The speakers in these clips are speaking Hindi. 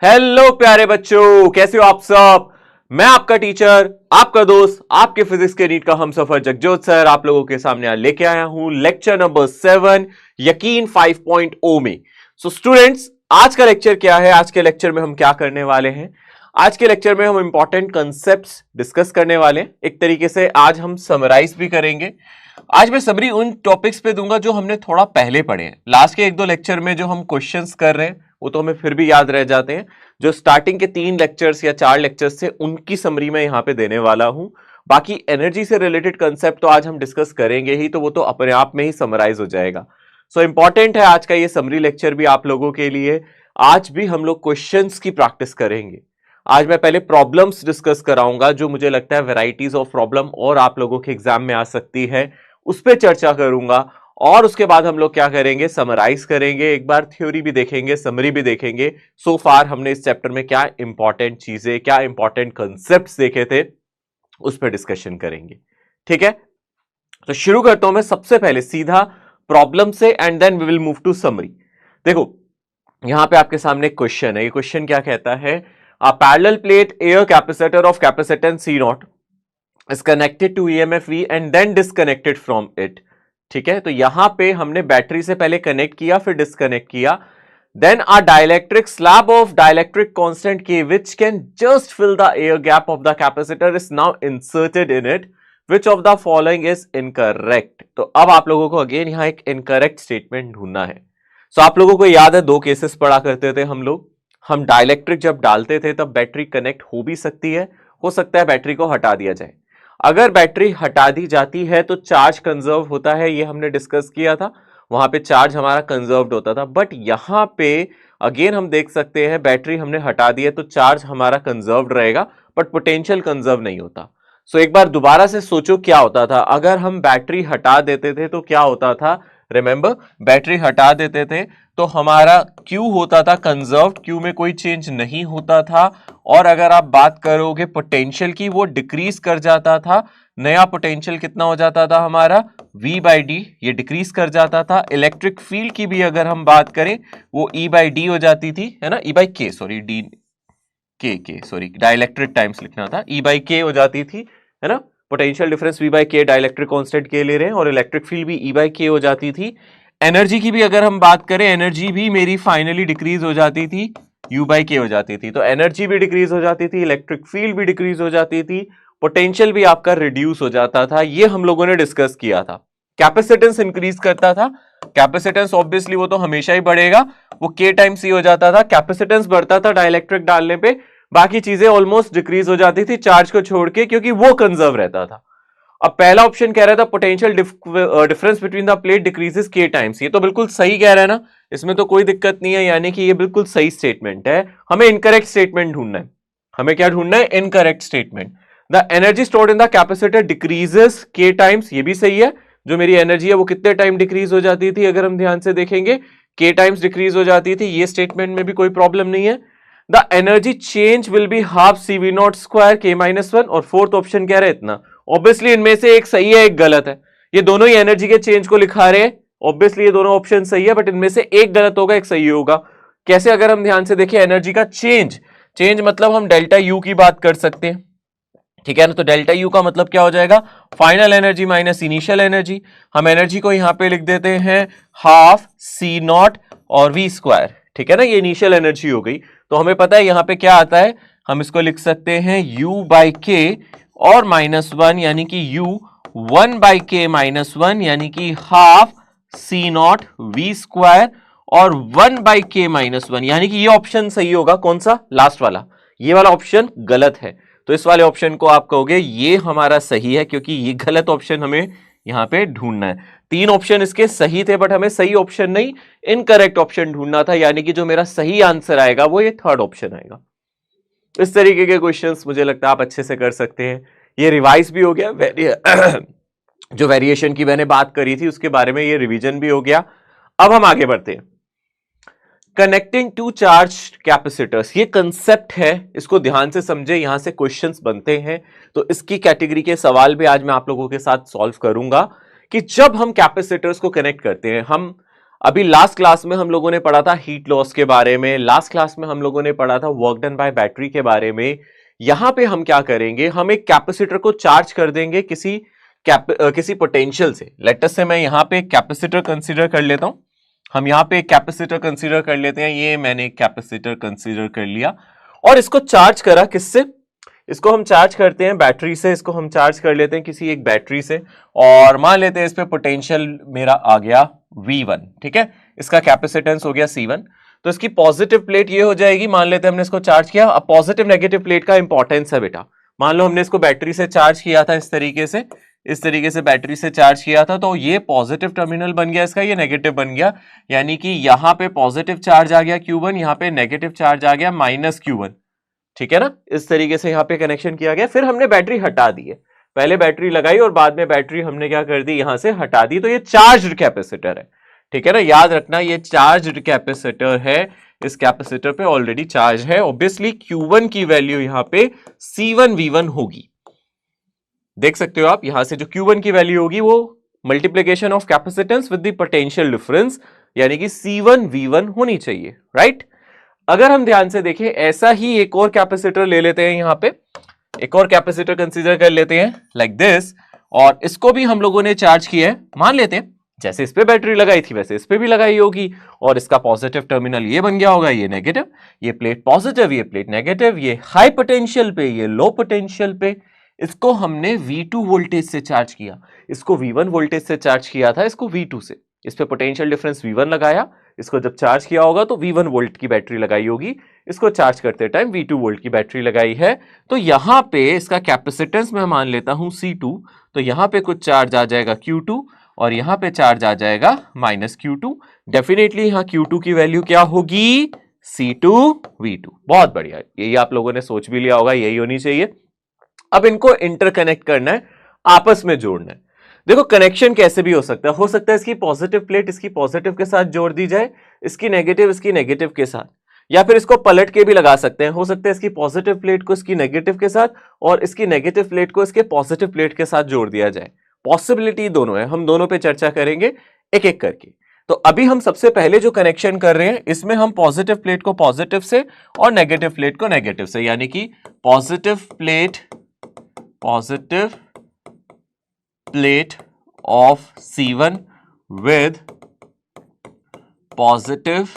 हेलो प्यारे बच्चों, कैसे हो आप सब। मैं आपका टीचर, आपका दोस्त, आपके फिजिक्स के नीट का हमसफर जगजोत सर आप लोगों के सामने आज लेके आया हूं लेक्चर नंबर 7 यकीन 5.0 में। सो स्टूडेंट्स, आज का लेक्चर क्या है, आज के लेक्चर में हम क्या करने वाले हैं। आज के लेक्चर में हम इंपॉर्टेंट कंसेप्ट्स डिस्कस करने वाले हैं। एक तरीके से आज हम समराइज भी करेंगे। आज मैं समरी उन टॉपिक्स पे दूंगा जो हमने थोड़ा पहले पढ़े हैं। लास्ट के एक दो लेक्चर में जो हम क्वेश्चंस कर रहे हैं वो तो हमें फिर भी याद रह जाते हैं। जो स्टार्टिंग के 3 लेक्चर्स या 4 लेक्चर्स थे उनकी समरी मैं यहां पे देने वाला हूं। बाकी एनर्जी से रिलेटेड कंसेप्ट तो आज हम डिस्कस करेंगे ही, तो वो तो अपने आप में ही समराइज हो जाएगा। सो इंपॉर्टेंट है आज का ये समरी लेक्चर भी आप लोगों के लिए। आज भी हम लोग क्वेश्चंस की प्रैक्टिस करेंगे। आज मैं पहले प्रॉब्लम्स डिस्कस कराऊंगा, जो मुझे लगता है वैरायटीज ऑफ प्रॉब्लम और आप लोगों के एग्जाम में आ सकती है, उस पर चर्चा करूंगा। और उसके बाद हम लोग क्या करेंगे, समराइज करेंगे, एक बार थ्योरी भी देखेंगे, समरी भी देखेंगे। सो फार हमने इस चैप्टर में क्या इंपॉर्टेंट चीजें, क्या इंपॉर्टेंट कंसेप्ट्स देखे थे, उस पर डिस्कशन करेंगे। ठीक है, तो शुरू करता हूं मैं सबसे पहले सीधा प्रॉब्लम से, and then we will move to summary. देखो यहां पे आपके सामने क्वेश्चन है। ये क्वेश्चन क्या कहता है, a parallel plate air capacitor of capacitance C not is connected to EMF V and then disconnected from it। ठीक है, तो यहां पे हमने बैटरी से पहले कनेक्ट किया, फिर डिस्कनेक्ट किया। Then a dielectric slab of dielectric constant K which can just fill the air gap of the capacitor is now inserted in it। Which of the following is incorrect। तो अब आप लोगों को अगेन यहां एक इनकरेक्ट स्टेटमेंट ढूंढना है। सो आप लोगों को याद है 2 केसेस पढ़ा करते थे हम लोग। हम डाइलेक्ट्रिक जब डालते थे तब बैटरी कनेक्ट हो भी सकती है, हो सकता है बैटरी को हटा दिया जाए। अगर बैटरी हटा दी जाती है तो चार्ज कंजर्व होता है, ये हमने डिस्कस किया था। वहां पे चार्ज हमारा कंजर्व्ड होता था। बट यहां पे अगेन हम देख सकते हैं बैटरी हमने हटा दी है तो चार्ज हमारा कंजर्व्ड रहेगा, बट पोटेंशियल कंजर्व नहीं होता। सो एक बार दोबारा से सोचो क्या होता था अगर हम बैटरी हटा देते थे, तो क्या होता था। रिमेंबर, बैटरी हटा देते थे तो हमारा Q होता था कंजर्व्ड, Q में कोई चेंज नहीं होता था। और अगर आप बात करोगे पोटेंशियल की, वो डिक्रीज कर जाता था। नया पोटेंशियल कितना हो जाता था हमारा, V/D, ये डिक्रीज कर जाता था। इलेक्ट्रिक फील्ड की भी अगर हम बात करें, वो E/D हो जाती थी, है ना, E/K, sorry D K sorry, dielectric times लिखना था, E/K हो जाती थी, है ना। Potential difference V/K, dielectric constant K ले रहे हैं, और इलेक्ट्रिक फील्ड भी E/K हो जाती थी। एनर्जी की भी अगर हम बात करें, एनर्जी भी मेरी फाइनली डिक्रीज हो जाती थी, U/K हो जाती थी। तो एनर्जी भी डिक्रीज हो जाती थी, इलेक्ट्रिक फील्ड भी डिक्रीज हो जाती थी, पोटेंशियल भी आपका रिड्यूस हो जाता था। ये हम लोगों ने डिस्कस किया था। कैपेसिटेंस इंक्रीज करता था, कैपेसिटेंस ऑब्वियसली वो तो हमेशा ही बढ़ेगा, वो K टाइम्स C हो जाता था। कैपेसिटेंस बढ़ता था डाइलेक्ट्रिक डालने पे, बाकी चीजें ऑलमोस्ट डिक्रीज हो जाती थी चार्ज को छोड़ के, क्योंकि वो कंजर्व रहता था। अब पहला ऑप्शन कह रहा था potential difference between the plate decreases K times. ये तो बिल्कुल सही कह रहा है ना, इसमें तो कोई दिक्कत नहीं है, यानी कि ये बिल्कुल सही स्टेटमेंट है। हमें इनकरेक्ट स्टेटमेंट ढूंढना है। हमें क्या ढूंढना है, incorrect statement. The energy stored in the capacitor decreases K times, ये भी सही है। जो मेरी एनर्जी है वो कितने टाइम डिक्रीज हो जाती थी, अगर हम ध्यान से देखेंगे K टाइम्स डिक्रीज हो जाती थी। ये स्टेटमेंट में भी कोई प्रॉब्लम नहीं है। The energy change will be half CV0 square K-1। और फोर्थ ऑप्शन कह रहे हैं इतना। ऑब्वियसली इनमें से एक सही है, एक गलत है। ये दोनों ही एनर्जी के चेंज को लिखा रहे हैं। ऑब्वियसली ये दोनों ऑप्शन सही है, बट इनमें से एक गलत होगा, एक सही होगा। कैसे, अगर हम ध्यान से देखें, एनर्जी का चेंज, चेंज मतलब हम डेल्टा U की बात कर सकते हैं, ठीक है ना। तो डेल्टा U का मतलब क्या हो जाएगा, final energy minus initial energy. हम एनर्जी को यहां पे लिख देते हैं हाफ C0 और V स्क्वायर, ठीक है ना, ये इनिशियल एनर्जी हो गई। तो हमें पता है यहां पे क्या आता है, हम इसको लिख सकते हैं U/K और -1, यानी कि U 1/K-1, यानी कि हाफ C0 V स्क्वायर, और 1/K-1, यानी कि ये ऑप्शन सही होगा। कौन सा, लास्ट वाला, ये वाला ऑप्शन गलत है। तो इस वाले ऑप्शन को आप कहोगे ये हमारा सही है, क्योंकि ये गलत ऑप्शन हमें यहां पे ढूंढना है। 3 ऑप्शन इसके सही थे, बट हमें सही ऑप्शन नहीं, इनकरेक्ट ऑप्शन ढूंढना था, यानी कि जो मेरा सही आंसर आएगा वो ये थर्ड ऑप्शन आएगा। इस तरीके के क्वेश्चंस मुझे लगता है आप अच्छे से कर सकते हैं। ये रिवाइज भी हो गया, जो वेरिएशन की मैंने बात करी थी उसके बारे में ये रिवीजन भी हो गया। अब हम आगे बढ़ते हैं। कनेक्टिंग टू चार्ज कैपेसिटर्स, ये कंसेप्ट है, इसको ध्यान से समझे, यहां से क्वेश्चंस बनते हैं। तो इसकी कैटेगरी के सवाल भी आज मैं आप लोगों के साथ सॉल्व करूंगा कि जब हम कैपेसिटर्स को कनेक्ट करते हैं, हम अभी लास्ट क्लास में हम लोगों ने पढ़ा था हीट लॉस के बारे में, लास्ट क्लास में हम लोगों ने पढ़ा था वर्क डन बाय बैटरी के बारे में। यहां पे हम क्या करेंगे, हम एक कैपेसिटर को चार्ज कर देंगे किसी पोटेंशियल से। लेट अस से मैं यहां पे कैपेसिटर कंसीडर कर लेता हूं, हम यहां पे कैपेसिटर कंसीडर कर लेते हैं। ये मैंने कैपेसिटर कंसीडर कर लिया और इसको चार्ज करा किससे, इसको हम चार्ज करते हैं बैटरी से, इसको हम चार्ज कर लेते हैं किसी एक बैटरी से और मान लेते हैं इस पे पोटेंशियल मेरा आ गया V1, ठीक है, इसका कैपेसिटेंस हो गया C1। तो इसकी पॉजिटिव प्लेट ये हो जाएगी, मान लेते हैं हमने इसको चार्ज किया। अब पॉजिटिव नेगेटिव प्लेट का इंपॉर्टेंस है बेटा, मान लो हमने इसको बैटरी से चार्ज किया था इस तरीके से बैटरी से चार्ज किया था, तो ये पॉजिटिव टर्मिनल बन गया इसका, ये नेगेटिव बन गया, यानी कि यहां पे पॉजिटिव चार्ज आ गया Q1, यहां पे नेगेटिव चार्ज आ गया -Q1, ठीक है ना। इस तरीके से यहां पे कनेक्शन किया गया। फिर हमने बैटरी हटा दी है, पहले बैटरी लगाई और बाद में बैटरी हमने क्या कर दी, यहां से हटा दी। तो ये चार्ज्ड कैपेसिटर है, ठीक है ना, याद रखना ये चार्ज्ड कैपेसिटर है, इस कैपेसिटर पे ऑलरेडी चार्ज है। ऑब्वियसली Q1 की वैल्यू यहां पे C1V1 होगी, देख सकते हो आप, यहां से जो Q1 की वैल्यू होगी वो multiplication of capacitance with the potential difference, यानी कि C1V1 होनी चाहिए, राइट। अगर हम ध्यान से देखें, ऐसा ही एक और कैपेसिटर ले लेते हैं, यहां पे एक और कैपेसिटर कंसीडर कर लेते हैं लाइक दिस, और इसको भी हम लोगों ने चार्ज किया है। मान लेते हैं जैसे इस पे बैटरी लगाई थी वैसे इस पे भी लगाई होगी, और इसका पॉजिटिव टर्मिनल ये बन गया होगा, ये नेगेटिव, ये प्लेट पॉजिटिव, ये प्लेट नेगेटिव, ये हाई पोटेंशियल पे, ये लो पोटेंशियल पे। इसको हमने V2 वोल्टेज से चार्ज किया, इसको V1 वोल्टेज से चार्ज किया था, इसको V2 से। इस पे पोटेंशियल डिफरेंस V1 लगाया, इसको जब चार्ज किया होगा तो V1 वोल्ट की बैटरी लगाई होगी, इसको चार्ज करते टाइम V2 वोल्ट की बैटरी लगाई है। तो यहां पे इसका कैपेसिटेंस मैं मान लेता हूं C2, तो यहां पे कुछ चार्ज आ जाएगा Q2 और यहां पे चार्ज आ जाएगा -Q2। डेफिनेटली यहां Q2 की वैल्यू क्या होगी, C2V2। बहुत बढ़िया, यही आप लोगों ने सोच भी लिया होगा, यही होनी चाहिए। अब इनको इंटरकनेक्ट करना है, आपस में जोड़ना है। देखो कनेक्शन कैसे भी हो सकता है इसकी पॉजिटिव प्लेट इसकी पॉजिटिव के साथ जोड़ दी जाए, इसकी नेगेटिव के साथ, या फिर इसको पलट के भी लगा सकते हैं। हो सकता है इसकी पॉजिटिव प्लेट को इसकी नेगेटिव के साथ और इसकी नेगेटिव प्लेट को इसके पॉजिटिव प्लेट के साथ जोड़ दिया जाए। पॉसिबिलिटी दोनों है, हम दोनों पे चर्चा करेंगे एक एक करके। तो अभी हम सबसे पहले जो कनेक्शन कर रहे हैं इसमें हम पॉजिटिव प्लेट को पॉजिटिव से और नेगेटिव प्लेट को नेगेटिव से, यानी कि positive plate of C1 with positive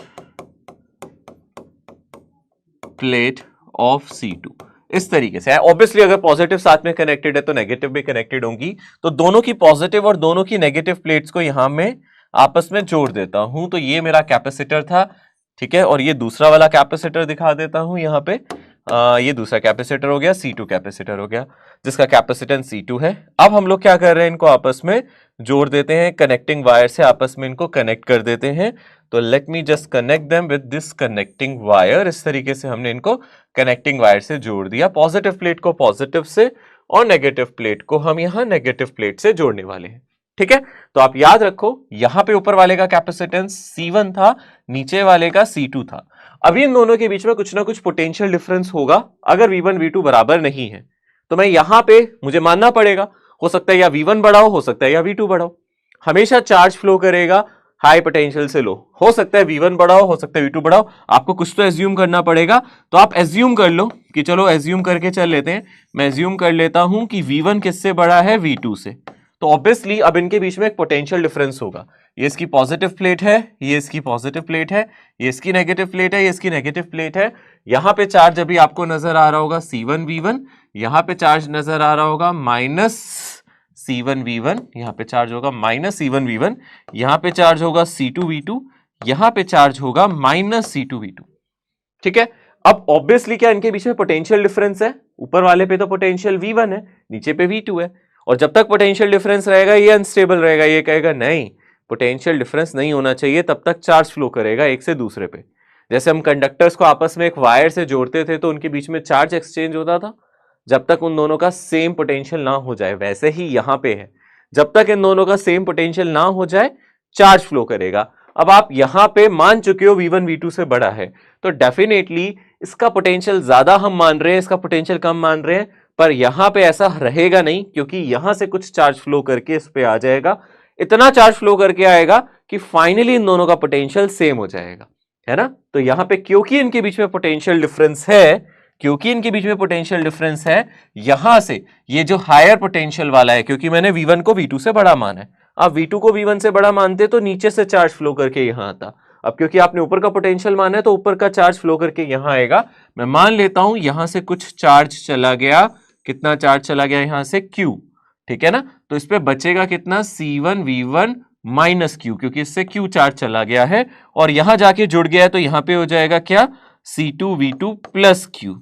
plate of C2, इस तरीके से है। ऑब्वियसली अगर पॉजिटिव साथ में कनेक्टेड है तो नेगेटिव भी कनेक्टेड होंगी, तो दोनों की पॉजिटिव और दोनों की नेगेटिव प्लेट्स को यहां में आपस में जोड़ देता हूं। तो ये मेरा कैपेसिटर था, ठीक है, और ये दूसरा वाला कैपेसिटर दिखा देता हूं यहां पे। ये दूसरा कैपेसिटर हो गया, C2 कैपेसिटर हो गया जिसका कैपेसिटेंस C2 है। अब हम लोग क्या कर रहे हैं, इनको आपस में जोड़ देते हैं, कनेक्टिंग वायर से आपस में इनको कनेक्ट कर देते हैं। तो let me just connect them with this connecting wire. इस तरीके से हमने इनको कनेक्टिंग वायर से जोड़ दिया, पॉजिटिव प्लेट को पॉजिटिव से और नेगेटिव प्लेट को हम यहां नेगेटिव प्लेट से जोड़ने वाले हैं, ठीक है। तो आप याद रखो यहां पे ऊपर वाले का कैपेसिटेंस C1 था, नीचे वाले का C2 था। अभी इन दोनों के बीच में कुछ ना कुछ पोटेंशियल डिफरेंस होगा। अगर V1 V2 बराबर नहीं है तो मैं यहां पे मुझे मानना पड़ेगा, हो सकता है या V1 बड़ा हो सकता है या V2 बड़ा हो। हमेशा चार्ज फ्लो करेगा हाई पोटेंशियल से लो, हो सकता है V1 बड़ा हो सकता है V2 बड़ा हो, आपको कुछ तो एज्यूम करना पड़ेगा। तो आप एज्यूम कर लो कि चलो एज्यूम करके चल लेते हैं, मैं एज्यूम कर लेता हूं कि V1 किससे बड़ा है, V2 से। तो ऑब्वियसली अब इनके बीच में एक पोटेंशियल डिफरेंस होगा। ये इसकी पॉजिटिव प्लेट है, ये इसकी पॉजिटिव प्लेट है, ये इसकी नेगेटिव प्लेट है, ये इसकी नेगेटिव प्लेट है। यहां पे चार्ज अभी आपको नजर आ रहा होगा C1V1, यहां पे चार्ज नजर आ रहा होगा -C1V1, यहां पे चार्ज होगा -C1V1, यहां पे चार्ज होगा C2V2, यहां पे चार्ज होगा -C2V2, ठीक है। अब ऑब्वियसली क्या इनके बीच में पोटेंशियल डिफरेंस है, ऊपर वाले पे तो पोटेंशियल V1 है, नीचे पे V2 है, और जब तक पोटेंशियल डिफरेंस रहेगा ये अनस्टेबल रहेगा, ये कहेगा नहीं पोटेंशियल डिफरेंस नहीं होना चाहिए, तब तक चार्ज फ्लो करेगा एक से दूसरे पे। जैसे हम कंडक्टर्स को आपस में एक वायर से जोड़ते थे तो उनके बीच में चार्ज एक्सचेंज होता था जब तक उन दोनों का सेम पोटेंशियल ना हो जाए, वैसे ही यहां पे है, जब तक इन दोनों का सेम पोटेंशियल ना हो जाए चार्ज फ्लो करेगा। अब आप यहां पे मान चुके हो V1 V2 से बड़ा है, तो डेफिनेटली इसका पोटेंशियल ज्यादा हम मान रहे हैं, इसका पोटेंशियल कम मान रहे हैं, पर यहां पे ऐसा रहेगा नहीं, क्योंकि यहां से कुछ चार्ज फ्लो करके इस पे आ जाएगा। इतना चार्ज फ्लो करके आएगा कि फाइनली इन दोनों का पोटेंशियल सेम हो जाएगा, है ना। तो यहां पे क्योंकि इनके बीच में पोटेंशियल डिफरेंस है, क्योंकि इनके बीच में पोटेंशियल डिफरेंस है, यहां से ये जो हायर पोटेंशियल वाला है, क्योंकि मैंने V1 को V2 से बड़ा माना है, आप V2 को V1 से बड़ा मानते तो नीचे से चार्ज फ्लो करके यहां आता। अब क्योंकि आपने ऊपर का पोटेंशियल माना है तो ऊपर का चार्ज फ्लो करके यहां आएगा। मैं मान लेता हूं यहां से कुछ चार्ज चला गया, कितना चार्ज चला गया यहां से Q, ठीक है ना। तो इस पे बचेगा कितना C1V1 माइनस Q, क्योंकि इससे Q चार्ज चला गया है और यहां जाके जुड़ गया है, तो यहां पे हो जाएगा क्या C2V2 प्लस Q,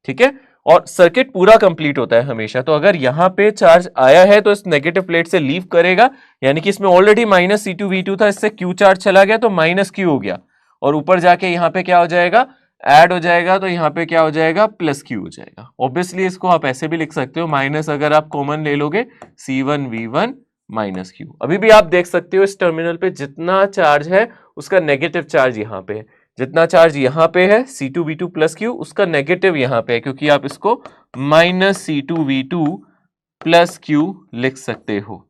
ठीक है। और सर्किट पूरा कंप्लीट होता है हमेशा। तो अगर यहां पे चार्ज आया है तो इस नेगेटिव प्लेट से लीव करेगा, यानी कि इसमें ऑलरेडी माइनस C2V2 था, इससे Q चार्ज चला गया तो माइनस Q हो गया, और ऊपर जाके यहां पे क्या हो जाएगा, ऐड हो जाएगा, तो यहां पे क्या हो जाएगा प्लस Q हो जाएगा। ऑब्वियसली इसको आप ऐसे भी लिख सकते हो, माइनस अगर आप कॉमन ले लोगे C1V1 माइनस Q। अभी भी आप देख सकते हो इस टर्मिनल पे जितना चार्ज है उसका नेगेटिव चार्ज यहां पे है, जितना चार्ज यहां पे है C2V2 प्लस Q, उसका नेगेटिव यहां पे है, क्योंकि आप इसको माइनस C2V2 प्लस Q लिख सकते हो,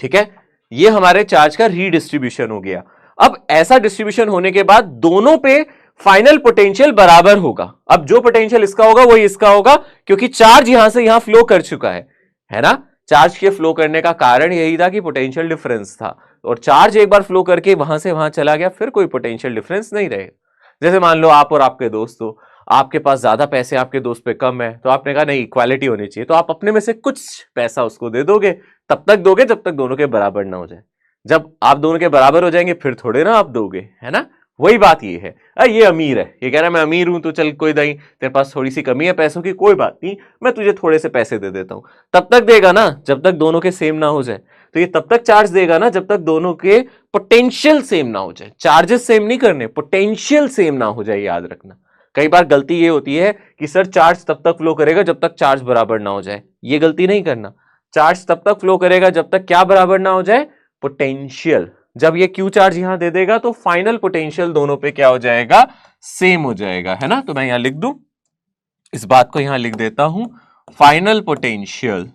ठीक है। ये हमारे चार्ज का रीडिस्ट्रीब्यूशन हो गया। अब ऐसा डिस्ट्रीब्यूशन होने के बाद दोनों पे फाइनल पोटेंशियल बराबर होगा। अब जो पोटेंशियल इसका होगा वही इसका होगा, क्योंकि चार्ज यहां से यहां फ्लो कर चुका है ना। चार्ज के फ्लो करने का कारण यही था कि पोटेंशियल डिफरेंस था, और चार्ज एक बार फ्लो करके वहां से वहां चला गया, फिर कोई पोटेंशियल डिफरेंस नहीं रहेगा। जैसे मान लो आप और आपके दोस्त हो, आपके पास ज्यादा पैसे, आपके दोस्त पे कम है, तो आपने कहा नहीं इक्वालिटी होनी चाहिए, तो आप अपने में से कुछ पैसा उसको दे दोगे, तब तक दोगे जब तक दोनों के बराबर ना हो जाए। जब आप दोनों के बराबर हो जाएंगे फिर थोड़े ना आप दोगे, है ना। वही बात ये है। ये अमीर है, ये कह रहा है मैं अमीर हूं तो चल कोई नहीं, तेरे पास थोड़ी सी कमी है पैसों की, कोई बात नहीं, मैं तुझे थोड़े से पैसे दे देता हूं। तब तक देगा ना जब तक दोनों के सेम ना हो जाए। तो ये तब तक चार्ज देगा ना जब तक दोनों के पोटेंशियल सेम ना हो जाए। चार्जेस सेम नहीं करने, पोटेंशियल सेम ना हो जाए, याद रखना। कई बार गलती ये होती है कि सर चार्ज तब तक फ्लो करेगा जब तक चार्ज बराबर ना हो जाए। ये गलती नहीं करना। चार्ज तब तक फ्लो करेगा जब तक क्या बराबर ना हो जाए, पोटेंशियल। जब ये Q चार्ज यहां दे देगा तो फाइनल पोटेंशियल दोनों पे क्या हो जाएगा, सेम हो जाएगा, है ना। तो मैं यहां लिख दूं, इस बात को यहां लिख देता हूं, final potential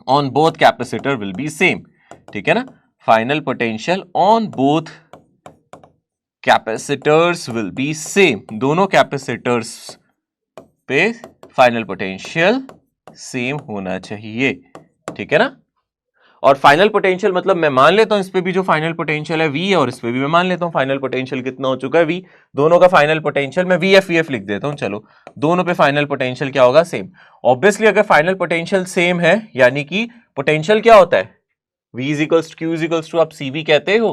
on both capacitor will be same, ठीक है ना। Final potential on both capacitors will be same, दोनों कैपेसिटर्स पे फाइनल पोटेंशियल सेम होना चाहिए, ठीक है ना। और फाइनल पोटेंशियल मतलब मैं मान लेता हूं इस पे भी जो फाइनल पोटेंशियल है V है, और इस पे भी मैं मान लेता हूं फाइनल पोटेंशियल कितना हो चुका है V। दोनों का फाइनल पोटेंशियल मैं VF लिख देता हूं। चलो दोनों पे फाइनल पोटेंशियल क्या होगा, सेम। ऑब्वियसली अगर फाइनल पोटेंशियल सेम है, यानी कि पोटेंशियल क्या होता है, V is equals to Q is equals to आप CV कहते हो,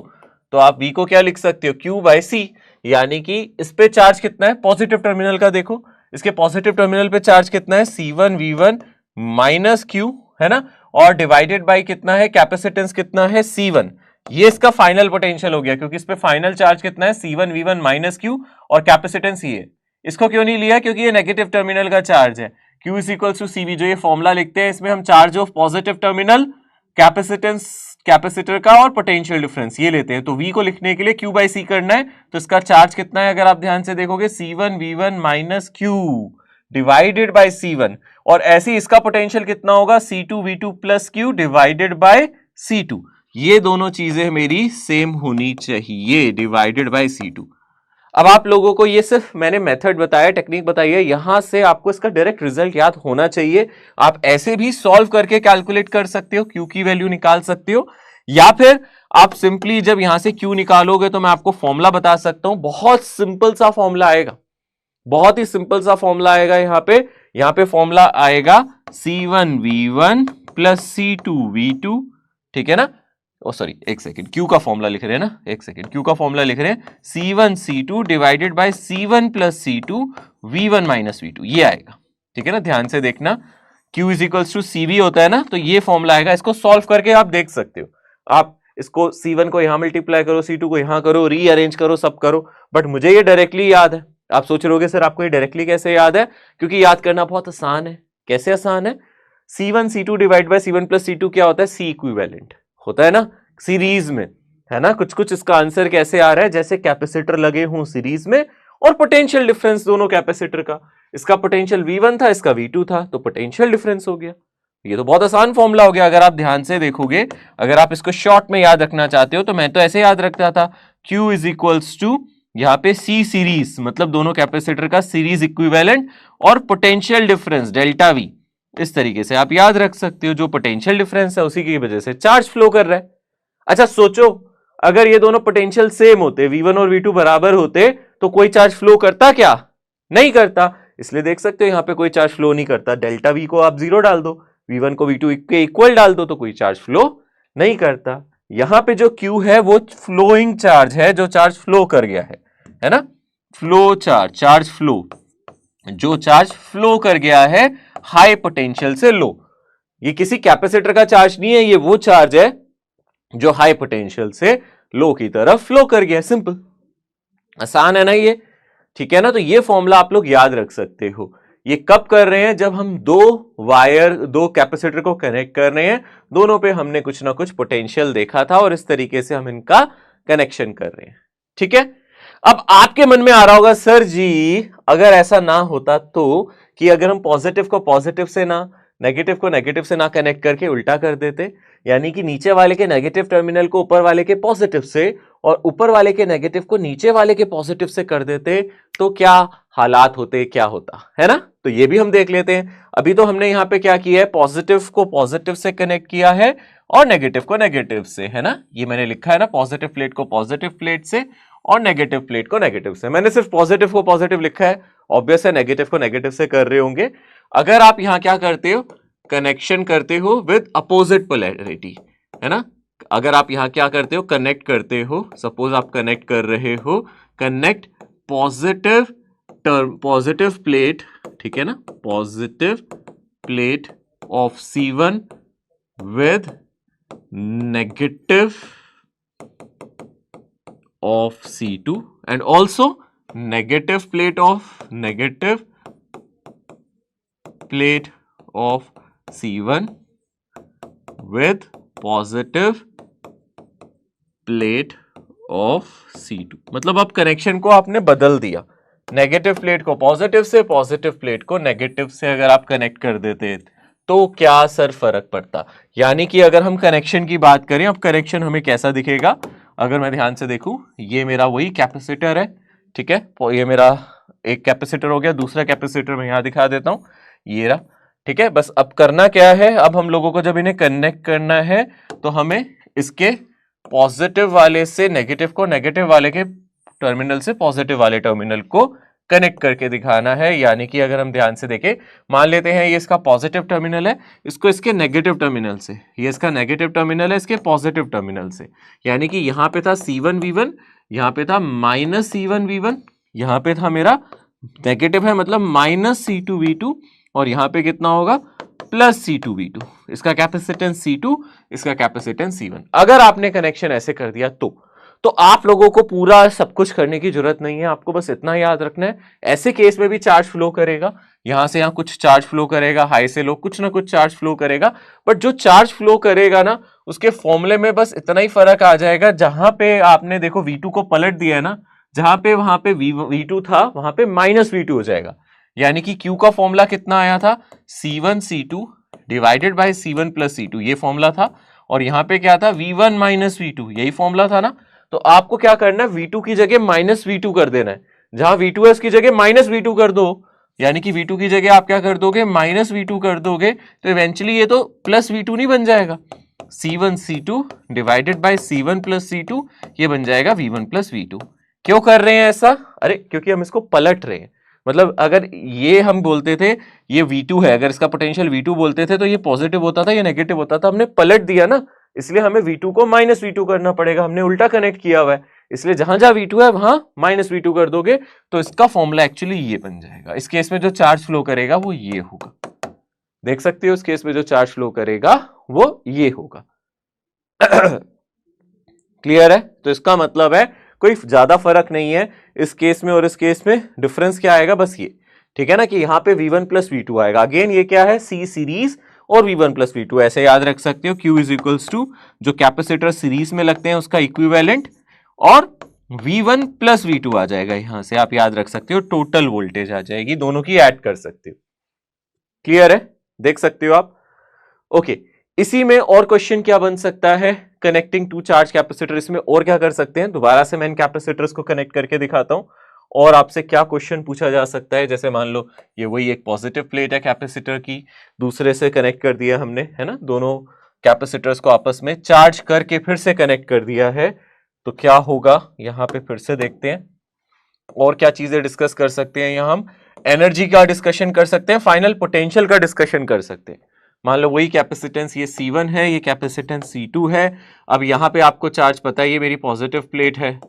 तो आप V को क्या लिख सकते हो, Q बाय C। यानी कि इस पे चार्ज कितना है, पॉजिटिव टर्मिनल का देखो, इसके पॉजिटिव टर्मिनल पे चार्ज कितना है, C1V1 माइनस Q, है ना। और डिवाइडेड बाय कितना है, कैपेसिटेंस कितना है, C1। ये इसका फाइनल पोटेंशियल हो गया, क्योंकि इस पे फाइनल चार्ज कितना है, C1V1 माइनस Q, और कैपेसिटेंस ये। इसको क्यों नहीं लिया, क्योंकि ये नेगेटिव टर्मिनल का चार्ज है। Q is equal to CV, जो ये फॉर्मूला लिखते हैं इसमें हम charge of positive terminal, capacitance capacitor का, और पोटेंशियल डिफरेंस ये लेते हैं। तो V को लिखने के लिए Q बाई C करना है, तो इसका चार्ज कितना है अगर आप ध्यान से देखोगे, C1V1 minus Q divided by C1। और ऐसे ही इसका पोटेंशियल कितना होगा, C2V2 plus Q divided by C2। ये दोनों चीजें मेरी सेम होनी चाहिए, डिवाइडेड बाय C2। अब आप लोगों को ये सिर्फ मैंने मेथड बताया, टेक्निक बताई है, यहां से आपको इसका डायरेक्ट रिजल्ट याद होना चाहिए। आप ऐसे भी सॉल्व करके कैलकुलेट कर सकते हो, Q की वैल्यू निकाल सकते हो, या फिर आप सिंपली जब यहां से Q निकालोगे तो मैं आपको फॉर्मूला बता सकता हूं। बहुत सिंपल सा फॉर्मूला आएगा, बहुत ही सिंपल सा फॉर्मूला आएगा। यहां पे फॉर्मूला आएगा C1V1 प्लस C2V2, ठीक है ना। ओ सॉरी एक सेकेंड, Q का फॉर्मूला लिख रहे हैं ना, एक सेकेंड, Q का फॉर्मूला लिख रहे हैं, C1C2 divided by C1 plus C2 V1 minus V2, ये आएगा, ठीक है ना। ध्यान से देखना, Q is equals to CV होता है ना, तो ये फॉर्मूला आएगा। इसको सॉल्व करके आप देख सकते हो, आप इसको C1 को यहां मल्टीप्लाई करो, C2 को यहां करो, रीअरेंज करो, सब करो, बट मुझे ये डायरेक्टली याद है। आप सोच रहे होगे सर आपको ये डायरेक्टली कैसे याद है, क्योंकि याद करना बहुत आसान है। कैसे आसान है, C1C2 divide by C1 plus C2 क्या होता है, C इक्विवेलेंट होता है ना सीरीज में, है ना। कुछ कुछ इसका आंसर कैसे आ रहा है, जैसे कैपेसिटर लगे हों सीरीज में, और पोटेंशियल डिफरेंस दोनों कैपेसिटर का, इसका पोटेंशियल V1 था, इसका V2 था, तो पोटेंशियल डिफरेंस हो गया। ये तो बहुत आसान फॉर्मूला हो गया। अगर आप ध्यान से देखोगे, अगर आप इसको शॉर्ट में याद रखना चाहते हो तो मैं तो ऐसे याद रखता था, Q इज इक्वल्स टू यहाँ पे C सीरीज, मतलब दोनों कैपेसिटर का सीरीज इक्विवेलेंट, और पोटेंशियल डिफरेंस डेल्टा V। इस तरीके से आप याद रख सकते हो, जो पोटेंशियल डिफरेंस है उसी की वजह से चार्ज फ्लो कर रहा है। अच्छा सोचो, अगर ये दोनों पोटेंशियल सेम होते, V1 और V2 बराबर होते, तो कोई चार्ज फ्लो करता क्या? नहीं करता। इसलिए देख सकते हो यहां पे कोई चार्ज फ्लो नहीं करता। डेल्टा V को आप 0 डाल दो, V1 को V2 के इक्वल डाल दो, तो कोई चार्ज फ्लो नहीं करता। यहां पे जो Q है वो फ्लोइंग चार्ज है, जो चार्ज फ्लो कर गया है ना, फ्लो चार्ज, चार्ज फ्लो, जो चार्ज फ्लो कर गया है हाई पोटेंशियल से लो। ये किसी कैपेसिटर का चार्ज नहीं है, ये वो चार्ज है जो हाई पोटेंशियल से लो की तरफ फ्लो कर गया। सिंपल, आसान है ना ये, ठीक है ना। तो ये फॉर्मूला आप लोग याद रख सकते हो। ये कब कर रहे हैं? जब हम दो कैपेसिटर को कनेक्ट कर रहे हैं, दोनों पे हमने कुछ ना कुछ पोटेंशियल देखा था और इस तरीके से हम इनका कनेक्शन कर रहे हैं, ठीक है। अब आपके मन में आ रहा होगा, सर जी अगर ऐसा ना होता तो, कि अगर हम पॉजिटिव को पॉजिटिव से ना, नेगेटिव को नेगेटिव से ना कनेक्ट करके उल्टा कर देते, यानी कि नीचे वाले के नेगेटिव टर्मिनल को ऊपर वाले के पॉजिटिव से और ऊपर वाले के नेगेटिव को नीचे वाले के पॉजिटिव से कर देते, तो क्या हालात होते, क्या होता है ना। तो ये भी हम देख लेते हैं। अभी तो हमने यहां पे क्या किया है, पॉजिटिव को पॉजिटिव से कनेक्ट किया है और नेगेटिव को नेगेटिव से, है ना। ये मैंने लिखा है ना, पॉजिटिव प्लेट को पॉजिटिव प्लेट से और नेगेटिव प्लेट को नेगेटिव से। मैंने सिर्फ पॉजिटिव को पॉजिटिव लिखा है, ऑब्वियस है नेगेटिव को नेगेटिव से कर रहे होंगे। अगर आप यहां क्या करते हो, कनेक्शन करते हो विद अपोजिट पोलैरिटी, है ना। अगर आप यहां क्या करते हो, कनेक्ट करते हो, सपोज आप कनेक्ट कर रहे हो, connect positive term, positive plate, ठीक है ना, positive plate of C1 with negative of C2 and also negative plate of C1 with positive plate of C2। मतलब अब कनेक्शन को आपने बदल दिया, नेगेटिव प्लेट को पॉजिटिव से, पॉजिटिव प्लेट को नेगेटिव से अगर आप कनेक्ट कर देते तो क्या सर फर्क पड़ता। यानी कि अगर हम कनेक्शन की बात करें, अब कनेक्शन हमें कैसा दिखेगा, अगर मैं ध्यान से देखूं, ये मेरा वही कैपेसिटर है, ठीक है, ये मेरा एक कैपेसिटर हो गया, दूसरा कैपेसिटर मैं यहां दिखा देता हूं, ये रहा, ठीक है। बस अब करना क्या है, अब हम लोगों को जब इन्हें कनेक्ट करना है तो हमें इसके पॉजिटिव वाले से नेगेटिव को, नेगेटिव वाले के टर्मिनल से पॉजिटिव वाले टर्मिनल को कनेक्ट करके दिखाना है। यानी कि अगर हम ध्यान से देखें, मान लेते हैं ये इसका पॉजिटिव टर्मिनल है, इसको इसके नेगेटिव टर्मिनल से, ये इसका नेगेटिव टर्मिनल है इसके पॉजिटिव टर्मिनल से, यानी कि यहां पे था C1V1, यहां पे था माइनस C1V1, यहां पे था मेरा नेगेटिव है मतलब माइनस C2V2, और यहां पे कितना होगा, प्लस C2V2। इसका कैपेसिटेंस C2, इसका कैपेसिटेंस C1। अगर आपने कनेक्शन ऐसे कर दिया तो आप लोगों को पूरा सब कुछ करने की जरूरत नहीं है, आपको बस इतना याद रखना है, ऐसे केस में भी चार्ज फ्लो करेगा, यहां से यहां कुछ चार्ज फ्लो करेगा, हाई से लो कुछ ना कुछ चार्ज फ्लो करेगा, बट जो चार्ज फ्लो करेगा ना, उसके फॉर्मूले में बस इतना ही फर्क आ जाएगा। जहां पे आपने देखो V2 को पलट दिया है ना, जहां पे वहां पे V2 था, वहां पे माइनस V2 हो जाएगा। यानी कि Q का फॉर्मूला कितना आया था, C1 C2 divided by C1 plus C2, ये फॉर्मूला था, और यहां पे क्या था, V1 माइनस V2, यही फॉर्मूला था ना। तो आपको क्या करना है, V2 की जगह माइनस V2 कर देना है, जहां V2 है उसकी जगह माइनस V2 कर दो, यानी कि V2 की जगह आप क्या कर दोगे, माइनस V2 कर दोगे, तो इवेंचुअली ये तो प्लस V2 नहीं बन जाएगा, C1 C2 divided by C1 plus C2, ये बन जाएगा V1 प्लस V2। क्यों कर रहे हैं ऐसा, अरे क्योंकि हम इसको पलट रहे हैं। मतलब अगर ये हम बोलते थे ये V2 है, अगर इसका पोटेंशियल V2 बोलते थे तो ये पॉजिटिव होता था, ये नेगेटिव होता था, हमने पलट दिया ना, इसलिए हमें V2 को माइनस V2 करना पड़ेगा, हमने उल्टा कनेक्ट किया हुआ है, इसलिए जहां जहां V2 है वहां माइनस V2 कर दोगे, तो इसका फॉर्मूला एक्चुअली ये बन जाएगा। इस केस में जो चार्ज फ्लो करेगा वो ये होगा, देख सकते हो, इस केस में जो चार्ज फ्लो करेगा वो ये होगा। क्लियर है। तो इसका मतलब है कोई ज्यादा फर्क नहीं है इस केस में और इस केस में, डिफरेंस क्या आएगा बस ये, ठीक है ना, कि यहां पे V1 प्लस V2 आएगा। अगेन ये क्या है, C सीरीज और V1 प्लस V2, ऐसे याद रख सकते हो। Q इज इक्वल्स टू जो कैपेसिटर सीरीज में लगते हैं उसका इक्विवेलेंट, और V1 प्लस V2 आ जाएगा, यहां से आप याद रख सकते हो टोटल वोल्टेज आ जाएगी, दोनों की ऐड कर सकते हो। क्लियर है, देख सकते हो आप। ओके, इसी में और क्वेश्चन क्या बन सकता है, कनेक्टिंग टू चार्ज कैपेसिटर। इसमें और क्या कर सकते हैं, दोबारा से मैं इन कैपेसिटर्स को कनेक्ट करके दिखाता हूं और आपसे क्या क्वेश्चन पूछा जा सकता है। जैसे मान लो ये वही एक पॉजिटिव प्लेट है कैपेसिटर की, दूसरे से कनेक्ट कर दिया हमने, है ना, दोनों कैपेसिटर्स को आपस में चार्ज करके फिर से कनेक्ट कर दिया है, तो क्या होगा यहां पे फिर से देखते हैं और क्या चीजें डिस्कस कर सकते हैं। यहां हम एनर्जी का डिस्कशन कर सकते हैं, फाइनल पोटेंशियल का डिस्कशन कर सकते हैं। मान लो वही कैपेसिटेंस ये C1 है, ये कैपेसिटेंस C2 है। अब यहां पे आपको चार्ज पता है, ये मेरी पॉजिटिव प्लेट है,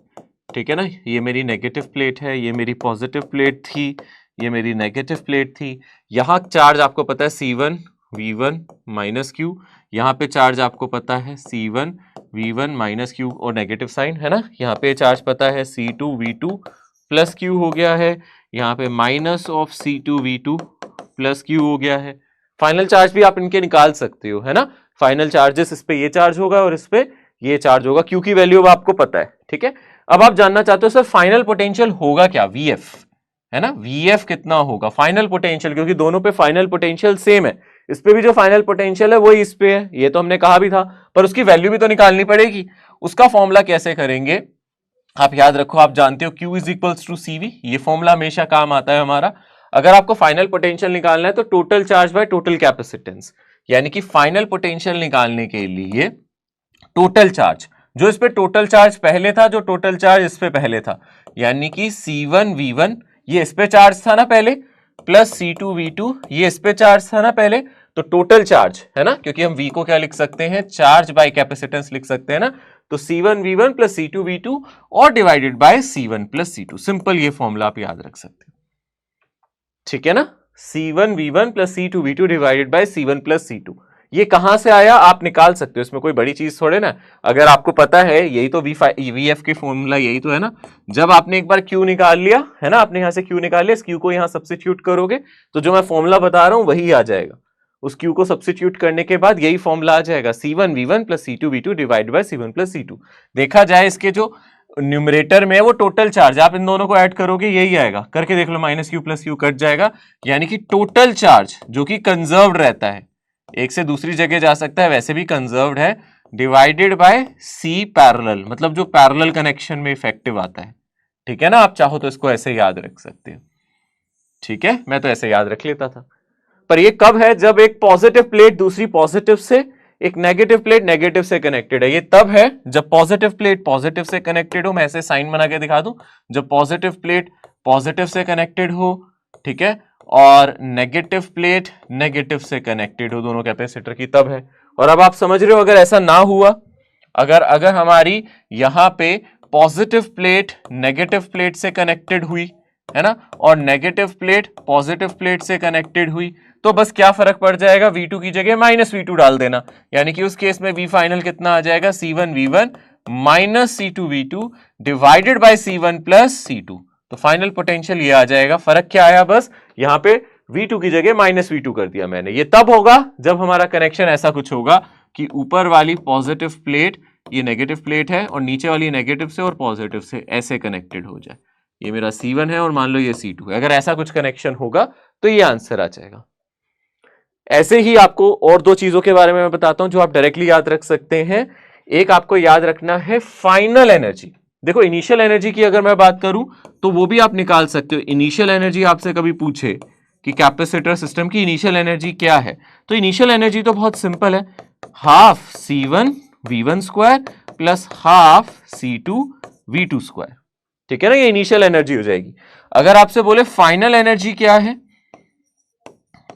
ठीक है ना, ये मेरी नेगेटिव प्लेट है, ये मेरी पॉजिटिव प्लेट थी, ये मेरी नेगेटिव प्लेट थी। यहां चार्ज आपको पता है C1 V1 माइनस क्यू, यहां पे चार्ज आपको पता है C1 V1 माइनस क्यू और नेगेटिव साइन, है ना। यहाँ पे चार्ज पता है C2 V2 प्लस क्यू हो गया है, यहाँ पे minus of C2 V2 plus Q हो गया है। फाइनल चार्ज भी आप इनके निकाल सकते हो, है ना। फाइनल चार्जेस, इस पे ये चार्ज होगा और इस पे ये चार्ज होगा, क्यू की वैल्यू आपको पता है, ठीक है। अब आप जानना चाहते हो सर फाइनल पोटेंशियल होगा क्या, VF, है ना, VF कितना होगा फाइनल पोटेंशियल, क्योंकि दोनों पे फाइनल पोटेंशियल सेम है। इस पे भी जो फाइनल पोटेंशियल है वही इस पे है, ये तो हमने कहा भी था, पर उसकी वैल्यू भी तो निकालनी पड़ेगी। उसका फॉर्मूला कैसे करेंगे, आप याद रखो, आप जानते हो Q is equals to CV, ये फॉर्मूला हमेशा काम आता है हमारा। अगर आपको फाइनल पोटेंशियल निकालना है तो total charge by total capacitance, यानी कि फाइनल पोटेंशियल निकालने के लिए टोटल चार्ज, जो इस पे टोटल चार्ज पहले था, जो टोटल चार्ज इस पे पहले था, यानी कि C1 V1 ये इस पे चार्ज था ना पहले, प्लस C2 V2 ये इस पे चार्ज था ना पहले, तो टोटल चार्ज, है ना, क्योंकि हम V को क्या लिख सकते हैं, चार्ज बाय कैपेसिटेंस लिख सकते हैं ना, तो C1 V1 plus C2 V2 और divided by C1 plus C2। Simple ये फॉर्मूला आप याद रख सकते हो, ठीक है ना। C1 V1 plus C2 V2 divided by C1 plus C2, ये कहां से आया आप निकाल सकते हो, इसमें कोई बड़ी चीज थोड़े ना। अगर आपको पता है यही तो VF के फॉर्मूला यही तो है ना। जब आपने एक बार Q निकाल लिया है ना, आपने यहां से Q निकाल लिया, इस Q को यहां सब्स्टिट्यूट करोगे तो जो मैं फॉर्मूला बता रहा हूं वही आ जाएगा। उस Q को सब्स्टिट्यूट करने के बाद यही फॉर्मूला आ जाएगा, C1 V1 plus C2 V2 divide by C1 plus C2। देखा जाए इसके जो न्यूमरेटर में है वो टोटल चार्ज, आप इन दोनों को ऐड करोगे यही आएगा, करके देख लो, minus Q plus Q cut जाएगा, यानी कि टोटल चार्ज जो कि कंजर्व्ड रहता है, एक से दूसरी जगह जा सकता है, वैसे भी कंजर्व्ड है, डिवाइडेड बाय C पैरेलल, मतलब जो पैरेलल कनेक्शन में इफेक्टिव आता है, ठीक है ना। आप चाहो तो इसको ऐसे याद रख सकते हो, ठीक है, मैं तो ऐसे याद रख लेता था। पर ये कब है, जब एक पॉजिटिव प्लेट दूसरी पॉजिटिव से, एक नेगेटिव प्लेट नेगेटिव से कनेक्टेड है। ये तब है जब पॉजिटिव प्लेट पॉजिटिव से कनेक्टेड हो, मैं ऐसे साइन बना के दिखा दूं, जब पॉजिटिव प्लेट पॉजिटिव से कनेक्टेड हो, ठीक है, और नेगेटिव प्लेट नेगेटिव से कनेक्टेड हो दोनों कैपेसिटर की, तब है। और अब आप समझ रहे हो, अगर ऐसा ना हुआ, अगर हमारी यहां पे पॉजिटिव प्लेट नेगेटिव प्लेट से कनेक्टेड हुई, है ना, और नेगेटिव प्लेट पॉजिटिव प्लेट से कनेक्टेड हुई, तो बस क्या फर्क पड़ जाएगा, V2 की जगह माइनस V2 डाल देना, यानी कि उस केस में V फाइनल कितना आ जाएगा, C1 V1 minus C2 V2 divided by C1 plus C2। तो फाइनल पोटेंशियल ये आ जाएगा। फर्क क्या आया, बस यहां पे V2 की जगह माइनस V2 कर दिया मैंने। ये तब होगा जब हमारा कनेक्शन ऐसा कुछ होगा कि ऊपर वाली पॉजिटिव प्लेट ये नेगेटिव प्लेट है और नीचे वाली नेगेटिव से और पॉजिटिव से ऐसे कनेक्टेड हो जाए। ये मेरा C1 है और मान लो ये C2 है। अगर ऐसा कुछ कनेक्शन होगा तो ये आंसर आ जाएगा। ऐसे ही आपको और दो चीजों के बारे में मैं बताता हूं जो आप डायरेक्टली याद रख सकते हैं। एक आपको याद रखना है फाइनल एनर्जी। देखो इनिशियल एनर्जी की अगर मैं बात करूं तो वो भी आप निकाल सकते हो। इनिशियल एनर्जी आपसे कभी पूछे कि कैपेसिटर सिस्टम की इनिशियल एनर्जी क्या है, तो इनिशियल एनर्जी तो बहुत सिंपल है, half C1 V1 square plus half C2 V2 square, ठीक है ना, ये इनिशियल एनर्जी हो जाएगी। अगर आपसे बोले फाइनल एनर्जी क्या है,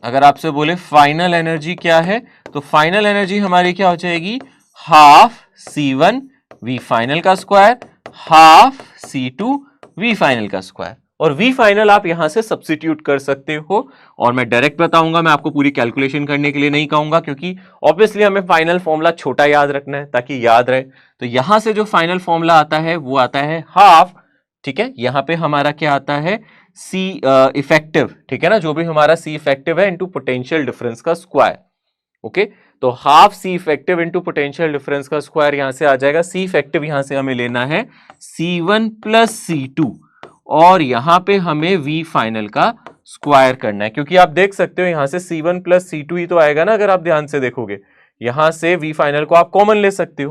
अगर आपसे बोले फाइनल एनर्जी क्या है, तो फाइनल एनर्जी हमारी क्या हो जाएगी, हाफ C1 V फाइनल का square half C2 V final का स्क्वायर। और V फाइनल आप यहां से सब्स्टिट्यूट कर सकते हो, और मैं डायरेक्ट बताऊंगा, मैं आपको पूरी कैलकुलेशन करने के लिए नहीं कहूंगा, क्योंकि ऑब्वियसली हमें फाइनल फॉर्मूला छोटा याद रखना है ताकि याद रहे। तो यहां से जो फाइनल फॉर्मूला आता है वो आता है हाफ, ठीक है, यहां पे हमारा क्या आता है, C इफेक्टिव, ठीक है ना, जो भी हमारा C इफेक्टिव है इंटू पोटेंशियल डिफरेंस का स्क्वायर। ओके, तो half C effective into potential difference का स्क्वायर यहां से आ जाएगा। C इफेक्टिव यहां से हमें लेना है C1 प्लस C2, और यहां पे हमें V फाइनल का स्क्वायर करना है, क्योंकि आप देख सकते हो यहां से C1 प्लस C2 ही तो आएगा ना। अगर आप ध्यान से देखोगे यहां से V फाइनल को आप कॉमन ले सकती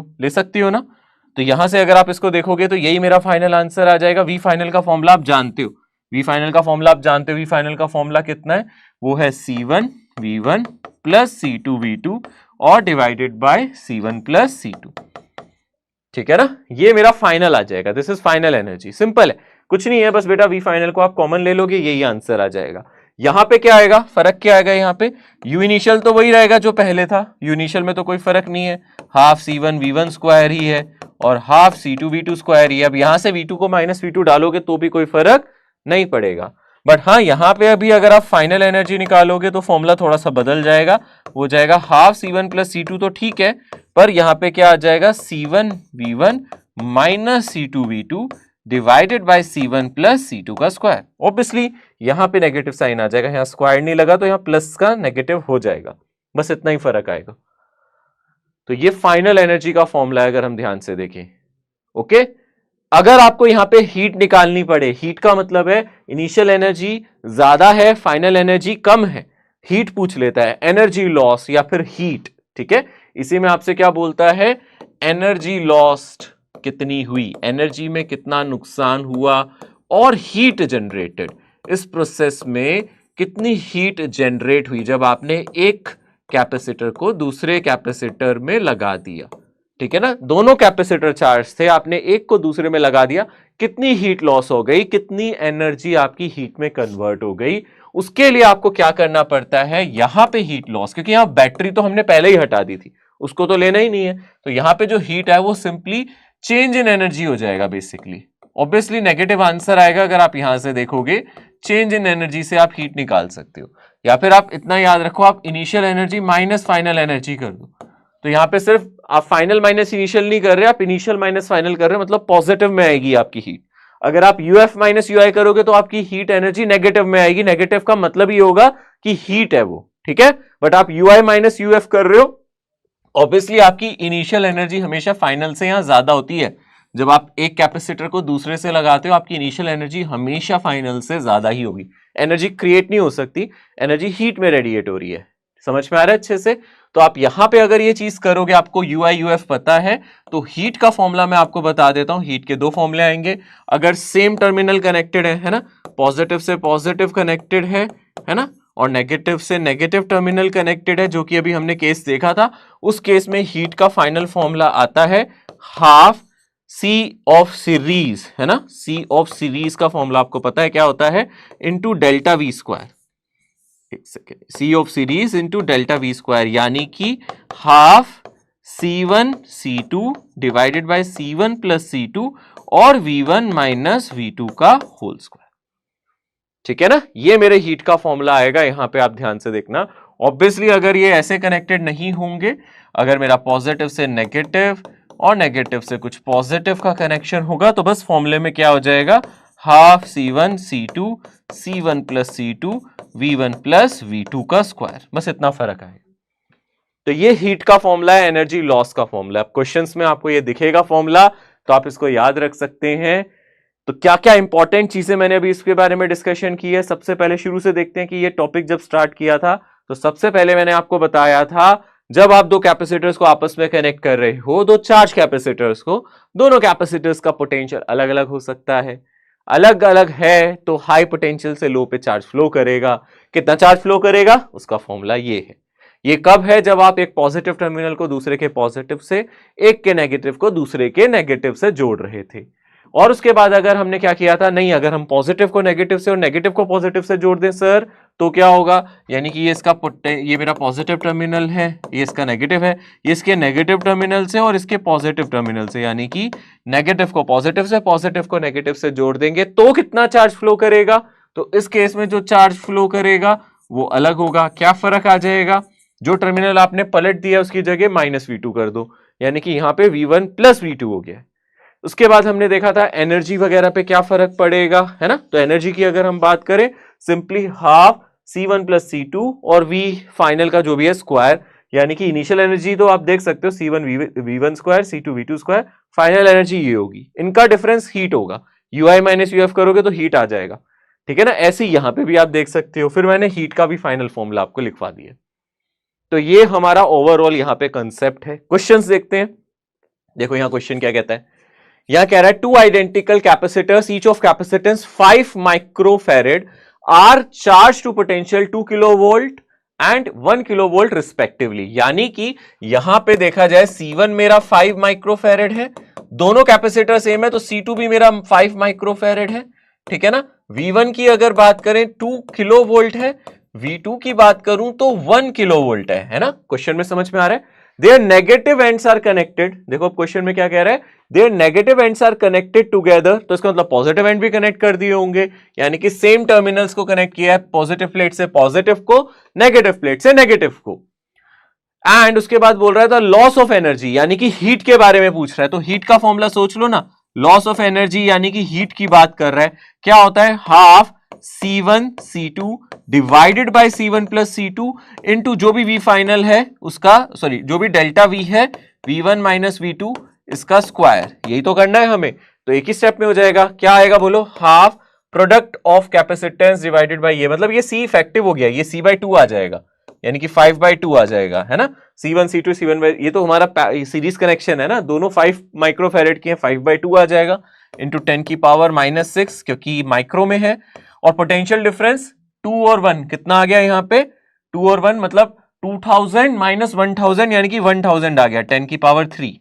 हो ना। तो यहां से अगर आप इसको देखोगे तो यही मेरा फाइनल आंसर आ जाएगा। V फाइनल का फॉर्मूला आप जानते हो, V फाइनल का फॉर्मूला आप जानते हो। V फाइनल का फॉर्मूला कितना है, वो है C1 V1 plus C2 V2 और divided by C1 plus C2। ठीक है ना, ये मेरा फाइनल आ जाएगा। This is final energy. Simple है, कुछ नहीं है, बस बेटा V फाइनल को आप कॉमन ले लोगे, यही आंसर आ जाएगा। यहां पे क्या आएगा, फर्क क्या आएगा, यहाँ पे U इनिशियल तो वही रहेगा जो पहले था। U इनिशियल में तो कोई फर्क नहीं है, हाफ C1 V1 स्क्वायर ही है और हाफ C2 V2 स्क्वायर ही है। अब यहां से V2 को माइनस V2 डालोगे तो भी कोई फर्क नहीं पड़ेगा। बट हाँ, यहां पे अभी अगर आप फाइनल एनर्जी निकालोगे तो फॉर्मूला थोड़ा सा बदल जाएगा, हो जाएगा हाफ C1 प्लस C2। तो ठीक है, पर यहां पे क्या आ जाएगा, C1 V1 minus C2 V2 divided by C1 plus C2 का स्क्वायर। ऑब्वियसली यहां पे नेगेटिव साइन आ जाएगा, यहां स्क्वायर नहीं लगा तो यहां प्लस का नेगेटिव हो जाएगा, बस इतना ही फर्क आएगा। तो ये फाइनल एनर्जी का फॉर्मूला है, अगर हम ध्यान से देखें। ओके, अगर आपको यहां पे हीट निकालनी पड़े, हीट का मतलब है इनिशियल एनर्जी ज्यादा है, फाइनल एनर्जी कम है, हीट पूछ लेता है, एनर्जी लॉस या फिर हीट। ठीक है, इसी में आपसे क्या बोलता है, एनर्जी लॉस्ट कितनी हुई, एनर्जी में कितना नुकसान हुआ, और हीट जनरेटेड, इस प्रोसेस में कितनी हीट जनरेट हुई जब आपने एक कैपेसिटर को दूसरे कैपेसिटर में लगा दिया। ठीक है ना, दोनों कैपेसिटर चार्ज थे, आपने एक को दूसरे में लगा दिया, कितनी हीट लॉस हो गई, कितनी एनर्जी आपकी हीट में कन्वर्ट हो गई। उसके लिए आपको क्या करना पड़ता है, यहां पे हीट लॉस, क्योंकि यहां बैटरी तो हमने पहले ही हटा दी थी, उसको तो लेना ही नहीं है, तो यहां पे जो हीट है वो सिंपली चेंज इन एनर्जी हो जाएगा बेसिकली। ऑब्वियसली नेगेटिव आंसर आएगा, अगर आप यहां से देखोगे चेंज इन एनर्जी से आप हीट निकाल सकते हो, या फिर आप इतना याद रखो, आप initial energy minus final energy कर दो। तो यहां पे सिर्फ आप फाइनल माइनस इनिशियल नहीं कर रहे, आप इनिशियल माइनस फाइनल कर रहे हो, मतलब पॉजिटिव में आएगी आपकी हीट। अगर आप यूएफ माइनस यूआई करोगे तो आपकी हीट एनर्जी नेगेटिव में आएगी, नेगेटिव का मतलब ही होगा कि हीट है वो। ठीक है, बट आप यूआई माइनस यूएफ कर रहे हो, ऑब्वियसली आपकी इनिशियल एनर्जी हमेशा फाइनल से यहां ज्यादा होती है। जब आप एक कैपेसिटर को दूसरे से लगाते हो, आपकी इनिशियल एनर्जी हमेशा फाइनल से ज्यादा ही होगी। एनर्जी क्रिएट नहीं हो सकती, एनर्जी हीट में रेडिएट हो रही है। समझ में आ रहा है अच्छे से? तो आप यहां पे अगर ये चीज करोगे, आपको यूआई यूएफ पता है, तो हीट का फॉर्मूला मैं आपको बता देता हूं। हीट के दो फॉर्मूले आएंगे, अगर सेम टर्मिनल कनेक्टेड है ना, पॉजिटिव से पॉजिटिव कनेक्टेड है ना, और नेगेटिव से नेगेटिव टर्मिनल कनेक्टेड है, जो कि अभी हमने केस देखा था, उस केस में हीट का फाइनल फॉर्मूला आता है हाफ सी ऑफ सीरीज, है ना। सी ऑफ सीरीज का फॉर्मूला आपको पता है क्या होता है, इंटू डेल्टा वी स्क्वायर। एक second, C of series into delta V square, यानी कि half C1 C2 divided by C1 plus C2 और V1 माइनस V2 का होल स्क्वायर। ठीक है ना, ये मेरे हीट का फॉर्मूला आएगा। यहां पे आप ध्यान से देखना, ऑब्वियसली अगर ये ऐसे कनेक्टेड नहीं होंगे, अगर मेरा पॉजिटिव से नेगेटिव और नेगेटिव से कुछ पॉजिटिव का कनेक्शन होगा, तो बस फॉर्मूले में क्या हो जाएगा, half C1 C2 C1 plus C2 V1 plus V2 का स्क्वायर, बस इतना फर्क आएगा। तो ये हीट का फॉर्मूला है, एनर्जी लॉस का फॉर्मूला है। क्वेश्चंस में आपको ये दिखेगा फॉर्मूला, तो आप इसको याद रख सकते हैं। तो क्या क्या इंपॉर्टेंट चीजें मैंने अभी इसके बारे में डिस्कशन की है, सबसे पहले शुरू से देखते हैं कि ये टॉपिक जब स्टार्ट किया था, तो सबसे पहले मैंने आपको बताया था, जब आप दो कैपेसिटर्स को आपस में कनेक्ट कर रहे हो, दो चार्ज कैपेसिटर्स को, दोनों कैपेसिटर्स का पोटेंशियल अलग अलग हो सकता है। अलग अलग है तो हाई पोटेंशियल से लो पे चार्ज फ्लो करेगा। कितना चार्ज फ्लो करेगा, उसका फॉर्मूला ये है। ये कब है, जब आप एक पॉजिटिव टर्मिनल को दूसरे के पॉजिटिव से, एक के नेगेटिव को दूसरे के नेगेटिव से जोड़ रहे थे। और उसके बाद अगर हमने क्या किया था, नहीं, अगर हम पॉजिटिव को नेगेटिव से और नेगेटिव को पॉजिटिव से जोड़ दें सर, तो क्या होगा, यानी कि ये मेरा पॉजिटिव टर्मिनल है, ये इसका नेगेटिव है, ये इसके नेगेटिव टर्मिनल से और इसके पॉजिटिव टर्मिनल से, यानी कि नेगेटिव को पॉजिटिव से, पॉजिटिव को नेगेटिव से जोड़ देंगे तो कितना चार्ज फ्लो करेगा। तो इस केस में जो चार्ज फ्लो करेगा वो अलग होगा। क्या फर्क आ जाएगा, जो टर्मिनल आपने पलट दिया उसकी जगह माइनस V2 कर दो, यानी कि यहां पे V1 प्लस V2 हो गया। उसके बाद हमने देखा था एनर्जी वगैरह पे क्या फर्क पड़ेगा, है ना। तो एनर्जी की अगर हम बात करें, simply half C1 plus C2 और V फाइनल का जो भी है स्क्वायर, यानी कि इनिशियल एनर्जी तो आप देख सकते हो C1 V1 square, C2 V2 square, final energy ये होगी, इनका डिफरेंस हीट होगा। UI माइनस UF करोगे तो हीट आ जाएगा। ठीक है ना। ऐसे ही यहां पे भी आप देख सकते हो। फिर मैंने हीट का भी फाइनल फॉर्मूला आपको लिखवा दिया। तो ये हमारा ओवरऑल यहां पे कंसेप्ट है। क्वेश्चंस देखते हैं। देखो यहां क्वेश्चन क्या कहता है, यहां कह रहा है two identical capacitors each of capacitance 5 microfarad are charge to potential 2 kilovolt and 1 kilovolt respectively. यानी कि यहां पे देखा जाए C1 मेरा 5 माइक्रोफैरेड है, दोनों कैपेसिटर सेम है, तो C2 भी मेरा 5 माइक्रोफैरेड है, ठीक है ना। V1 की अगर बात करें 2 किलोवोल्ट है, V2 की बात करूं तो 1 किलोवोल्ट है ना। क्वेश्चन में समझ में आ रहा है। Their negative ends are connected. देखो अब क्वेश्चन में क्या कह रहा है, their negative ends are connected together. तो इसका मतलब पॉजिटिव एंड भी कनेक्ट कर दिए होंगे, यानी कि सेम टर्मिनल्स को कनेक्ट किया है, पॉजिटिव प्लेट से पॉजिटिव को, नेगेटिव प्लेट से नेगेटिव को। एंड उसके बाद बोल रहा है द लॉस ऑफ एनर्जी, यानी कि हीट के बारे में पूछ रहा है। तो हीट का फॉर्मूला सोच लो ना, लॉस ऑफ एनर्जी यानी कि हीट की बात कर रहा है। क्या होता है, half C1 C2 divided by C1 plus C2 into जो भी V फाइनल है उसका, सॉरी जो भी डेल्टा V है V1 माइनस V2 इसका स्क्वायर। यही तो करना है हमें। तो एक ही स्टेप में हो जाएगा। क्या आएगा बोलो, half product of capacitance divided by ये, मतलब ये C इफेक्टिव हो गया, ये C/2 आ जाएगा, यानी कि 5/2 आ जाएगा, है ना। C1 C2 C1 ये तो हमारा सीरीज कनेक्शन है ना, दोनों 5 माइक्रोफैरेड के हैं, 5/2 आ जाएगा इंटू 10 की पावर -6 क्योंकि माइक्रो में है। और पोटेंशियल डिफरेंस 2 और 1 कितना आ गया यहाँ पे, 2 और 1 मतलब 2000 माइनस 1000 यानी कि 1000 आ गया 10 की पावर 3,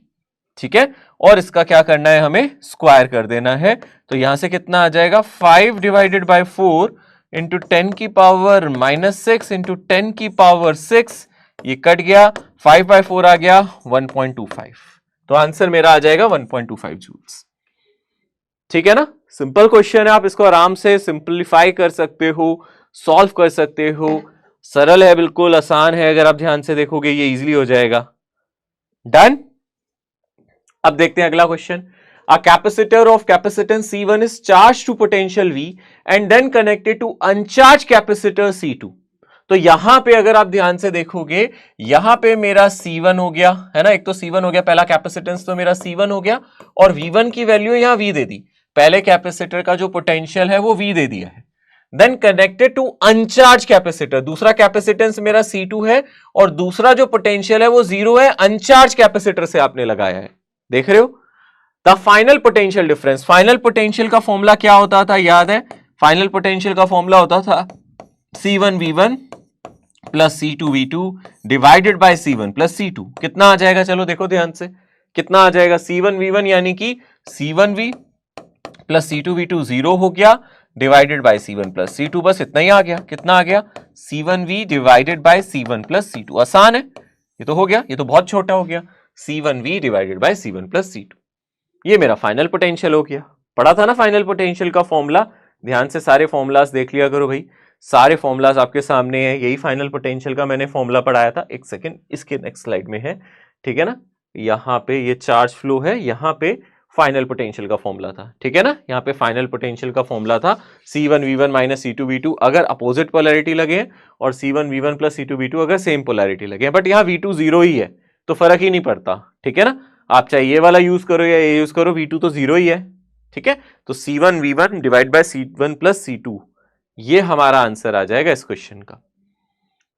ठीक है। और इसका क्या करना है, हमें स्क्वायर कर देना है। तो यहां से कितना आ जाएगा, 5 डिवाइडेड बाय 4 इंटू 10 की पावर -6 इंटू 10 की पावर 6, ये कट गया, 5/4 आ गया 1.25। तो आंसर मेरा आ जाएगा 1.25 जूल्स, ठीक है ना। सिंपल क्वेश्चन है, आप इसको आराम से सिंपलीफाई कर सकते हो, सॉल्व कर सकते हो। सरल है, बिल्कुल आसान है, अगर आप ध्यान से देखोगे ये इजीली हो जाएगा। डन। अब देखते हैं अगला question. A capacitor of capacitance C1 is charged to potential V and then connected to uncharged capacitor C2। तो यहां पे अगर आप ध्यान से देखोगे, यहां पे मेरा C1 हो गया, है ना, एक तो C1 हो गया, पहला कैपेसिटेंस तो मेरा C1 हो गया, और V1 की वैल्यू यहां V दे दी, पहले कैपेसिटर का जो पोटेंशियल है वो V दे दिया है। Then connected to uncharge capacitor, दूसरा कैपेसिटेंस मेरा C2 है और दूसरा जो पोटेंशियल है वो 0 है, अनचार्ज कैपेसिटर से आपने लगाया है, देख रहे हो। The final potential difference, final potential का फॉर्मूला क्या होता था, याद है, फाइनल पोटेंशियल का फॉर्मूला होता था C1 V1 plus C2 V2 divided by C1 plus C2। कितना आ जाएगा, चलो देखो ध्यान से, कितना आ जाएगा, C1 V1 यानी कि C1 V plus C2 V2 0 हो गया, divided by C1 plus C2, बस इतना ही आ गया। कितना आ गया, C1 V divided by C1 plus C2। आसान है, ये तो हो गया, ये तो बहुत छोटा हो गया, C1 V divided by C1 plus C2। ये मेरा फाइनल पोटेंशियल हो गया। पढ़ा था ना फाइनल पोटेंशियल का फॉर्मूला, ध्यान से सारे फॉर्मूलाज देख लिया करो भाई, सारे फॉर्मूलाज आपके सामने हैं। यही फाइनल पोटेंशियल का मैंने फॉर्मूला पढ़ाया था, एक सेकंड इसके नेक्स्ट स्लाइड में है, ठीक है ना। यहाँ पे ये चार्ज फ्लो है, यहाँ पे फाइनल पोटेंशियल का फॉर्मूला था, ठीक है ना। यहाँ पे फाइनल पोटेंशियल का फॉर्मूला था C1 V1 minus C2 V2 अगर अपोजिट पोलैरिटी लगे, और C1 V1 plus C2 V2 अगर सेम पोलैरिटी लगे, बट यहाँ V2 0 ही है तो फर्क ही नहीं पड़ता, ठीक है ना। आप चाहे ये वाला यूज करो या ये यूज करो, V2 तो 0 ही है, ठीक है। तो C1 V1 divide by C1 plus C2, ये हमारा आंसर आ जाएगा इस क्वेश्चन का,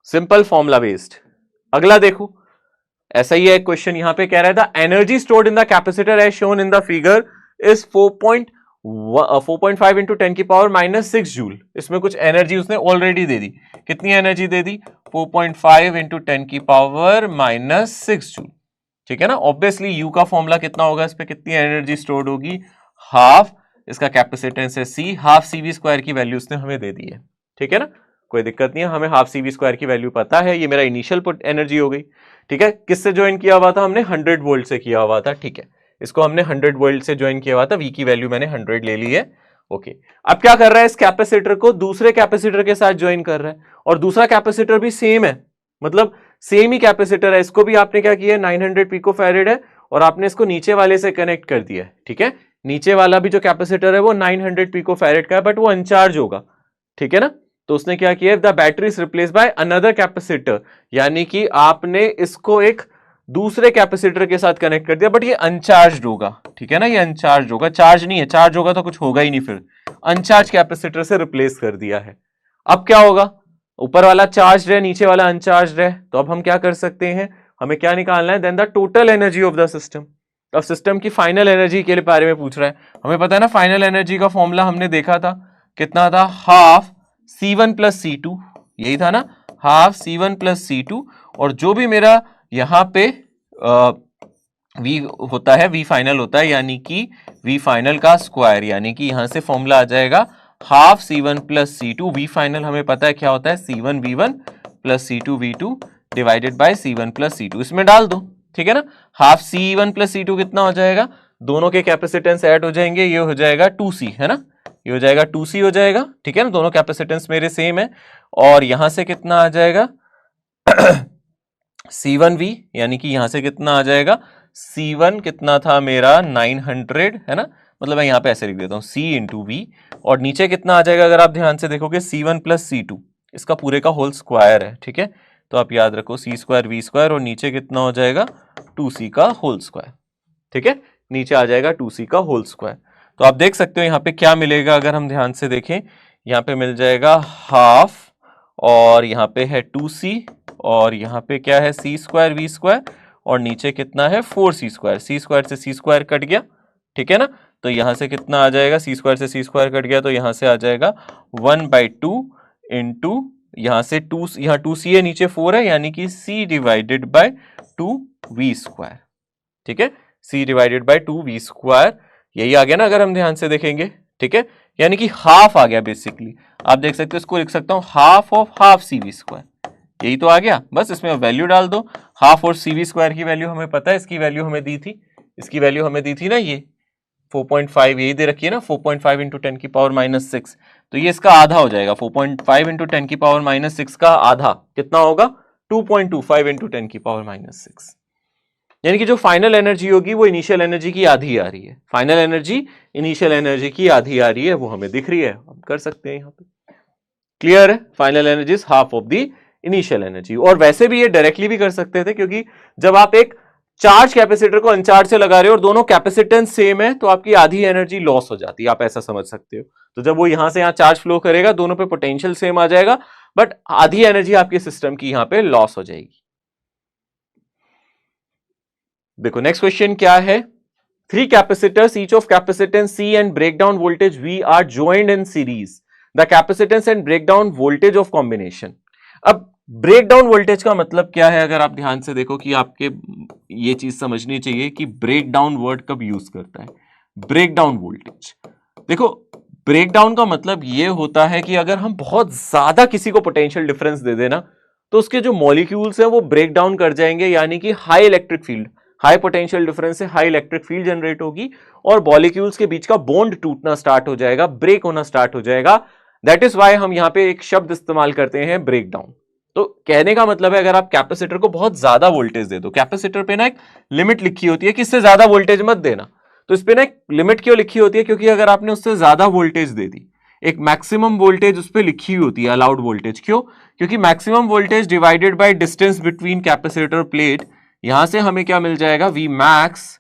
सिंपल फॉर्मूला बेस्ड। अगला देखो, ऐसा ही है एक क्वेश्चन, यहां पे कह रहा है the energy stored in the capacitor as shown in the figure is 4.5 into 10 की पावर -6 जूल। इसमें कुछ एनर्जी उसने ऑलरेडी दे दी, कितनी एनर्जी दे दी, 4.5 इंटू 10 की पावर -6 जूल, ठीक है ना। ऑब्वियसली यू का फॉर्मूला कितना होगा, इस पे कितनी एनर्जी स्टोर्ड होगी, हाफ, इसका कैपेसिटेंस है C, हाफ CV स्क्वायर की वैल्यू उसने हमें दे दी है, ठीक है ना, कोई दिक्कत नहीं है, हमें हाफ CV स्क्वायर की वैल्यू पता है। ये मेरा इनिशियल एनर्जी हो गई, ठीक है। किससे ज्वाइन किया हुआ था हमने, 100 वोल्ट से किया हुआ था, ठीक है। इसको हमने 100 वोल्ट से ज्वाइन किया हुआ था, V की वैल्यू मैंने 100 ले ली है, ओके। अब क्या कर रहा है, इस कैपेसिटर को दूसरे कैपेसिटर के साथ ज्वाइन कर रहा है, और दूसरा कैपेसिटर भी सेम है, मतलब सेम ही कैपेसिटर है। इसको भी आपने क्या किया, 900 पिकोफैरेड है, और आपने इसको नीचे वाले से कनेक्ट कर दिया है, ठीक है। नीचे वाला भी जो कैपेसिटर है वो 900 पिकोफैरेड का है, बट वो अनचार्ज होगा, ठीक है ना। तो उसने क्या किया, the battery is replace by another capacitor, यानी कि आपने इसको एक दूसरे कैपेसिटर के साथ कनेक्ट कर दिया, बट ये अनचार्ज होगा, ठीक है ना, ये अनचार्ज होगा, चार्ज नहीं है, चार्ज होगा तो कुछ होगा ही नहीं, फिर अनचार्ज कैपेसिटर से रिप्लेस कर दिया है। अब क्या होगा, ऊपर वाला चार्ज है, नीचे वाला अनचार्ज है, तो अब हम क्या कर सकते हैं, हमें क्या निकालना है, then the total energy of the system. अब सिस्टम की फाइनल एनर्जी के बारे में पूछ रहा है, हमें पता है ना फाइनल एनर्जी का फॉर्मूला हमने देखा था, कितना था, हाफ C1 प्लस C2, यही था ना, हाफ C1 प्लस C2, और जो भी मेरा यहाँ पे V होता है, V फाइनल होता है, यानी कि V फाइनल का स्क्वायर, यानी कि यहां से फॉर्मूला आ जाएगा half C1 plus C2, V final हमें पता है क्या होता है, C1 V1 plus C2 V2 divided by C1 plus C2, इसमें डाल दो, ठीक है ना, हाफ C1 प्लस C2 कितना हो जाएगा, दोनों के कैपेसिटेंस ऐड हो जाएंगे, ये हो जाएगा 2C, है ना, ये हो जाएगा 2C हो जाएगा, ठीक है ना, दोनों कैपेसिटेंस मेरे सेम है, और यहां से कितना आ जाएगा C1V, यानी कि यहां से कितना आ जाएगा, C1 कितना था मेरा 900, है ना, मतलब मैं यहां पे ऐसे लिख देता हूं C इंटू V, और नीचे कितना आ जाएगा, अगर आप ध्यान से देखोगे C1 प्लस C2, इसका पूरे का होल स्क्वायर है, ठीक है, तो आप याद रखो C स्क्वायर V स्क्वायर, और नीचे कितना हो जाएगा 2C का होल स्क्वायर, ठीक है, नीचे आ जाएगा 2C का होल स्क्वायर। तो आप देख सकते हो यहाँ पे क्या मिलेगा, अगर हम ध्यान से देखें, यहाँ पे मिल जाएगा हाफ, और यहाँ पे है 2C, और यहाँ पे क्या है C स्क्वायर V स्क्वायर, और नीचे कितना है 4C स्क्वायर, C स्क्वायर से C स्क्वायर कट गया, ठीक है ना, तो यहाँ से कितना आ जाएगा, C स्क्वायर से C स्क्वायर कट गया, तो यहाँ से आ जाएगा 1/2 इंटू यहाँ से 2, यहाँ 2C है, नीचे 4 है, यानी कि C divided by 2V square, ठीक है, C divided by 2V square, यही आ गया ना, अगर हम ध्यान से देखेंगे, ठीक है, यानी कि हाफ आ गया बेसिकली, आप देख सकते हो, इसको लिख सकता हूं half of half CV square, यही तो आ गया, बस इसमें वैल्यू डाल दो, हाफ और CV स्क्वायर की वैल्यू हमें पता है, इसकी वैल्यू हमें दी थी, इसकी वैल्यू हमें दी थी ना, ये 4.5, यही दे रखी है ना, 4.5 इंटू 10 की पावर माइनस 6, तो ये इसका आधा हो जाएगा, 4.5 इंटू 10 की पावर माइनस 6 का आधा कितना होगा, 2.25 इंटू 10 की पावर माइनस 6, यानी कि जो फाइनल एनर्जी होगी वो इनिशियल एनर्जी की आधी आ रही है, फाइनल एनर्जी इनिशियल एनर्जी की आधी आ रही है, वो हमें दिख रही है, हम कर सकते हैं यहाँ पे, क्लियर है, final energy is half of the initial energy. और वैसे भी ये डायरेक्टली भी कर सकते थे, क्योंकि जब आप एक चार्ज कैपेसिटर को अनचार्ज से लगा रहे हो और दोनों कैपेसिटेंस सेम है, तो आपकी आधी एनर्जी लॉस हो जाती है, आप ऐसा समझ सकते हो, तो जब वो यहां से यहां चार्ज फ्लो करेगा, दोनों पे पोटेंशियल सेम आ जाएगा, बट आधी एनर्जी आपके सिस्टम की यहां पे लॉस हो जाएगी। देखो नेक्स्ट क्वेश्चन क्या है, 3 capacitors each of capacitance C and breakdown voltage V are joined in series. The capacitance and breakdown voltage of combination. अब ब्रेकडाउन वोल्टेज का मतलब क्या है, अगर आप ध्यान से देखो कि आपके ये चीज समझनी चाहिए कि ब्रेकडाउन वर्ड कब यूज करता है, ब्रेकडाउन वोल्टेज, देखो ब्रेकडाउन का मतलब ये होता है कि अगर हम बहुत ज्यादा किसी को पोटेंशियल डिफरेंस दे देना, तो उसके जो मॉलिक्यूल्स हैं वो ब्रेक डाउन कर जाएंगे, यानी कि high electric field, high potential difference से हाई इलेक्ट्रिक फील्ड जनरेट होगी, और मॉलिक्यूल्स के बीच का बॉन्ड टूटना स्टार्ट हो जाएगा, ब्रेक होना स्टार्ट हो जाएगा, दैट इज वाई हम यहां पे एक शब्द इस्तेमाल करते हैं ब्रेक डाउन। तो कहने का मतलब है, अगर आप कैपेसिटर को बहुत ज्यादा वोल्टेज दे दो, कैपेसिटर पे ना एक लिमिट लिखी होती है कि इससे ज्यादा वोल्टेज मत देना, तो इस पे ना एक लिमिट क्यों लिखी होती है, क्योंकि अगर आपने उससे ज्यादा वोल्टेज दे दी, एक मैक्सिमम वोल्टेज उस पर लिखी होती है, अलाउड वोल्टेज, क्यों, क्योंकि maximum voltage divided by distance between capacitor plate, यहां से हमें क्या मिल जाएगा, V max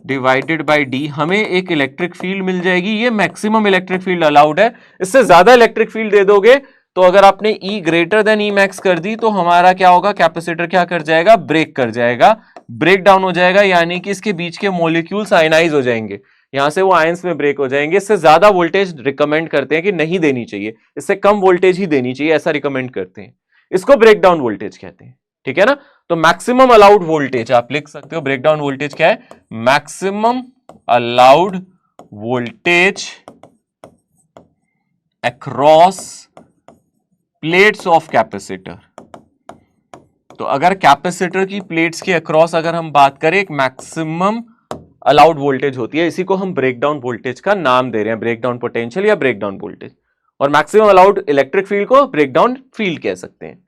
divided by D, हमें एक इलेक्ट्रिक फील्ड मिल जाएगी, ये मैक्सिमम इलेक्ट्रिक फील्ड अलाउड है, इससे ज्यादा इलेक्ट्रिक फील्ड दे दोगे तो अगर आपने E greater than E max कर दी, तो हमारा क्या होगा, कैपेसिटर क्या कर जाएगा, ब्रेक कर जाएगा, ब्रेक डाउन हो जाएगा, यानी कि इसके बीच के मॉलिक्यूल्स आयनाइज हो जाएंगे, यहां से वो आयंस में ब्रेक हो जाएंगे। इससे ज्यादा वोल्टेज रिकमेंड करते हैं कि नहीं देनी चाहिए, इससे कम वोल्टेज ही देनी चाहिए, ऐसा रिकमेंड करते हैं, इसको ब्रेक डाउन वोल्टेज कहते हैं, ठीक है ना। तो मैक्सिमम अलाउड वोल्टेज आप लिख सकते हो, ब्रेक डाउन वोल्टेज क्या है, maximum allowed voltage across plates of capacitor. तो अगर कैपेसिटर की प्लेट्स के अक्रॉस अगर हम बात करें, एक मैक्सिमम अलाउड वोल्टेज होती है, इसी को हम ब्रेकडाउन वोल्टेज का नाम दे रहे हैं, ब्रेकडाउन पोटेंशियल या ब्रेकडाउन वोल्टेज, और मैक्सिमम अलाउड इलेक्ट्रिक फील्ड को ब्रेकडाउन फील्ड कह सकते हैं।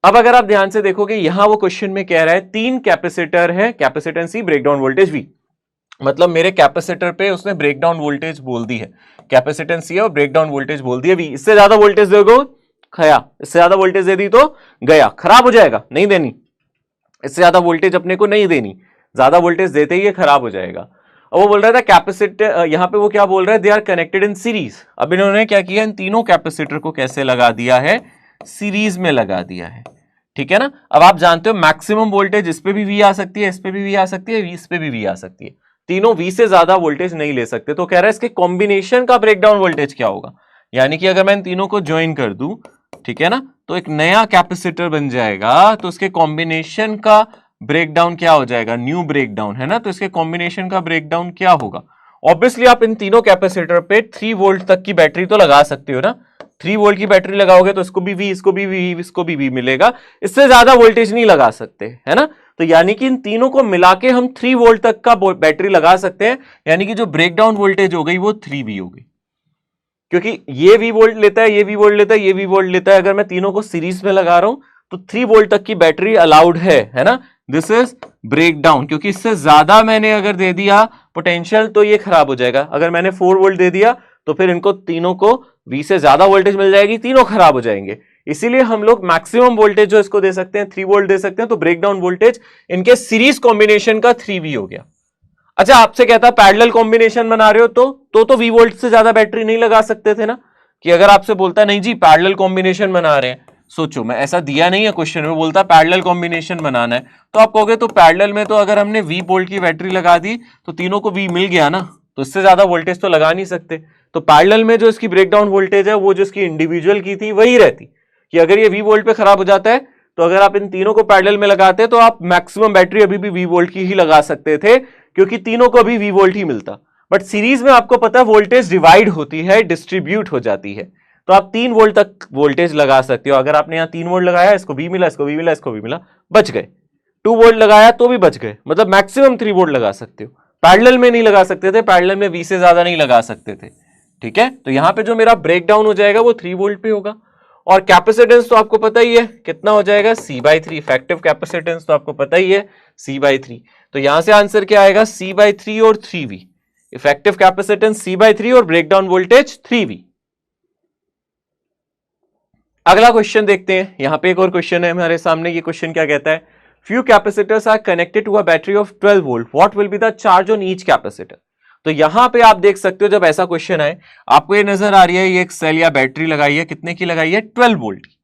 अब अगर आप ध्यान से देखोगे, यहां वो क्वेश्चन में कह रहा है 3 कैपेसिटर है, capacitance C, breakdown voltage V, मतलब मेरे कैपेसिटर पे उसने ब्रेकडाउन वोल्टेज बोल दी है, कैपेसिटेंस C है और ब्रेकडाउन वोल्टेज बोल दी है V, इससे ज्यादा वोल्टेज दोगे खया, इससे ज्यादा वोल्टेज दे दी तो गया, खराब हो जाएगा, नहीं देनी, इससे ज्यादा वोल्टेज अपने को नहीं देनी, ज्यादा वोल्टेज देते ही ये खराब हो जाएगा। अब वो बोल रहा था कैपेसिटर, यहाँ पे वो क्या बोल रहा है, they are connected in series. अब इन्होंने क्या किया, इन तीनों कैपेसिटर को कैसे लगा दिया है, सीरीज में लगा दिया है, ठीक है ना। अब आप जानते हो मैक्सिमम वोल्टेज इस पे भी वी आ सकती है, इस पे भी वी आ सकती है, इस पे भी वी आ सकती है, तीनों वी से ज्यादा वोल्टेज नहीं ले सकते। तो कह रहा है इसके कॉम्बिनेशन का ब्रेकडाउन वोल्टेज क्या होगा, यानी कि अगर मैं इन तीनों को ज्वाइन कर दूं, ठीक है ना, तो एक नया कैपेसिटर बन जाएगा, तो उसके कॉम्बिनेशन का ब्रेकडाउन क्या हो जाएगा, न्यू ब्रेकडाउन, है ना। तो इसके कॉम्बिनेशन का ब्रेकडाउन क्या होगा, ऑब्वियसली आप इन तीनों कैपेसिटर पे 3 वोल्ट तक की बैटरी तो लगा सकते हो ना। 3 वोल्ट की बैटरी लगाओगे तो इसको भी वी, इसको भी वी, इसको भी वी मिलेगा, इससे ज्यादा वोल्टेज नहीं लगा सकते, है ना। तो यानी कि इन तीनों को मिला के हम 3 वोल्ट तक का बैटरी लगा सकते हैं, यानी कि जो ब्रेकडाउन वोल्टेज हो गई वो 3V हो गई, क्योंकि ये वी वोल्ट लेता है, ये वी वोल्ट लेता है, ये वी वोल्ट लेता है। अगर मैं तीनों को सीरीज में लगा रहा हूं तो 3 वोल्ट तक की बैटरी अलाउड है ना। दिस इज ब्रेकडाउन, क्योंकि इससे ज्यादा मैंने अगर दे दिया पोटेंशियल तो ये खराब हो जाएगा। अगर मैंने 4 वोल्ट दे दिया तो फिर इनको तीनों को वी से ज्यादा वोल्टेज मिल जाएगी, तीनों खराब हो जाएंगे। इसीलिए हम लोग मैक्सिमम वोल्टेज जो इसको दे सकते हैं 3 वोल्ट दे सकते हैं, तो ब्रेकडाउन वोल्टेज इनके सीरीज कॉम्बिनेशन का 3V हो गया। अच्छा, आपसे कहता पैरेलल कॉम्बिनेशन बना रहे हो तो वी वोल्ट से ज्यादा बैटरी नहीं लगा सकते थे ना। कि अगर आपसे बोलता नहीं जी पैरेलल कॉम्बिनेशन बना रहे हैं, सोचो मैं ऐसा दिया नहीं है क्वेश्चन में, बोलता पैरेलल कॉम्बिनेशन बनाना है, तो आप कहोगे तो पैरेलल में तो अगर हमने वी वोल्ट की बैटरी लगा दी तो तीनों को वी मिल गया ना, तो इससे ज्यादा वोल्टेज तो लगा नहीं सकते। तो पैरेलल में जो इसकी ब्रेकडाउन वोल्टेज है वो जो इसकी इंडिविजुअल की थी वही रहती, कि अगर ये वी वोल्ट पे खराब हो जाता है तो अगर आप इन तीनों को पैरेलल में लगाते तो आप मैक्सिमम बैटरी अभी भी वी वोल्ट की ही लगा सकते थे, क्योंकि तीनों को भी वी वोल्ट ही मिलता। बट सीरीज में आपको पता है वोल्टेज डिवाइड होती है, डिस्ट्रीब्यूट हो जाती है, तो आप 3 वोल्ट तक वोल्टेज लगा सकते हो। अगर आपने यहां 3 वोल्ट लगाया, इसको भी मिला, इसको भी मिला, इसको भी मिला, बच गए। 2 वोल्ट लगाया तो भी बच गए, मतलब मैक्सिमम 3 वोल्ट लगा सकते हो। पैरेलल में नहीं लगा सकते थे, पैरेलल में वी से ज्यादा नहीं लगा सकते थे, ठीक है। तो यहां पे जो मेरा ब्रेकडाउन हो जाएगा वो 3 वोल्ट पे होगा। और कैपेसिटेंस तो आपको पता ही है कितना हो जाएगा, C/3। इफेक्टिव कैपेसिटेंस तो आपको पता ही है C/3। तो यहां से आंसर क्या आएगा, C/3 और 3V। इफेक्टिव कैपेसिटेंस C/3 और ब्रेकडाउन वोल्टेज 3V। अगला क्वेश्चन देखते हैं, यहां पे एक और क्वेश्चन है हमारे सामने। ये क्वेश्चन क्या कहता है, few capacitors are connected to a battery of 12 volt, what will be the charge on each capacitor. तो यहां पे आप देख सकते हो जब ऐसा क्वेश्चन आए, आपको ये नजर आ रही है ये एक सेल या बैटरी लगाई है, कितने की लगाई है, 12 वोल्ट की,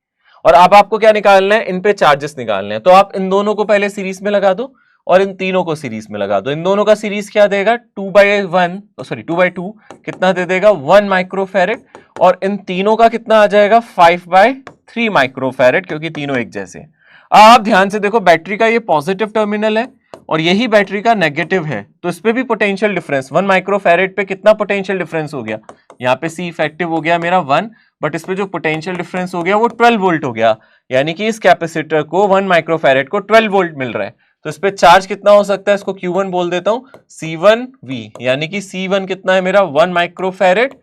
और अब आपको क्या निकालना है, इन पे चार्जेस निकालने हैं। तो आप इन दोनों को पहले सीरीज में लगा दो और इन तीनों को सीरीज में लगा दो। इन दोनों का सीरीज क्या देगा, 2/2 कितना दे देगा, 1 माइक्रोफैरेड, और इन तीनों का कितना आ जाएगा, 5/3 माइक्रोफैरेड, क्योंकि तीनों एक जैसे हैं। आप ध्यान से देखो, बैटरी का ये पॉजिटिव टर्मिनल है और यही बैटरी का नेगेटिव है, तो इस पे भी पोटेंशियल डिफरेंस 1 माइक्रोफैरेड पे कितना पोटेंशियल डिफरेंस हो गया, यहाँ पे C इफेक्टिव हो गया मेरा 1, बट इस पे जो पोटेंशियल डिफरेंस हो गया वो 12 वोल्ट हो गया, यानी कि इस कैपेसिटर को 1 माइक्रोफैरेड को 12 वोल्ट मिल रहा है। तो इस पे चार्ज कितना हो सकता है, इसको Q1 बोल देता हूं, C1V, यानी कि C1 कितना है मेरा 1 माइक्रोफैरेड,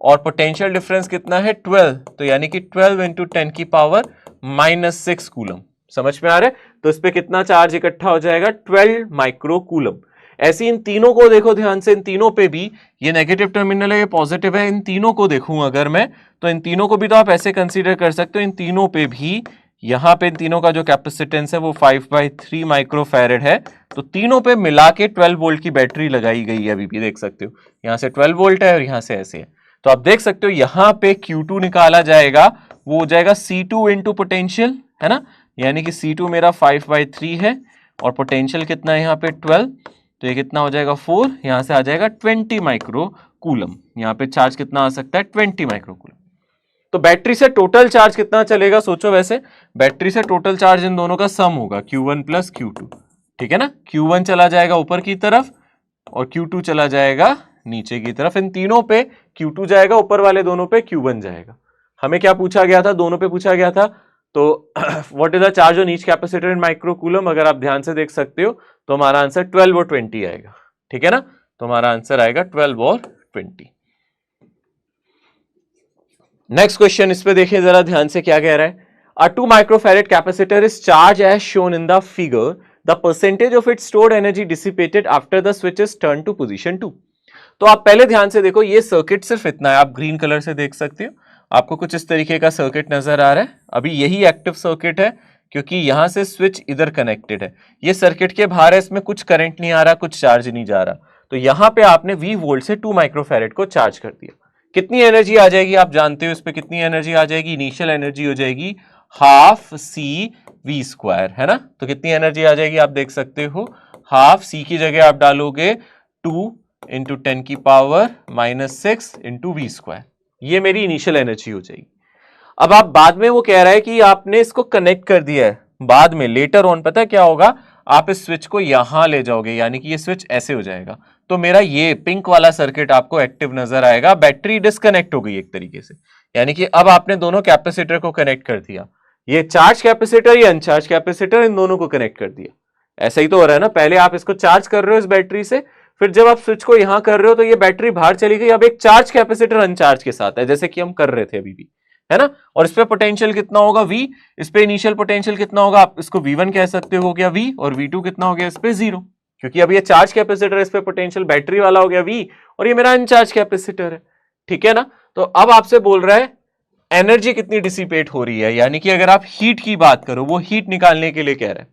और पोटेंशियल डिफरेंस कितना है 12, तो यानी कि 12 इंटू 10 की पावर -6 कूलम। समझ में आ रहा है, तो इस पे कितना चार्ज इकट्ठा हो जाएगा, 12 माइक्रो कूलम। ऐसे इन तीनों को देखो ध्यान से, इन तीनों पे भी ये नेगेटिव टर्मिनल है, ये पॉजिटिव है, इन तीनों को देखूं अगर मैं, तो इन तीनों को भी तो आप ऐसे कंसीडर कर सकते हो, इन तीनों पे भी, यहां पे इन तीनों का जो कैपेसिटेंस है वो 5/3 माइक्रोफैरेड है, तो तीनों पे मिला के 12 वोल्ट की बैटरी लगाई गई है। अभी भी देख सकते हो यहां से 12 वोल्ट है और यहां से ऐसे है, तो आप देख सकते हो यहां पे Q2 निकाला जाएगा, वो हो जाएगा C2 इंटू पोटेंशियल, है ना, यानी कि C2 मेरा 5/3 है और पोटेंशियल कितना है यहाँ पे 12, तो ये कितना हो जाएगा 4, यहां से आ जाएगा 20 माइक्रो कूलम। यहाँ पे चार्ज कितना आ सकता है, 20 माइक्रो कूलम। तो बैटरी से टोटल चार्ज कितना चलेगा, सोचो वैसे, बैटरी से टोटल चार्ज इन दोनों का सम होगा Q1 प्लस Q2, ठीक है ना। Q1 चला जाएगा ऊपर की तरफ और Q2 चला जाएगा नीचे की तरफ। इन तीनों पे Q2 जाएगा, ऊपर वाले दोनों पे Q1 जाएगा। हमें क्या पूछा गया था, दोनों पे पूछा गया था, तो what is the charge on each capacitor in micro coulomb. अगर आप ध्यान से देख सकते हो तो हमारा आंसर 12 और 20 आएगा, ठीक है ना, तो हमारा आंसर आएगा 12 और 20। नेक्स्ट क्वेश्चन, इस पे देखिए जरा ध्यान से क्या कह रहा है, a 2 microfarad capacitor is charge as shown in the figure, the percentage of its stored energy dissipated after the switch is turn to position 2। तो आप पहले ध्यान से देखो, ये सर्किट सिर्फ इतना है, आप ग्रीन कलर से देख सकते हो, आपको कुछ इस तरीके का सर्किट नजर आ रहा है। अभी यही एक्टिव सर्किट है, क्योंकि यहां से स्विच इधर कनेक्टेड है, ये सर्किट के बाहर है, इसमें कुछ करंट नहीं आ रहा, कुछ चार्ज नहीं जा रहा, तो यहां पे आपने V वोल्ट से 2 माइक्रोफैरेड को चार्ज कर दिया। कितनी एनर्जी आ जाएगी आप जानते हो, इस पे कितनी एनर्जी आ जाएगी, इनिशियल एनर्जी हो जाएगी हाफ सी वी स्क्वायर, है ना। तो कितनी एनर्जी आ जाएगी आप देख सकते हो, हाफ सी की जगह आप डालोगे 2 इंटू 10 की पावर -6 इंटू वी स्क्वायर, ये मेरी इनिशियल एनर्जी हो जाएगी। अब आप बाद में वो कह रहा है कि आपने इसको कनेक्ट कर दिया है, बाद में लेटर ऑन पता है क्या होगा, आप इस स्विच को यहां ले जाओगे, यानी कि ये स्विच ऐसे हो जाएगा, तो मेरा ये पिंक वाला सर्किट आपको एक्टिव नजर आएगा, बैटरी डिस्कनेक्ट हो गई एक तरीके से, यानी कि अब आपने दोनों कैपेसिटर को कनेक्ट कर दिया, ये चार्ज कैपेसिटर ये अनचार्ज कैपेसिटर, इन दोनों को कनेक्ट कर दिया। ऐसा ही तो हो रहा है ना, पहले आप इसको चार्ज कर रहे हो इस बैटरी से, फिर जब आप स्विच को यहां कर रहे हो तो ये बैटरी बाहर चली गई, अब एक चार्ज कैपेसिटर अनचार्ज के साथ है, जैसे कि हम कर रहे थे अभी भी, है ना। और इस पे पोटेंशियल कितना होगा V, इस पे इनिशियल पोटेंशियल कितना होगा, आप इसको V1 कह सकते हो गया V, और V2 कितना हो गया इस पे 0, क्योंकि अब ये चार्ज कैपेसिटर, इस पे पोटेंशियल बैटरी वाला हो गया V, और ये मेरा अनचार्ज कैपेसिटर है, ठीक है ना। तो अब आपसे बोल रहा है एनर्जी कितनी डिसिपेट हो रही है, यानी कि अगर आप हीट की बात करो, वो हीट निकालने के लिए कह रहा है,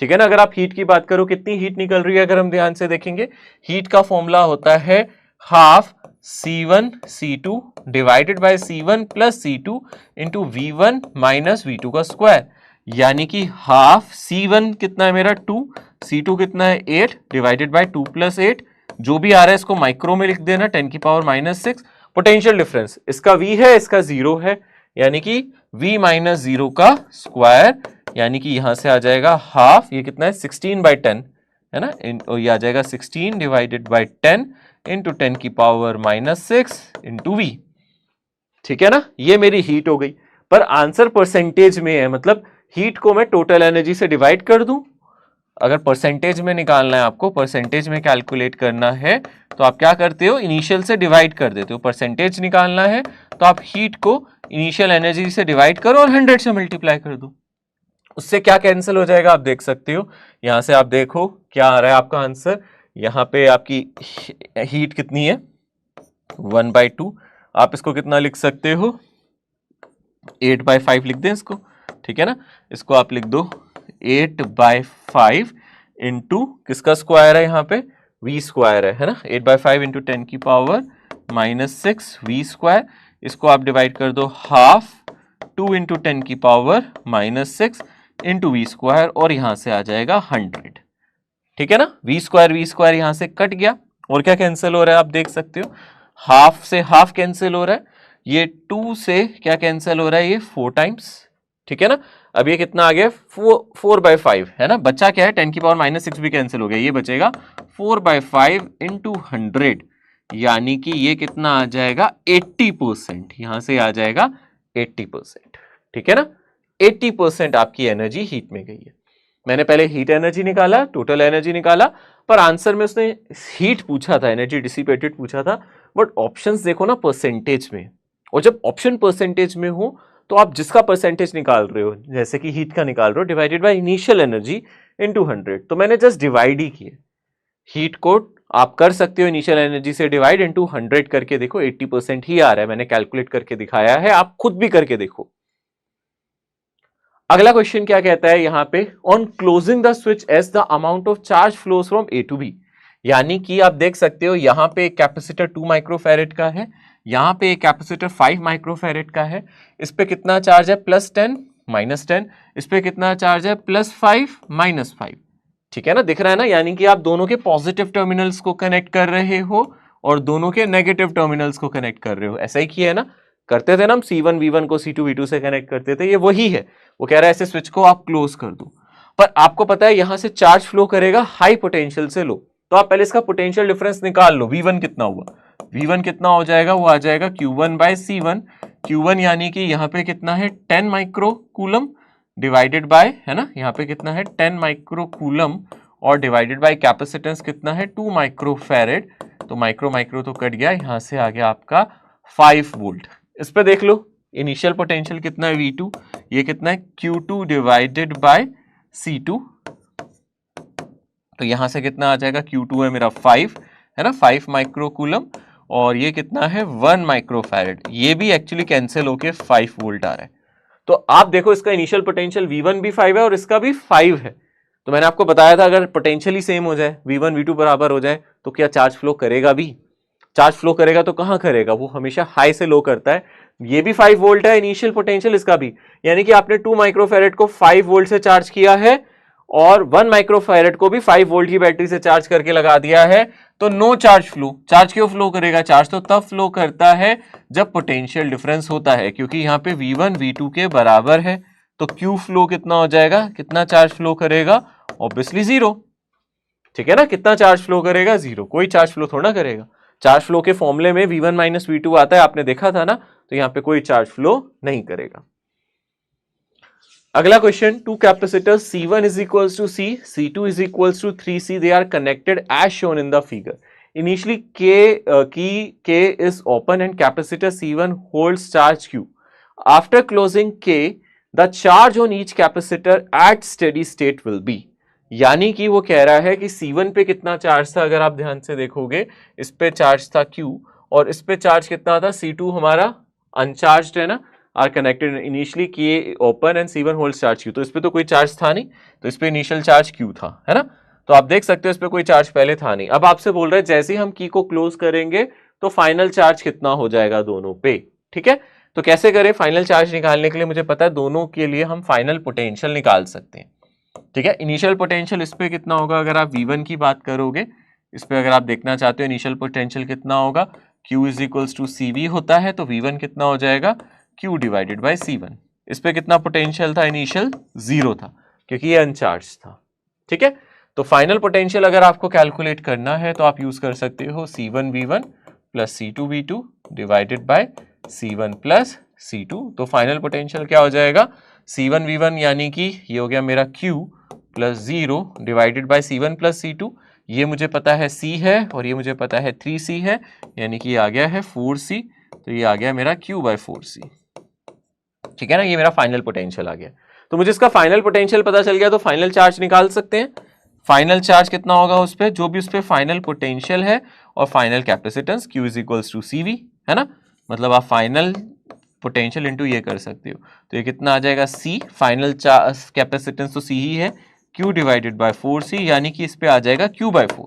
ठीक है ना। अगर आप हीट की बात करो, कितनी हीट निकल रही है, अगर हम ध्यान से देखेंगे, हीट का फॉर्मूला होता है half C1 C2 divided by C1 plus C2 into V1 minus V2 का स्क्वायर, यानी कि हाफ C1 कितना है मेरा 2, C2 कितना है 8 डिवाइडेड बाय 2 प्लस 8, जो भी आ रहा है इसको माइक्रो में लिख देना, 10 की पावर -6। पोटेंशियल डिफरेंस इसका V है, इसका 0 है, यानी कि V माइनस 0 का स्क्वायर, यानी कि यहां से आ जाएगा हाफ, ये कितना है 16/10, है ना, और ये आ जाएगा 16 डिवाइडेड बाय 10 इंटू 10 की पावर -6 इंटू V, ठीक है ना। ये मेरी हीट हो गई, पर आंसर परसेंटेज में है, मतलब हीट को मैं टोटल एनर्जी से डिवाइड कर दूं, अगर परसेंटेज में निकालना है आपको, परसेंटेज में कैलकुलेट करना है, तो आप क्या करते हो, इनिशियल से डिवाइड कर देते हो, परसेंटेज निकालना है तो आप हीट को इनिशियल एनर्जी से डिवाइड करो और 100 से मल्टीप्लाई कर दो, उससे क्या कैंसिल हो जाएगा आप देख सकते हो, यहां से आप देखो क्या आ रहा है आपका आंसर, यहां पे आपकी हीट कितनी है 1/2, आप इसको कितना लिख सकते हो 8/5 लिख दें इसको, ठीक है ना, इसको आप लिख दो 8/5 इंटू किसका स्क्वायर है, यहाँ पे V स्क्वायर है ना, 8/5 इंटू 10 की पावर -6 V स्क्वायर, इसको आप डिवाइड कर दो हाफ 2 इंटू 10 की पावर -6 इंटू V स्क्वायर, और यहां से आ जाएगा 100, ठीक है ना। V स्क्वायर यहां से कट गया, और क्या कैंसिल हो रहा है आप देख सकते हो, हाफ से हाफ कैंसिल हो रहा है, ये 2 से क्या कैंसिल हो रहा है, ये 4 टाइम्स, ठीक है ना। अब ये कितना आ गया 4/5, है ना, बच्चा क्या है 10 की पावर -6 भी कैंसिल हो गया, ये बचेगा 4/5 इंटू 100, यानी कि ये कितना आ जाएगा 80%, यहां से आ जाएगा 80%, ठीक है ना। 80% आपकी एनर्जी हीट में गई है। मैंने पहले हीट एनर्जी निकाला, टोटल एनर्जी निकाला, पर आंसर में उसने हीट पूछा था, एनर्जी डिसिपेटेड पूछा था, बट ऑप्शंस देखो ना परसेंटेज में, और जब ऑप्शन परसेंटेज में हो तो आप जिसका परसेंटेज निकाल रहे हो, जैसे कि हीट का निकाल रहे हो, divided by initial energy into 100, तो मैंने जस्ट डिवाइड ही किया, हीट को आप कर सकते हो इनिशियल एनर्जी से डिवाइड इनटू 100 करके देखो, 80% ही आ रहा है, मैंने कैलकुलेट करके दिखाया है, आप खुद भी करके देखो। अगला क्वेश्चन क्या कहता है यहां पे, on closing the switch as the amount of charge flows from A to B, यानी कि आप देख सकते हो यहां पे एक कैपेसिटर 2 माइक्रोफैरेड का है, यहां पे एक कैपेसिटर 5 माइक्रोफैरेड का है, इस पे कितना चार्ज है +10 -10, इस पे कितना चार्ज है +5 -5, ठीक है ना, दिख रहा है ना, यानी कि आप दोनों के पॉजिटिव टर्मिनल्स को कनेक्ट कर रहे हो और दोनों के नेगेटिव टर्मिनल्स को कनेक्ट कर रहे हो, ऐसा ही किया है ना, करते थे ना हम C1 V1 को C2 V2 से कनेक्ट करते थे, ये वही है। वो कह रहा है ऐसे स्विच को आप क्लोज कर दो, पर आपको पता है यहां से चार्ज फ्लो करेगा हाई पोटेंशियल से लो, तो आप पहले इसका पोटेंशियल डिफरेंस निकाल लो, V1 कितना हुआ, V1 कितना हो जाएगा, वो आ जाएगा Q1/C1, Q1 यानी कि यहाँ पे कितना है 10 माइक्रो कूलम डिवाइडेड बाय, है ना, यहाँ पे कितना है 10 माइक्रो कूलम, और डिवाइडेड बाय कैपेसिटेंस कितना है 2 माइक्रोफैरेड, तो माइक्रो तो कट गया, यहां से आ गया आपका 5 वोल्ट। इस पे देख लो इनिशियल पोटेंशियल कितना है V2, ये कितना है Q2 डिवाइडेड बाय C2, तो यहां से कितना आ जाएगा, Q2 है मेरा 5, है ना, 5 माइक्रो कूलम, और ये कितना है 1 माइक्रोफैरेड, ये भी एक्चुअली कैंसिल होके 5 वोल्ट आ रहा है, तो आप देखो इसका इनिशियल पोटेंशियल V1 भी 5 है और इसका भी 5 है। तो मैंने आपको बताया था अगर पोटेंशियल ही सेम हो जाए, V1 V2 बराबर हो जाए, तो क्या चार्ज फ्लो करेगा भी? चार्ज फ्लो करेगा तो कहां करेगा? वो हमेशा हाई से लो करता है। ये भी 5 वोल्ट है इनिशियल पोटेंशियल इसका भी, यानी कि आपने 2 माइक्रोफैरेड को 5 वोल्ट से चार्ज किया है और 1 माइक्रोफैरेड को भी 5 वोल्ट की बैटरी से चार्ज करके लगा दिया है, तो नो चार्ज फ्लो। चार्ज क्यों फ्लो करेगा? चार्ज तो तब फ्लो करता है जब पोटेंशियल डिफरेंस होता है, क्योंकि यहां पे V1 V2 के बराबर है, तो Q फ्लो कितना हो जाएगा? कितना चार्ज फ्लो करेगा? ऑब्वियसली 0। ठीक है ना, कितना चार्ज फ्लो करेगा? 0। कोई चार्ज फ्लो थोड़ा करेगा। चार्ज फ्लो के फॉर्मूले में V1 माइनस V2 आता है, आपने देखा था ना, तो यहां पे कोई चार्ज फ्लो नहीं करेगा। अगला question, two capacitors C1 is equals to C, C2 is equals to 3C, they are connected as shown in the figure. Initially K is open and capacitor C1 holds charge Q. After closing K, the charge on each capacitor at steady state will be. यानी कि वो कह रहा है कि C1 पे कितना चार्ज था, अगर आप ध्यान से देखोगे इस पे चार्ज था Q और इस पे चार्ज कितना था? C2 हमारा अनचार्ज्ड है ना, are connected initially K open and C1 holds charge Q, तो इस पे तो कोई चार्ज था नहीं, तो इस पे इनिशियल चार्ज Q था, है ना। तो आप देख सकते हो इस पे कोई चार्ज पहले था नहीं। अब आपसे बोल रहे हैं जैसे ही हम की को क्लोज करेंगे तो फाइनल चार्ज कितना हो जाएगा दोनों पे। ठीक है, तो कैसे करें? फाइनल चार्ज निकालने के लिए मुझे पता है दोनों के लिए हम फाइनल पोटेंशियल निकाल सकते हैं। ठीक है, इनिशियल पोटेंशियल इस पे कितना होगा? अगर आप V1 की बात करोगे, इस पे अगर आप देखना चाहते हो इनिशियल पोटेंशियल कितना होगा, Q is equals to CV होता है, तो V1 कितना हो जाएगा? Q divided by C1। इस पे कितना पोटेंशियल था? इनिशियल 0 था, क्योंकि ये अनचार्ज था। ठीक है, तो फाइनल पोटेंशियल अगर आपको कैलकुलेट करना है तो आप यूज कर सकते हो C1 V1 plus C2 V2 divided by C1 plus C2। तो फाइनल पोटेंशियल क्या हो जाएगा? C1 V1 यानी कि ये हो गया मेरा Q plus 0 divided by C1 plus C2। ये मुझे पता है C है और ये मुझे पता है 3C है, यानी कि ये आ गया है 4C, तो ये आ गया मेरा Q बाय 4C। ठीक है ना, ये मेरा फाइनल पोटेंशियल आ गया। तो मुझे इसका फाइनल पोटेंशियल पता चल गया, तो फाइनल चार्ज निकाल सकते हैं। फाइनल चार्ज कितना होगा उस पे? जो भी उस पे फाइनल पोटेंशियल है और final capacitance Q is equals to CV, है ना। मतलब आप फाइनल पोटेंशियल इनटू ये कर सकते हो, तो ये कितना आ जाएगा? C, फाइनल कैपेसिटेंस तो C ही है, Q डिवाइडेड बाय 4C, यानी कि इस पे आ जाएगा Q बाय 4।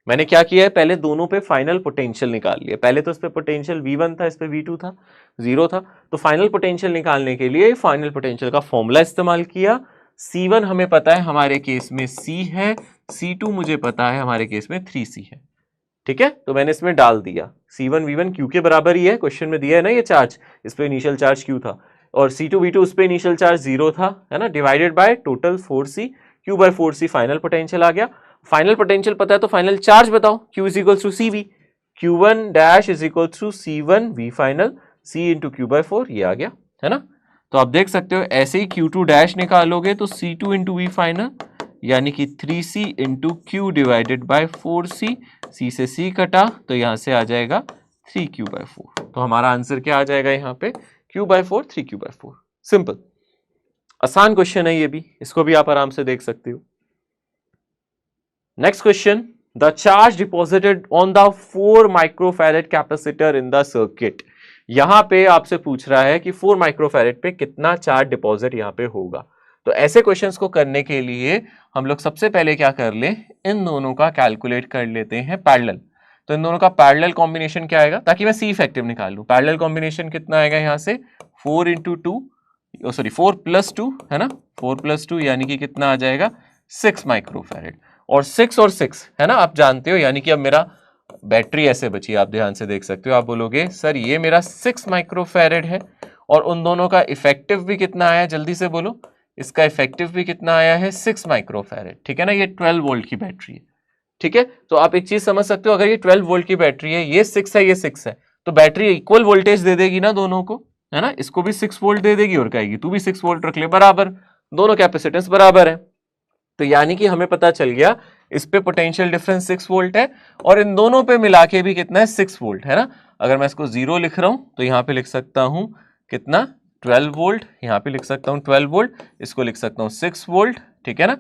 मैंने क्या किया है? पहले दोनों पे फाइनल पोटेंशियल निकाल लिया। पहले तो इस पे पोटेंशियल V1 था, इस पे V2 था, 0 था, तो फाइनल पोटेंशियल निकालने के लिए फाइनल पोटेंशियल का फॉर्मूला इस्तेमाल किया। C1 हमें पता है हमारे केस में C है, C2 मुझे पता है हमारे केस में 3C है। ठीक है, तो मैंने इसमें डाल दिया C1 V1 Q के बराबर ही है, क्वेश्चन में दिया है ना ये चार्ज, इस पे इनिशियल चार्ज Q था, और C2 V2 उस पे इनिशियल चार्ज 0 था, है ना, divided by total 4C, Q by 4C final potential आ गया। फाइनल पोटेंशियल पता है तो फाइनल चार्ज बताओ। Q is equals to CV, Q1 dash is equals to C1 V final, C into Q by 4, ये आ गया, है ना। तो आप देख सकते हो ऐसे ही Q2 डैश निकालोगे तो C2 इंटू V फाइनल, यानी कि 3C into Q divided by 4C, C से C कटा तो यहां से आ जाएगा 3Q बाय 4। तो हमारा आंसर क्या आ जाएगा यहाँ पे? Q by 4, 3Q by 4। Simple, आसान क्वेश्चन है ये भी, इसको भी आप आराम से देख सकते हो। Next question, the charge deposited on the 4 microfarad capacitor in the circuit. यहां पे आपसे पूछ रहा है कि 4 माइक्रोफैरेड पे कितना चार्ज डिपॉजिट यहां पे होगा। तो ऐसे क्वेश्चंस को करने के लिए हम लोग सबसे पहले क्या कर ले, इन दोनों का कैलकुलेट कर लेते हैं पैरेलल। तो इन दोनों का पैरेलल कॉम्बिनेशन क्या आएगा, ताकि मैं C इफेक्टिव निकालूं। पैरेलल कॉम्बिनेशन कितना आएगा यहाँ से? 4 इंटू 2, सॉरी 4 प्लस 2, है ना, 4 प्लस 2 यानी कि कितना आ जाएगा? 6 माइक्रोफैरेड। और 6 और 6, है ना, आप जानते हो, यानी कि अब मेरा बैटरी ऐसे बची, आप ध्यान से देख सकते हो। आप बोलोगे सर ये मेरा 6 माइक्रोफैरेड है और उन दोनों का इफेक्टिव भी कितना आया, जल्दी से बोलो। इसका इफेक्टिव भी कितना आया है? 6 माइक्रोफैरेड। ठीक है ना, ये 12 वोल्ट की बैटरी है। ठीक है, तो आप एक चीज समझ सकते हो, अगर ये 12 वोल्ट की बैटरी है, ये 6 है, ये 6 है, तो बैटरी इक्वल वोल्टेज दे देगी ना दोनों को, है ना। इसको भी 6 वोल्ट दे देगी और कहेगी तू भी 6 वोल्ट रख ले, बराबर, दोनों कैपेसिटेंस बराबर है। तो यानी कि हमें पता चल गया इस पे पोटेंशियल डिफरेंस 6 वोल्ट है और इन दोनों पे मिला के भी कितना है? 6 वोल्ट, है ना। अगर मैं इसको 0 लिख रहा हूं तो यहां पे लिख सकता हूं कितना? 12 वोल्ट। यहां पे लिख सकता हूं 12 वोल्ट, इसको लिख सकता हूं 6 वोल्ट। ठीक है ना,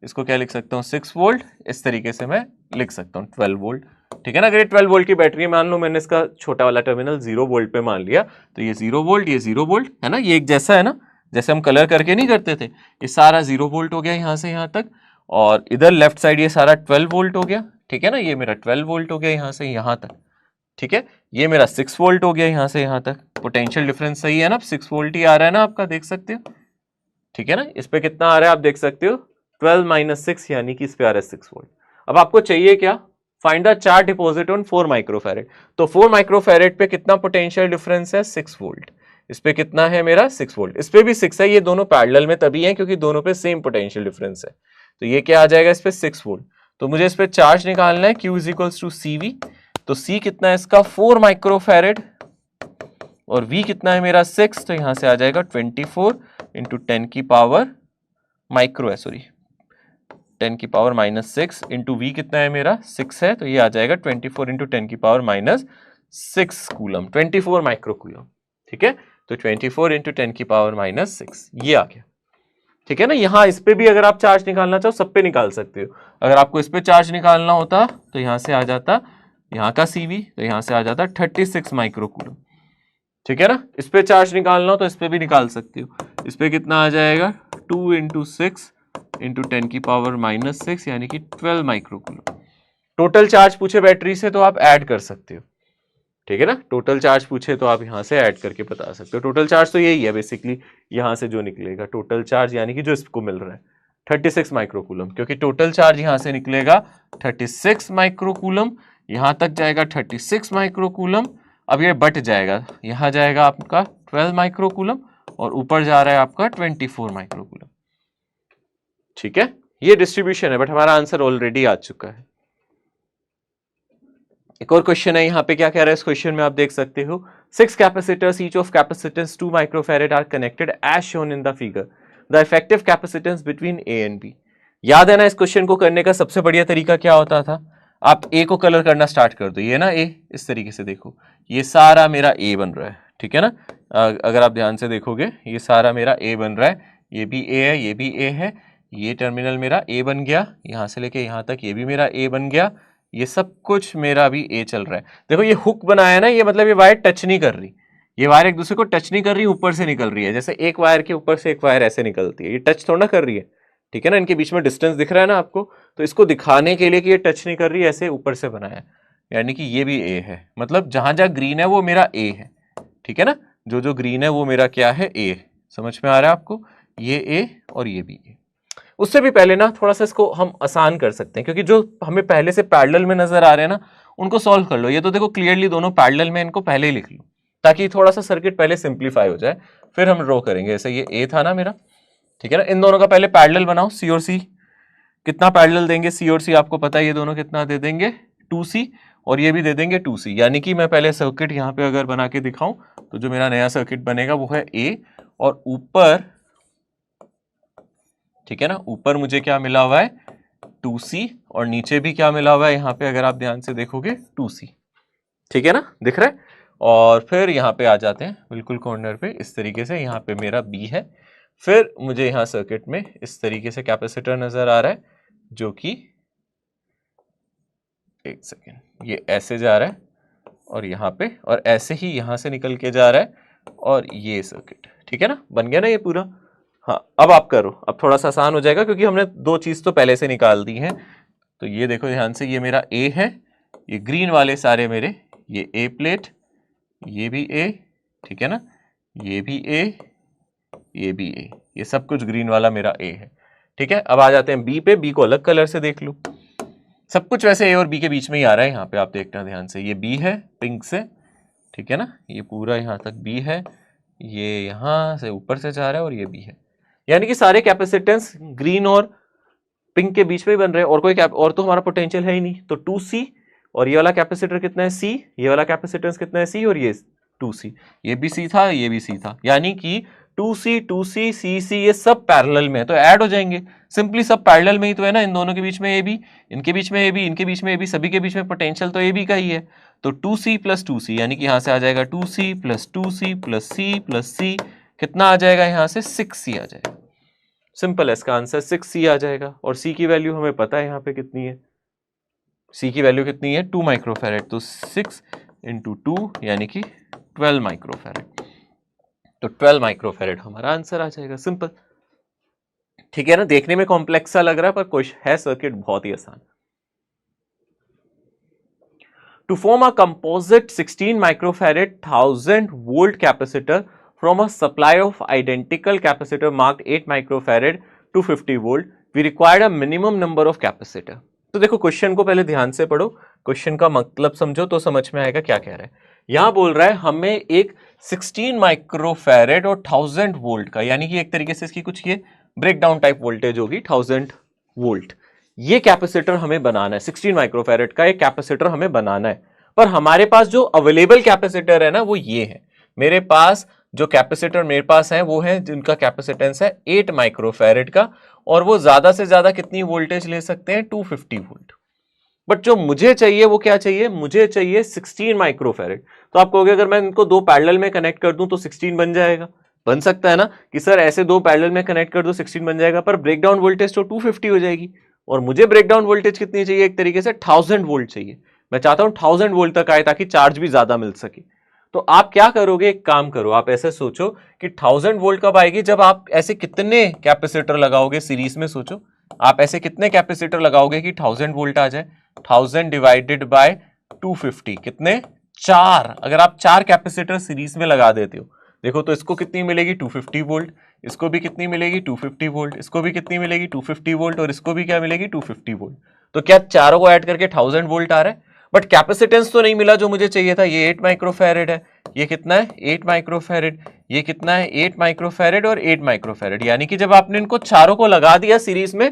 इसको क्या लिख सकता हूं? 6 वोल्ट। इस तरीके से मैं लिख सकता हूं 12 वोल्ट। ठीक है ना, अगर ये 12 वोल्ट की बैटरी मान लो मैंने इसका छोटा वाला टर्मिनल 0 वोल्ट पे मान लिया, तो ये 0 वोल्ट, ये 0 वोल्ट, है ना, ये एक जैसा है ना, जैसे हम कलर करके नहीं करते थे, ये सारा 0 वोल्ट हो गया यहाँ से यहाँ तक, और इधर लेफ्ट साइड ये सारा 12 वोल्ट हो गया, ठीक है ना, ये मेरा 12 वोल्ट हो गया यहाँ से यहाँ तक, ठीक है, ये मेरा 6 वोल्ट हो गया यहाँ से यहाँ तक। पोटेंशियल डिफरेंस सही है ना, 6 वोल्ट ही आ रहा है ना आपका, देख सकते हो, ठीक है ना, इस पे कितना आ रहा है आप देख सकते हो, 12 माइनस 6 यानी कि इस पे आ रहा है 6 वोल्ट। अब आपको चाहिए क्या, find the charge deposit on 4 microfarad. तो 4 माइक्रोफैरेड पे कितना पोटेंशियल डिफरेंस है, 6 वोल्ट। इस पे कितना है मेरा 6 वोल्ट, इस पे भी 6 है, ये दोनों पैरेलल में तभी है क्योंकि दोनों पे सेम पोटेंशियल डिफरेंस है। तो ये क्या आ जाएगा इस पे 6 वोल्ट। तो मुझे इस पे चार्ज निकालना है, Q is equals to CV। तो C कितना है इसका 4 माइक्रोफैरेड, और V कितना है मेरा 6, तो यहां से आ जाएगा 24 इंटू 10 की पावर माइक्रो है, सॉरी 10 की पावर माइनस 6 इंटू V कितना है मेरा 6 है, तो ये आ जाएगा 24 इंटू 10 की power minus 6 coulomb, 24 micro coulomb, ठीक है। तो 24 इंटू 10 की पावर माइनस 6 ये आ गया, ठीक है ना। यहां इस पे भी अगर आप चार्ज निकालना चाहो सब पे निकाल सकते हो। अगर आपको इस पे चार्ज निकालना होता तो यहां से आ जाता यहाँ का CV, तो यहां से आ जाता 36 माइक्रो कूलम, ठीक है ना। इस पे चार्ज निकालना हो तो इस पे भी निकाल सकते हो। इस पे कितना आ जाएगा 2 इंटू 6 इंटू 10 की पावर माइनस 6 यानी कि 12 माइक्रो कूलम। टोटल चार्ज पूछे बैटरी से तो आप ऐड कर सकते हो, ठीक है ना। टोटल चार्ज पूछे तो आप यहां से ऐड करके बता सकते हो। टोटल चार्ज तो यही है बेसिकली, यहां से जो निकलेगा टोटल चार्ज यानी कि जो इसको मिल रहा है 36 माइक्रोकूलम, क्योंकि टोटल चार्ज यहां से निकलेगा 36 माइक्रोकूलम, यहां तक जाएगा 36 माइक्रोकूलम। अब ये बट जाएगा, यहां जाएगा आपका 12 माइक्रोकूलम और ऊपर जा रहा है आपका 24 माइक्रोकूलम, ठीक है। ये डिस्ट्रीब्यूशन है, बट हमारा आंसर ऑलरेडी आ चुका है। एक और क्वेश्चन है, यहाँ पे क्या कह रहा है इस क्वेश्चन में आप देख सकते हो, 6 capacitors each of capacitance 2 microfarad are connected as shown in the figure, the effective capacitance between A and B. याद है ना, इस क्वेश्चन को करने का सबसे बढ़िया तरीका क्या होता था, आप ए को कलर करना स्टार्ट कर दो, ये ना ए, इस तरीके से देखो, ये सारा मेरा ए बन रहा है, ठीक है ना। अगर आप ध्यान से देखोगे ये सारा मेरा ए बन रहा है, ये भी ए है, ये भी ए है, ये टर्मिनल मेरा ए बन गया, यहां से लेके यहां तक ये भी मेरा ए बन गया, ये सब कुछ मेरा भी ए चल रहा है। देखो ये हुक बनाया ना, ये मतलब ये वायर टच नहीं कर रही, ये वायर एक दूसरे को टच नहीं कर रही, ऊपर से निकल रही है, जैसे एक वायर के ऊपर से एक वायर ऐसे निकलती है, ये टच थोड़ा ना कर रही है, ठीक है ना। इनके बीच में डिस्टेंस दिख रहा है ना आपको, तो इसको दिखाने के लिए कि ये टच नहीं कर रही है, ऐसे ऊपर से बनाया, यानी कि ये भी ए है, मतलब जहां जहां ग्रीन है वो मेरा ए है, ठीक है ना। जो जो ग्रीन है वो मेरा क्या है, ए। समझ में आ रहा है आपको, ये ए और ये भी ए। उससे भी पहले ना थोड़ा सा इसको हम आसान कर सकते हैं, क्योंकि जो हमें पहले से पैरेलल में नजर आ रहे हैं ना उनको सॉल्व कर लो। ये तो देखो क्लियरली दोनों पैरेलल में, इनको पहले ही लिख लो ताकि थोड़ा सा सर्किट पहले सिंप्लीफाई हो जाए, फिर हम ड्रॉ करेंगे। जैसे ये ए था ना मेरा, ठीक है ना, इन दोनों का पहले पैरेलल बनाओ, सी और सी। कितना पैरेलल देंगे सी और सी आपको पता है, ये दोनों कितना दे देंगे 2C, और ये भी दे देंगे 2C, यानी कि मैं पहले सर्किट यहाँ पे अगर बना के दिखाऊं तो जो मेरा नया सर्किट बनेगा वो है ए, और ऊपर, ठीक है ना, ऊपर मुझे क्या मिला हुआ है 2C, और नीचे भी क्या मिला हुआ है यहाँ पे अगर आप ध्यान से देखोगे 2C, ठीक है ना, दिख रहा है। और फिर यहाँ पे आ जाते हैं बिल्कुल कॉर्नर पे, इस तरीके से यहाँ पे मेरा B है। फिर मुझे यहाँ सर्किट में इस तरीके से कैपेसिटर नजर आ रहा है, जो कि एक सेकेंड, ये ऐसे जा रहा है और यहाँ पे, और ऐसे ही यहाँ से निकल के जा रहा है, और ये सर्किट, ठीक है ना, बन गया ना ये पूरा। हाँ अब आप करो, अब थोड़ा सा आसान हो जाएगा क्योंकि हमने दो चीज तो पहले से निकाल दी है। तो ये देखो ध्यान से, ये मेरा ए है, ये ग्रीन वाले सारे मेरे, ये ए प्लेट, ये भी ए, ठीक है ना, ये भी ए, ये भी ए, ये सब कुछ ग्रीन वाला मेरा ए है, ठीक है। अब आ जाते हैं बी पे, बी को अलग कलर से देख लो। सब कुछ वैसे ए और बी के बीच में ही आ रहा है, यहाँ पे आप देखना ध्यान से, ये बी है पिंक से, ठीक है ना, ये पूरा यहाँ तक बी है, ये यहाँ से ऊपर से जा रहा है, और ये बी है, यानी कि सारे कैपेसिटेंस ग्रीन और पिंक के बीच में ही बन रहे हैं, और कोई और तो हमारा पोटेंशियल है ही नहीं। तो 2C, और ये वाला कैपेसिटर कितना है C, ये वाला कैपेसिटेंस कितना है C, और ये 2C, ये भी C था, ये भी C था, यानी कि 2C 2C CC ये सब पैरेलल में है, तो ऐड हो जाएंगे सिंपली, सब पैरेलल में ही तो है ना, इन दोनों के बीच में AB, इनके बीच में AB, इनके बीच में AB, सभी के बीच में पोटेंशियल तो AB का ही है। तो 2C प्लस 2C, यानी कि यहाँ से आ जाएगा 2C plus 2C plus C plus C, कितना आ जाएगा यहाँ से 6C आ जाएगा। सिंपल है, इसका आंसर 6C आ जाएगा। और C की वैल्यू हमें पता है यहाँ पे कितनी है, C की वैल्यू कितनी है 2 माइक्रोफैरेड, तो 6 इंटू 2 यानी कि 12 माइक्रोफैरेड। तो 12 माइक्रोफैरेड हमारा आंसर आ जाएगा, सिंपल। ठीक है ना, देखने में कॉम्प्लेक्स सा लग रहा है पर कुछ है सर्किट बहुत ही आसान। To form a composite 16 microfarad 1000 volt capacitor from a supply of identical capacitor marked 8 microfarad to 50 volt, we required a minimum number of capacitor. तो देखो क्वेश्चन को पहले ध्यान से पढ़ो, क्वेश्चन का मतलब समझो तो समझ में आएगा क्या कह रहा है। यहां बोल रहा है हमें एक 16 माइक्रोफैरेड और 1000 वोल्ट का, यानी कि एक तरीके से इसकी कुछ ये ब्रेकडाउन टाइप वोल्टेज होगी 1000 वोल्ट, ये कैपेसिटर हमें बनाना है। 16 माइक्रोफैरेड का एक कैपेसिटर हमें बनाना है, पर हमारे पास जो अवेलेबल कैपेसिटर है ना वो ये है। मेरे पास जो कैपेसिटर मेरे पास है वो है जिनका कैपेसिटेंस है 8 माइक्रोफैरेड का, और वो ज्यादा से ज्यादा कितनी वोल्टेज ले सकते हैं, 250 वोल्ट। बट जो मुझे चाहिए वो क्या चाहिए, मुझे चाहिए 16 माइक्रोफैरेड। तो आप कहोगे अगर मैं इनको दो पैरेलल में कनेक्ट कर दूं तो 16 बन जाएगा, बन सकता है ना कि सर ऐसे दो पैरेलल में कनेक्ट कर दो 16 बन जाएगा, पर ब्रेकडाउन वोल्टेज तो 250 हो जाएगी, और मुझे ब्रेकडाउन वोल्टेज कितनी चाहिए, एक तरीके से 1000 वोल्ट चाहिए। मैं चाहता हूं 1000 वोल्ट तक आए ताकि चार्ज भी ज्यादा मिल सके। तो आप क्या करोगे, एक काम करो, आप ऐसे सोचो कि 1000 वोल्ट कब आएगी, जब आप ऐसे कितने कैपेसिटर लगाओगे सीरीज में। सोचो आप ऐसे कितने कैपेसिटर लगाओगे कि 1000 वोल्ट आ जाए। 1000 डिवाइडेड बाय 250 कितने, 4। अगर आप 4 कैपेसिटर सीरीज में लगा देते हो, देखो तो इसको कितनी मिलेगी 250 वोल्ट, इसको भी कितनी मिलेगी 250 वोल्ट, इसको भी कितनी मिलेगी 250 वोल्ट, और इसको भी क्या मिलेगी 250 वोल्ट। तो क्या चारों को ऐड करके 1000 वोल्ट आ रहा है, बट कैपेसिटेंस तो नहीं मिला जो मुझे चाहिए था। ये 8 माइक्रोफैरेड है, ये कितना है 8 माइक्रोफैरेड, ये कितना है 8 माइक्रोफैरेड और 8 माइक्रोफैरेड। यानी कि जब आपने इनको चारों को लगा दिया सीरीज में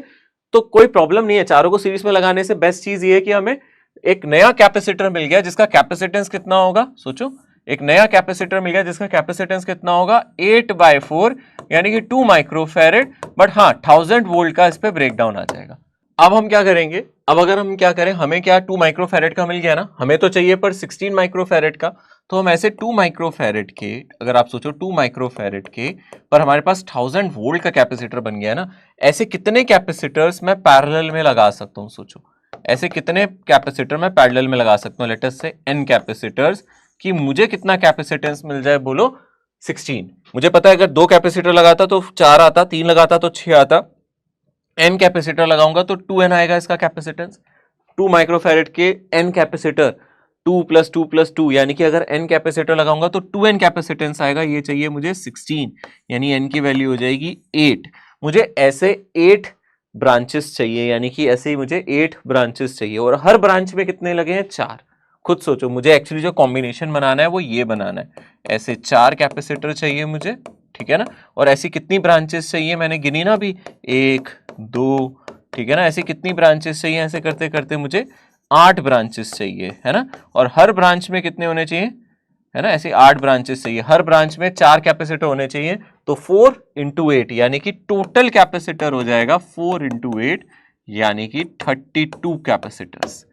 तो कोई प्रॉब्लम नहीं है। चारों को सीरीज में लगाने से बेस्ट चीज ये है कि हमें एक नया कैपेसिटर मिल गया जिसका कैपेसिटेंस कितना होगा, सोचो एक नया कैपेसिटर मिल गया जिसका कैपेसिटेंस कितना होगा 8/4 यानी कि 2 माइक्रोफैरेड, बट हाँ 1000 वोल्ट का इस पे ब्रेकडाउन आ जाएगा। अब हम क्या करेंगे, अब अगर हम क्या करें, हमें क्या 2 माइक्रोफैरेड का मिल गया ना, हमें तो चाहिए पर 16 माइक्रोफैरेड का। तो हम ऐसे 2 माइक्रोफैरेड के, अगर आप सोचो 2 माइक्रोफैरेड के पर हमारे पास 1000 वोल्ट का कैपेसिटर बन गया ना, ऐसे कितने कैपेसिटर्स मैं पैरेलल में लगा सकता हूं। सोचो ऐसे कितने कैपेसिटर मैं पैरेलल में लगा सकता हूं, लेट अस से n कैपेसिटर्स, कि मुझे कितना कैपेसिटेंस मिल जाए, बोलो 16। मुझे पता है अगर 2 कैपेसिटर लगाता तो 4 आता, 3 लगाता तो 6 आता, n कैपेसिटर लगाऊंगा तो 2n आएगा इसका कैपेसिटेंस। 2 माइक्रोफैरेड के n कैपेसिटर, 2 + 2 + 2 यानी कि अगर n कैपेसिटर लगाऊंगा तो 2n कैपेसिटेंस आएगा। ये चाहिए मुझे 16, यानी n की वैल्यू हो जाएगी 8। मुझे ऐसे 8 ब्रांचेस चाहिए, यानी कि ऐसे ही मुझे 8 ब्रांचेस चाहिए, और हर ब्रांच में कितने लगे हैं, 4। खुद सोचो, मुझे एक्चुअली जो कॉम्बिनेशन बनाना है वो ये बनाना है। ऐसे 4 कैपेसिटर चाहिए मुझे, ठीक है ना, और ऐसी कितनी ब्रांचेस चाहिए, मैंने गिनी ना अभी, 1 2, ठीक है ना, ऐसी कितनी ब्रांचेस चाहिए, ऐसे करते करते मुझे 8 ब्रांचेस चाहिए, है ना। और हर ब्रांच में कितने होने चाहिए, है ना, ऐसे 8 ब्रांचेस चाहिए, हर ब्रांच में 4 कैपेसिटर होने चाहिए। तो 4 × 8 यानी कि टोटल कैपेसिटर हो जाएगा 4 × 8 यानी कि 32 कैपेसिटर्स।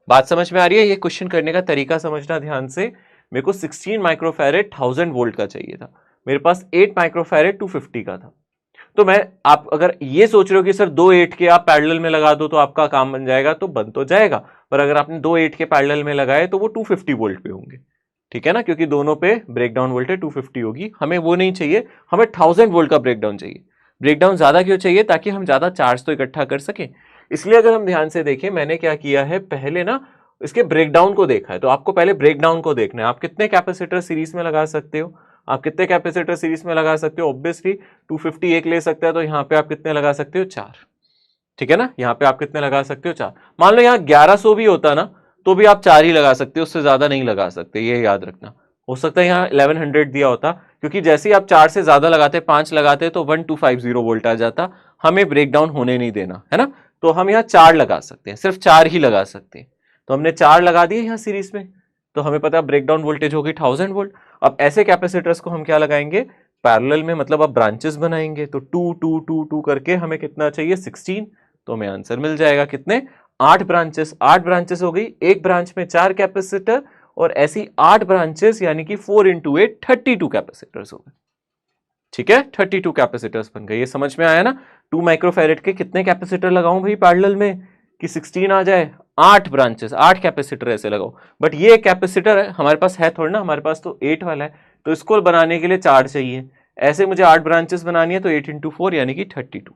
बात समझ में आ रही है, ये क्वेश्चन करने का तरीका समझना ध्यान से। मेरे को 16 माइक्रोफैरेड 1000 वोल्ट का चाहिए था, मेरे पास 8 माइक्रोफैरेड 250 का था। तो मैं, आप अगर ये सोच रहे हो कि सर 2 8 के आप पैरेलल में लगा दो तो आपका काम बन जाएगा, तो बन तो जाएगा, पर अगर आपने 2 8 के पैरेलल में लगाए तो वो 250 वोल्ट पे होंगे, ठीक है ना, क्योंकि दोनों पे ब्रेकडाउन वोल्टेज 250 होगी। हमें वो नहीं चाहिए, हमें 1000 वोल्ट का ब्रेकडाउन चाहिए। ब्रेकडाउन ज्यादा क्यों चाहिए, ताकि हम ज्यादा चार्ज तो इकट्ठा कर सकें। इसलिए अगर हम ध्यान से देखें, मैंने क्या किया है, पहले ना इसके ब्रेकडाउन को देखा है। तो आपको पहले ब्रेकडाउन को देखना है, आप कितने कैपेसिटर सीरीज में लगा सकते हो, आप कितने कैपेसिटर सीरीज में लगा सकते हो। ऑब्वियसली 250 एक ले सकता है, तो यहाँ पे आप कितने लगा सकते हो, 4, ठीक है ना, यहाँ पे आप कितने लगा सकते हो, 4। मान लो यहाँ 1100 भी होता ना तो भी आप 4 ही लगा सकते हो, उससे ज्यादा नहीं लगा सकते, ये याद रखना। हो सकता है यहाँ 1100 दिया होता, क्योंकि जैसे ही आप 4 से ज्यादा लगाते, 5 लगाते तो 1250 वोल्ट आ जाता, हमें ब्रेकडाउन होने नहीं देना, है ना। तो हम यहाँ 4 लगा सकते हैं, सिर्फ 4 ही लगा सकते हैं। तो हमने 4 लगा दिए यहाँ सीरीज में, तो हमें पता है ब्रेकडाउन वोल्टेज होगी 1000 वोल्ट। अब ऐसे कैपेसिटर्स को हम क्या लगाएंगे, पैरेलल में, मतलब अब ब्रांचेस बनाएंगे। तो 2 2 2 2 करके हमें कितना चाहिए, 16। तो हमें आंसर मिल जाएगा कितने, 8 ब्रांचेस। 8 ब्रांचेस हो गई, एक ब्रांच में 4 कैपेसिटर, और ऐसी 8 ब्रांचेस यानी कि 4 × 8 32 कैपेसिटर्स हो गए, ठीक है, 32 कैपेसिटर्स बन गए। ये समझ में आया ना। 2 माइक्रोफैरेड के कितने कैपेसिटर लगाऊं भाई पैरेलल में कि 16 आ जाए, 8 ब्रांचेस, 8 कैपेसिटर ऐसे लगाओ। बट ये कैपेसिटर है हमारे पास, है थोड़ा ना, हमारे पास तो 8 वाला है, तो इसको बनाने के लिए 4 चाहिए। ऐसे मुझे 8 ब्रांचेस बनानी है तो 8 इंटू 4 यानी कि 32।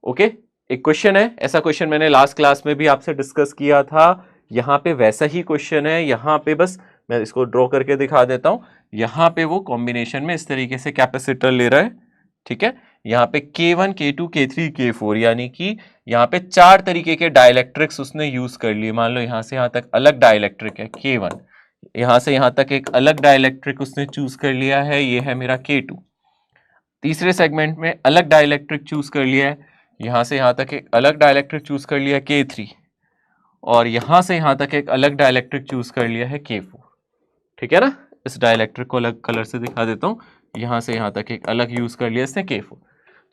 ओके, एक क्वेश्चन है, ऐसा क्वेश्चन मैंने लास्ट क्लास में भी आपसे डिस्कस किया था। यहां पे वैसा ही क्वेश्चन है, यहां पे बस मैं इसको ड्रॉ करके दिखा देता हूं। यहां पे वो कॉम्बिनेशन में इस तरीके से कैपेसिटर ले रहा है, ठीक है। यहाँ पे K1, K2, K3, K4 यानी कि यहाँ पे 4 तरीके के डाइलेक्ट्रिक्स उसने यूज कर लिए। मान लो यहां से यहां तक अलग डाइलेक्ट्रिक है K1, यहां से यहां तक एक अलग डाइलेक्ट्रिक उसने चूज कर लिया है, ये है मेरा K2। तीसरे सेगमेंट में अलग डाइलेक्ट्रिक चूज कर लिया है, यहां से यहां तक एक अलग डाइलेक्ट्रिक चूज कर लिया K3, और यहां से यहां तक एक अलग डाइलेक्ट्रिक चूज कर लिया है K4, ठीक है ना। इस डाइलेक्ट्रिक को अलग कलर से दिखा देता हूं, यहां से यहां तक एक अलग यूज कर लिया इसने K4।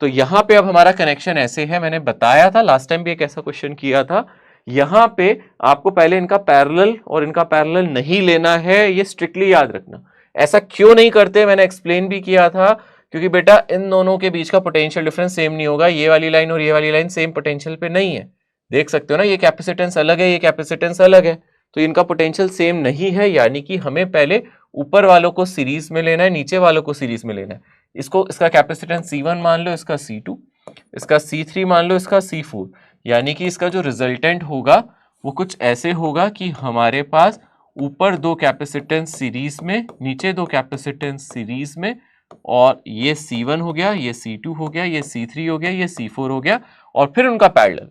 तो यहां पे अब हमारा कनेक्शन ऐसे है, मैंने बताया था लास्ट टाइम भी एक ऐसा क्वेश्चन किया था। यहां पे आपको पहले इनका पैरेलल और इनका पैरेलल नहीं लेना है, ये स्ट्रिक्टली याद रखना। ऐसा क्यों नहीं करते मैंने एक्सप्लेन भी किया था, क्योंकि बेटा इन दोनों के बीच का पोटेंशियल डिफरेंस सेम नहीं होगा। ये वाली लाइन और ये वाली लाइन सेम पोटेंशियल पे नहीं है, देख सकते हो ना, ये कैपेसिटेंस अलग है, ये कैपेसिटेंस अलग है, तो इनका पोटेंशियल सेम नहीं है। यानी कि हमें पहले ऊपर वालों को सीरीज में लेना है, नीचे वालों को सीरीज में लेना है। इसको इसका कैपेसिटेंस C1 मान लो, इसका C2, इसका C3 मान लो, इसका C4। यानी कि इसका जो रिजल्टेंट होगा वो कुछ ऐसे होगा कि हमारे पास ऊपर 2 कैपेसिटेंस सीरीज में, नीचे 2 कैपेसिटेंस सीरीज में, और ये C1 हो गया, ये C2 हो गया, ये C3 हो गया, ये C4 हो गया, और फिर उनका पैरेलल।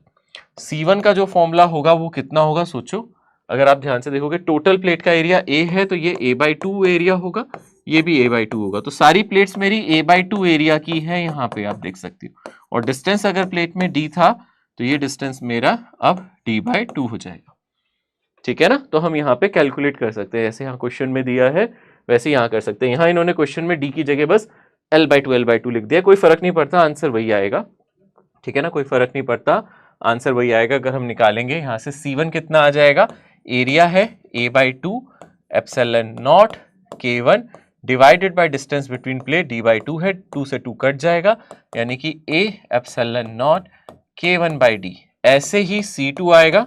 C1 का जो फॉर्मूला होगा वो कितना होगा सोचो। अगर आप ध्यान से देखोगे, टोटल प्लेट का एरिया A है तो ये A/2 एरिया होगा, ये भी A/2 होगा। तो सारी प्लेट्स मेरी A/2 एरिया की है, यहाँ पे आप देख सकते हो। और डिस्टेंस अगर प्लेट में D था तो ये डिस्टेंस मेरा अब D/2 हो जाएगा, ठीक है ना। तो हम यहाँ पे कैलकुलेट कर सकते हैं, जैसे यहाँ क्वेश्चन में दिया है वैसे यहाँ कर सकते हैं। यहाँ इन्होंने क्वेश्चन में D की जगह बस L/2 लिख दिया, कोई फर्क नहीं पड़ता, आंसर वही आएगा, ठीक है ना, कोई फर्क नहीं पड़ता, आंसर वही आएगा। अगर हम निकालेंगे यहाँ से C1 कितना आ जाएगा, एरिया है A/2 epsilon not K1 divided by distance between plate D/2 है, 2 से 2 कट जाएगा, यानी कि A एप्सिलॉन नॉट K1/D। ऐसे ही C2 आएगा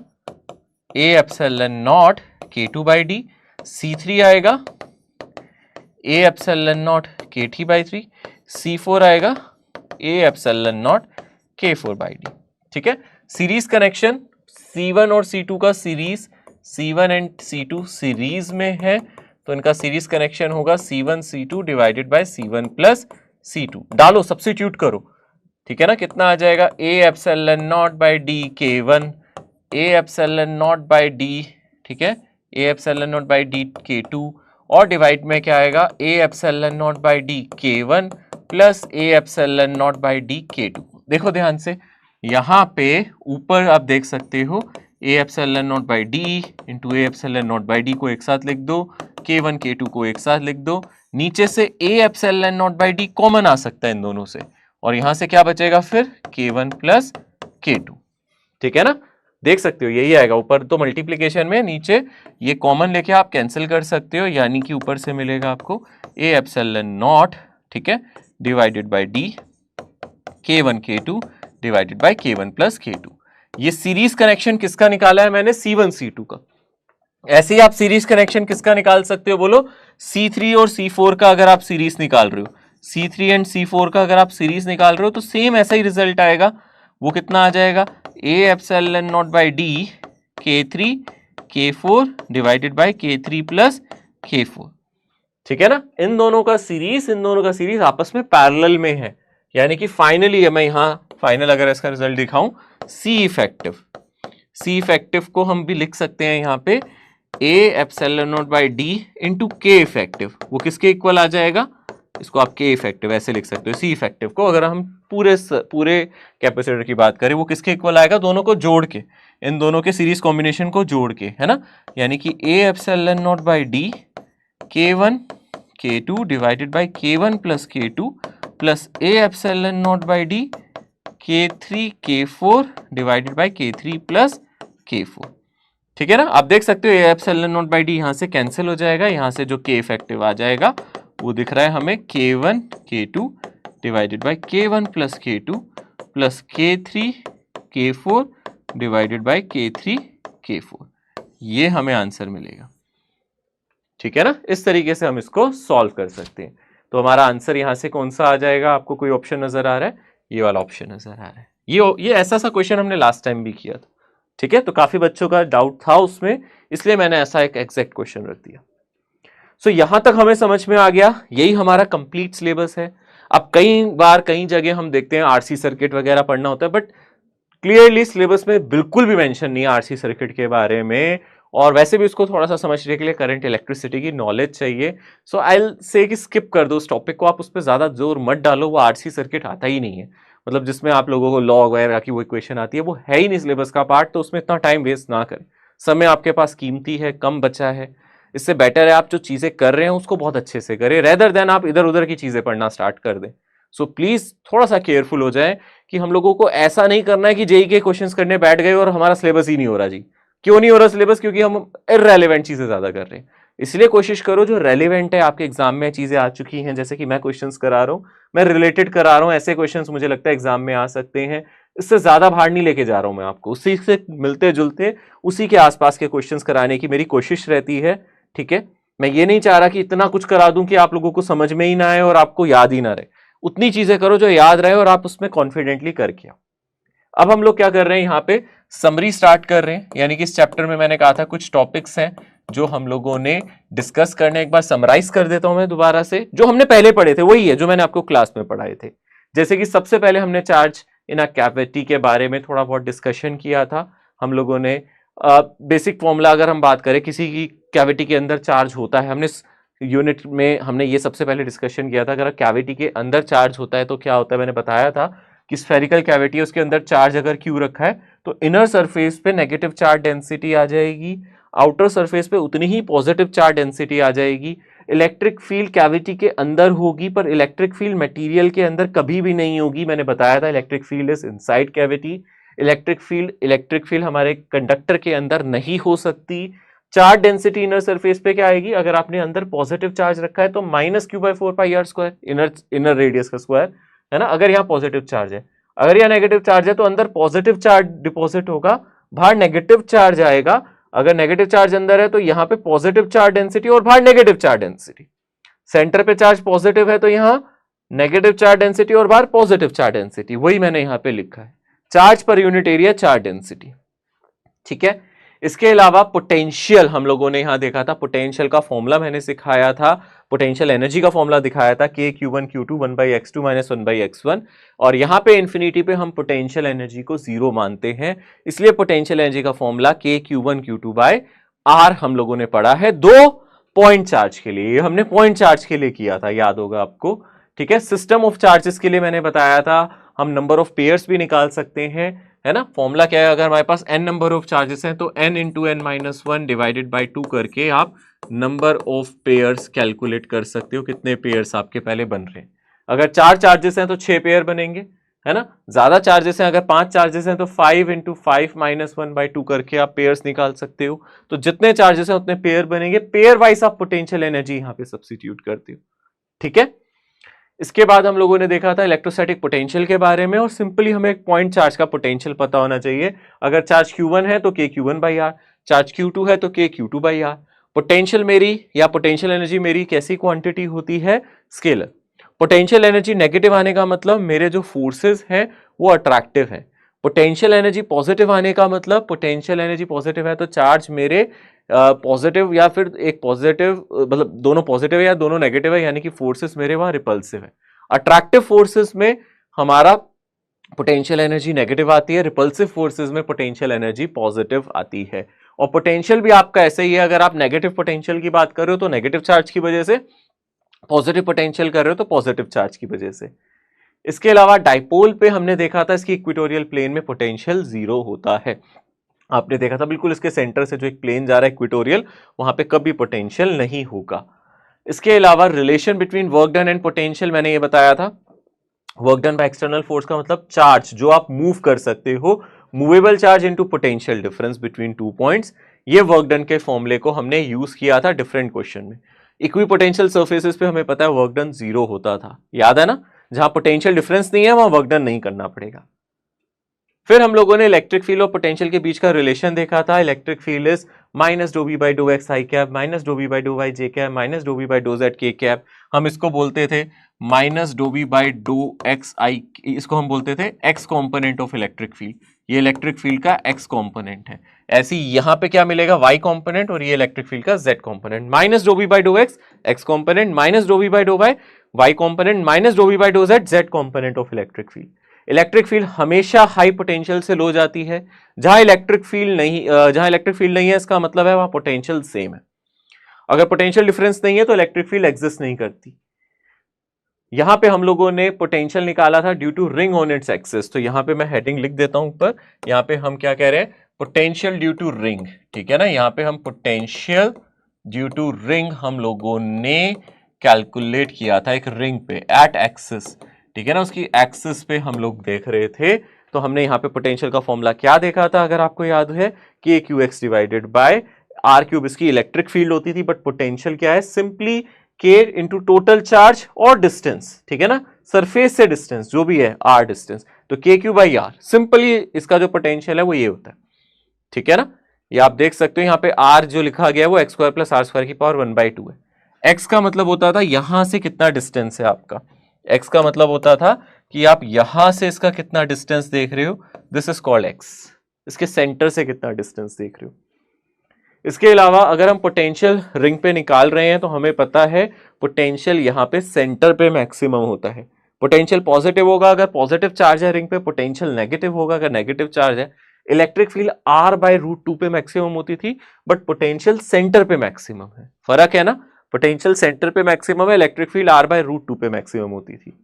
A epsilon not K2/D, C3 आएगा A epsilon not K3/3, C4 आएगा A एप्सिलॉन नॉट K4/D, ठीक है। सीरीज कनेक्शन C1 और C2 का series, C1 and C2 series में है, तो इनका सीरीज कनेक्शन होगा C1 C2 divided by C1 plus C2। डालो, सब्स्टिट्यूट करो, ठीक है ना। कितना आ जाएगा, A epsilon naught by D K1, A epsilon naught by D, ठीक है, A epsilon naught by D K2, और डिवाइड में क्या आएगा, A epsilon naught by D K1 plus A epsilon naught by D K2। देखो ध्यान से, यहाँ पे ऊपर आप देख सकते हो A epsilon naught by D into A epsilon naught by D को एक साथ लिख दो, K1 K2 को एक साथ लिख दो, नीचे से A epsilon naught by D common आ सकता है इन दोनों से, और यहां से क्या बचेगा फिर K1 प्लस K2, ठीक है ना। देख सकते हो यही आएगा, ऊपर तो मल्टीप्लीकेशन में, नीचे ये कॉमन लेके आप कैंसिल कर सकते हो, यानी कि ऊपर से मिलेगा आपको A एप्सिलॉन नॉट, ठीक है, divided by D K1 K2 divided by K1 plus K2। ये सीरीज कनेक्शन किसका निकाला है मैंने, C1 C2 का। ऐसे ही आप सीरीज कनेक्शन किसका निकाल सकते हो बोलो, C3 और C4 का अगर आप सीरीज निकाल रहे हो, C3 एंड C4 का अगर आप सीरीज निकाल रहे हो तो सेम ऐसा ही रिजल्ट आएगा। वो कितना आ जाएगा, A epsilon naught by D K3 K4 divided by K3 plus K4, ठीक है ना। इन दोनों का सीरीज आपस में पैरेलल में है, यानी कि फाइनली मैं यहाँ फाइनल अगर इसका रिजल्ट दिखाऊं, सी इफेक्टिव को हम भी लिख सकते हैं यहाँ पे A epsilon naught by D into K effective. वो किसके इक्वल आ जाएगा, इसको आप K इफेक्टिव ऐसे लिख सकते हो। सी इफेक्टिव को अगर हम पूरे कैपेसिटर की बात करें, वो किसके इक्वल आएगा, दोनों को जोड़ के, इन दोनों के सीरीज कॉम्बिनेशन को जोड़ के, है ना। यानी कि A epsilon naught by D K1 K2 divided by K1 plus K2 plus A epsilon naught by D K3 K4 divided by K3 plus K4, ठीक है ना। आप देख सकते हो A epsilon naught by D यहाँ से कैंसिल हो जाएगा, यहाँ से जो K इफेक्टिव आ जाएगा वो दिख रहा है हमें K1 K2 divided by K1 plus K2 plus K3 K4 divided by K3 K4, ये हमें आंसर मिलेगा, ठीक है ना, इस तरीके से हम इसको सॉल्व कर सकते हैं। तो हमारा आंसर यहां से कौन सा आ जाएगा, आपको कोई ऑप्शन नजर आ रहा है, ये वाला ऑप्शन नजर आ रहा है। ये ऐसा सा क्वेश्चन हमने लास्ट टाइम भी किया था, ठीक है, तो काफी बच्चों का डाउट था उसमें, इसलिए मैंने ऐसा एक एग्जैक्ट क्वेश्चन रख दिया। सो यहां तक हमें समझ में आ गया, यही हमारा कंप्लीट सिलेबस है। अब कई बार कई जगह हम देखते हैं आरसी सर्किट वगैरह पढ़ना होता है, बट क्लियरली सिलेबस में बिल्कुल भी मेंशन नहीं है आरसी सर्किट के बारे में, और वैसे भी उसको थोड़ा सा समझने के लिए करंट इलेक्ट्रिसिटी की नॉलेज चाहिए। सो आई विल से कि स्किप कर दो उस टॉपिक को, आप उस पर ज्यादा जोर मत डालो, वो आरसी सर्किट आता ही नहीं है, मतलब जिसमें आप लोगों को लॉ वगैरह की वो इक्वेशन आती है, वो है ही नहीं सिलेबस का पार्ट, तो उसमें इतना टाइम वेस्ट ना करें। समय आपके पास कीमती है, कम बचा है, इससे बेटर है आप जो चीजें कर रहे हैं उसको बहुत अच्छे से करें, रेदर देन आप इधर उधर की चीजें पढ़ना स्टार्ट कर दें। सो प्लीज थोड़ा सा केयरफुल हो जाए कि हम लोगों को ऐसा नहीं करना है कि जेई के क्वेश्चंस करने बैठ गए और हमारा सिलेबस ही नहीं हो रहा जी। क्यों नहीं हो रहा सिलेबस? क्योंकि हम इररेलेवेंट चीजें ज्यादा कर रहे हैं। इसलिए कोशिश करो जो रेलिवेंट है, आपके एग्जाम में चीजें आ चुकी हैं, जैसे कि मैं क्वेश्चंस करा रहा हूं, मैं रिलेटेड करा रहा हूं, ऐसे क्वेश्चंस मुझे लगता है एग्जाम में आ सकते हैं, इससे ज्यादा बाहर नहीं लेके जा रहा हूं मैं आपको, उसी से मिलते जुलते उसी के आसपास के क्वेश्चंस कराने की मेरी कोशिश रहती है। ठीक है, मैं ये नहीं चाह रहा कि इतना कुछ करा दूं कि आप लोगों को समझ में ही ना आए और आपको याद ही ना रहे। उतनी चीजें करो जो याद रहे और आप उसमें कॉन्फिडेंटली करके आओ। अब हम लोग क्या कर रहे हैं, यहाँ पे समरी स्टार्ट कर रहे हैं, यानी कि इस चैप्टर में मैंने कहा था कुछ टॉपिक्स हैं जो हम लोगों ने डिस्कस करने, एक बार समराइज कर देता हूं मैं दोबारा से, जो हमने पहले पढ़े थे वही है जो मैंने आपको क्लास में पढ़ाए थे। जैसे कि सबसे पहले हमने चार्ज इन अ कैविटी के बारे में थोड़ा बहुत डिस्कशन किया था हम लोगों ने। बेसिक फॉर्मूला अगर हम बात करें, किसी की कैविटी के अंदर चार्ज होता है, हमने यूनिट में हमने ये सबसे पहले डिस्कशन किया था, अगर कैविटी के अंदर चार्ज होता है तो क्या होता है, मैंने बताया था कि स्फेरिकल कैविटी है, उसके अंदर चार्ज अगर क्यू रखा है तो इनर सरफेस पे नेगेटिव चार्ज डेंसिटी आ जाएगी, आउटर सरफेस पे उतनी ही पॉजिटिव चार्ज डेंसिटी आ जाएगी। इलेक्ट्रिक फील्ड कैविटी के अंदर होगी, पर इलेक्ट्रिक फील्ड मटेरियल के अंदर कभी भी नहीं होगी। मैंने बताया था electric field is inside cavity, electric field हमारे कंडक्टर के अंदर नहीं हो सकती। चार्ज डेंसिटी इनर सरफेस पे क्या आएगी, अगर आपने अंदर पॉजिटिव चार्ज रखा है तो -q/4πr², इनर रेडियस का स्क्वायर है ना। अगर यहाँ पॉजिटिव चार्ज है, अगर यहाँ नेगेटिव चार्ज है तो अंदर पॉजिटिव चार्ज डिपॉजिट होगा, बाहर नेगेटिव चार्ज आएगा। अगर नेगेटिव चार्ज अंदर है तो यहाँ पे पॉजिटिव चार्ज डेंसिटी और बाहर नेगेटिव चार्ज डेंसिटी। सेंटर पे चार्ज पॉजिटिव है तो यहाँ नेगेटिव चार्ज डेंसिटी और बाहर पॉजिटिव चार्ज डेंसिटी, वही मैंने यहाँ पे लिखा है, charge per unit area charge density. ठीक है, इसके अलावा पोटेंशियल हम लोगों ने यहां देखा था, पोटेंशियल का फॉर्मूला मैंने सिखाया था, पोटेंशियल एनर्जी का फॉर्मूला दिखाया था k(q1q2) 1/x2 - 1/x1, और यहां पे इंफिनिटी पे हम पोटेंशियल एनर्जी को जीरो मानते हैं, इसलिए पोटेंशियल एनर्जी का फॉर्मूला k(q1q2/r) हम लोगों ने पढ़ा है। दो पॉइंट चार्ज के लिए, हमने पॉइंट चार्ज के लिए किया था, याद होगा आपको। ठीक है, सिस्टम ऑफ चार्जेस के लिए मैंने बताया था हम नंबर ऑफ पेयर्स भी निकाल सकते हैं, है ना। फॉर्मूला क्या है, अगर हमारे पास n नंबर ऑफ चार्जेस हैं तो n × n-1 डिवाइडेड बाई 2 करके आप नंबर ऑफ पेयर्स कैलकुलेट कर सकते हो, कितने पेयर्स आपके पहले बन रहे हैं। अगर 4 चार्जेस हैं तो 6 पेयर बनेंगे, है ना। ज्यादा चार्जेस हैं, अगर 5 चार्जेस हैं तो 5 × 5 - 1/2 करके आप पेयर्स निकाल सकते हो। तो जितने चार्जेस हैं उतने पेयर बनेंगे, पेयर वाइज आप पोटेंशियल एनर्जी यहाँ पे सब्स्टिट्यूट करते हो। ठीक है, इसके बाद हम लोगों ने देखा था इलेक्ट्रोस्टैटिक पोटेंशियल के बारे में, और सिंपली हमें एक पॉइंट चार्ज का पोटेंशियल पता होना चाहिए। अगर चार्ज Q1 है तो k(q1/r), चार्ज Q2 है तो k(q2/r). पोटेंशियल मेरी या पोटेंशियल एनर्जी मेरी कैसी क्वांटिटी होती है, स्केलर। पोटेंशियल एनर्जी नेगेटिव आने का मतलब मेरे जो फोर्सेस हैं वो अट्रैक्टिव है। पोटेंशियल एनर्जी पॉजिटिव आने का मतलब, पोटेंशियल एनर्जी पॉजिटिव है तो चार्ज मेरे पॉजिटिव या फिर एक पॉजिटिव, मतलब दोनों पॉजिटिव है या दोनों नेगेटिव है, यानी कि फोर्सेस मेरे वहां रिपल्सिव है। अट्रैक्टिव फोर्सेस में हमारा पोटेंशियल एनर्जी नेगेटिव आती है, रिपल्सिव फोर्सेस में पोटेंशियल एनर्जी पॉजिटिव आती है। और पोटेंशियल भी आपका ऐसे ही है, अगर आप नेगेटिव पोटेंशियल की बात कर रहे हो तो नेगेटिव चार्ज की वजह से, पॉजिटिव पोटेंशियल कर रहे हो तो पॉजिटिव चार्ज की वजह से। इसके अलावा डाइपोल पे हमने देखा था इसकी इक्वेटोरियल प्लेन में पोटेंशियल 0 होता है, आपने देखा था बिल्कुल इसके सेंटर से जो एक प्लेन जा रहा है इक्वेटोरियल, वहां पे कभी पोटेंशियल नहीं होगा। इसके अलावा relation between work done and potential मैंने ये बताया था, work done by external force का मतलब चार्ज जो आप मूव कर सकते हो, movable charge into potential difference between 2 points. ये वर्क डन के फॉर्मूले को हमने यूज किया था डिफरेंट क्वेश्चन में। इक्विपोटेंशियल सर्फेसेस पे हमें पता है वर्क डन 0 होता था, याद है ना। जहां पोटेंशियल डिफरेंस नहीं है वहां वर्क डन नहीं करना पड़ेगा। फिर हम लोगों ने इलेक्ट्रिक फील्ड और पोटेंशियल के बीच का रिलेशन देखा था, electric field is minus dough V by dough x i cap minus dough V by dough y j cap minus dough V by dough z k cap. हम इसको बोलते थे minus dough V by dough x i, इसको हम बोलते थे x component of electric field. ये इलेक्ट्रिक फील्ड का एक्स कॉम्पोनेंट है। ऐसी यहां पे क्या मिलेगा, वाई कॉम्पोनेंट, और ये इलेक्ट्रिक फील्ड का Z component. Minus dough V by dough X X component, minus dough V by dough Y Y component, minus dough V by dough Z Z component of electric field. Electric field हमेशा हाई पोटेंशियल से लो जाती है। जहां इलेक्ट्रिक फील्ड नहीं है, इसका मतलब है वहां पोटेंशियल सेम है। अगर पोटेंशियल डिफरेंस नहीं है तो इलेक्ट्रिक फील्ड एग्जिस्ट नहीं करती। यहां पे हम लोगों ने पोटेंशियल निकाला था due to ring on its axis, तो यहां पे मैं हेडिंग लिख देता हूं ऊपर। यहां पे हम क्या कह रहे हैं, पोटेंशियल ड्यू टू रिंग, ठीक है ना। यहां पे हम पोटेंशियल ड्यू टू रिंग हम लोगों ने कैलकुलेट किया था एक रिंग पे एट एक्सिस, ठीक है ना। उसकी एक्सिस पे हम लोग देख रहे थे, तो हमने यहाँ पे पोटेंशियल का फॉर्मूला क्या देखा था, अगर आपको याद है, K Q X divided by R cube. इसकी इलेक्ट्रिक फील्ड होती थी, बट पोटेंशियल क्या है, simply K into total charge और डिस्टेंस, ठीक है ना, सरफेस से डिस्टेंस जो भी है आर डिस्टेंस, तो के क्यू बाई आर। सिंपली इसका जो पोटेंशियल है वो ये होता है, ठीक है ना। ये आप देख सकते हो यहाँ पे आर जो लिखा गया है वो X square plus R square की पावर 1/2 है। एक्स का मतलब होता था यहां से कितना डिस्टेंस है आपका, एक्स का मतलब होता था कि आप यहां से इसका कितना डिस्टेंस देख रहे हो, दिस इज कॉल्ड एक्स। इसके सेंटर से कितना डिस्टेंस देख रहे हो। इसके अलावा अगर हम पोटेंशियल रिंग पे निकाल रहे हैं तो हमें पता है पोटेंशियल यहाँ पे सेंटर पे मैक्सिमम होता है। पोटेंशियल पॉजिटिव होगा अगर पॉजिटिव चार्ज है रिंग पे, पोटेंशियल नेगेटिव होगा अगर नेगेटिव चार्ज है। इलेक्ट्रिक फील्ड r/√2 पे मैक्सिमम होती थी, बट पोटेंशियल सेंटर पे मैक्सिमम है। फर्क है ना, पोटेंशियल सेंटर पे मैक्सिमम है, इलेक्ट्रिक फील्ड r/√2 पे मैक्सिमम होती थी।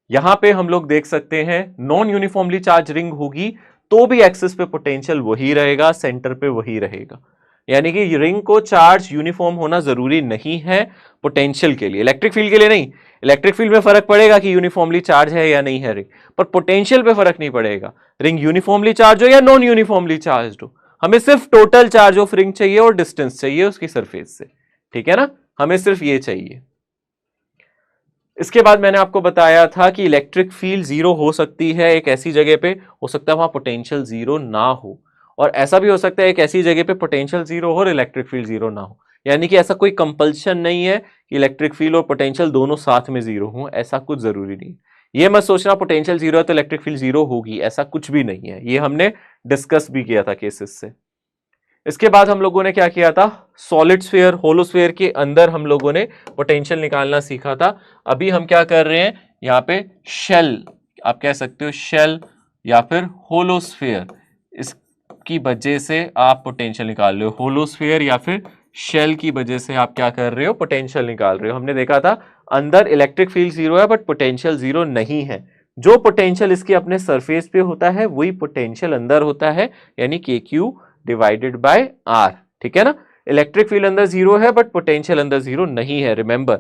यहां पे हम लोग देख सकते हैं नॉन यूनिफॉर्मली चार्ज रिंग होगी तो भी एक्सिस पे पोटेंशियल वही रहेगा, सेंटर पे वही रहेगा। यानी कि रिंग को चार्ज यूनिफॉर्म होना जरूरी नहीं है पोटेंशियल के लिए, इलेक्ट्रिक फील्ड के लिए नहीं। इलेक्ट्रिक फील्ड में फर्क पड़ेगा कि यूनिफॉर्मली चार्ज है या नहीं है रिंग, पर पोटेंशियल पे फर्क नहीं पड़ेगा, रिंग यूनिफॉर्मली चार्ज हो या नॉन यूनिफॉर्मली चार्ज हो। हमें सिर्फ टोटल चार्ज ऑफ रिंग चाहिए और डिस्टेंस चाहिए उसकी सरफेस से, ठीक है ना, हमें सिर्फ ये चाहिए। इसके बाद मैंने आपको बताया था कि इलेक्ट्रिक फील्ड जीरो हो सकती है एक ऐसी जगह पे, हो सकता है वहां पोटेंशियल जीरो ना हो, और ऐसा भी हो सकता है एक ऐसी जगह पे पोटेंशियल जीरो हो और इलेक्ट्रिक फील्ड जीरो ना हो। यानी कि ऐसा कोई कंपल्शन नहीं है कि इलेक्ट्रिक फील्ड और पोटेंशियल दोनों साथ में जीरो हो, ऐसा कुछ जरूरी नहीं। ये मत सोचना पोटेंशियल जीरो है तो इलेक्ट्रिक फील्ड जीरो होगी, ऐसा कुछ भी नहीं है। ये हमने डिस्कस भी किया था केसेस से। इसके बाद हम लोगों ने क्या किया था, सॉलिड स्फीयर होलोस्फीयर के अंदर हम लोगों ने पोटेंशियल निकालना सीखा था। अभी हम क्या कर रहे हैं, यहाँ पे शेल, आप कह सकते हो शेल या फिर होलोस्फीयर, इसकी वजह से आप पोटेंशियल निकाल रहे हो। होलोस्फीयर या फिर शेल की वजह से आप क्या कर रहे हो, पोटेंशियल निकाल रहे हो। हमने देखा था अंदर इलेक्ट्रिक फील्ड जीरो है बट पोटेंशियल जीरो नहीं है। जो पोटेंशियल इसके अपने सरफेस पे होता है वही पोटेंशियल अंदर होता है, यानी के क्यू डिवाइडेड बाय आर, ठीक है ना। इलेक्ट्रिक फील्ड अंदर जीरो है बट पोटेंशियल अंदर जीरो नहीं है। रिमेंबर,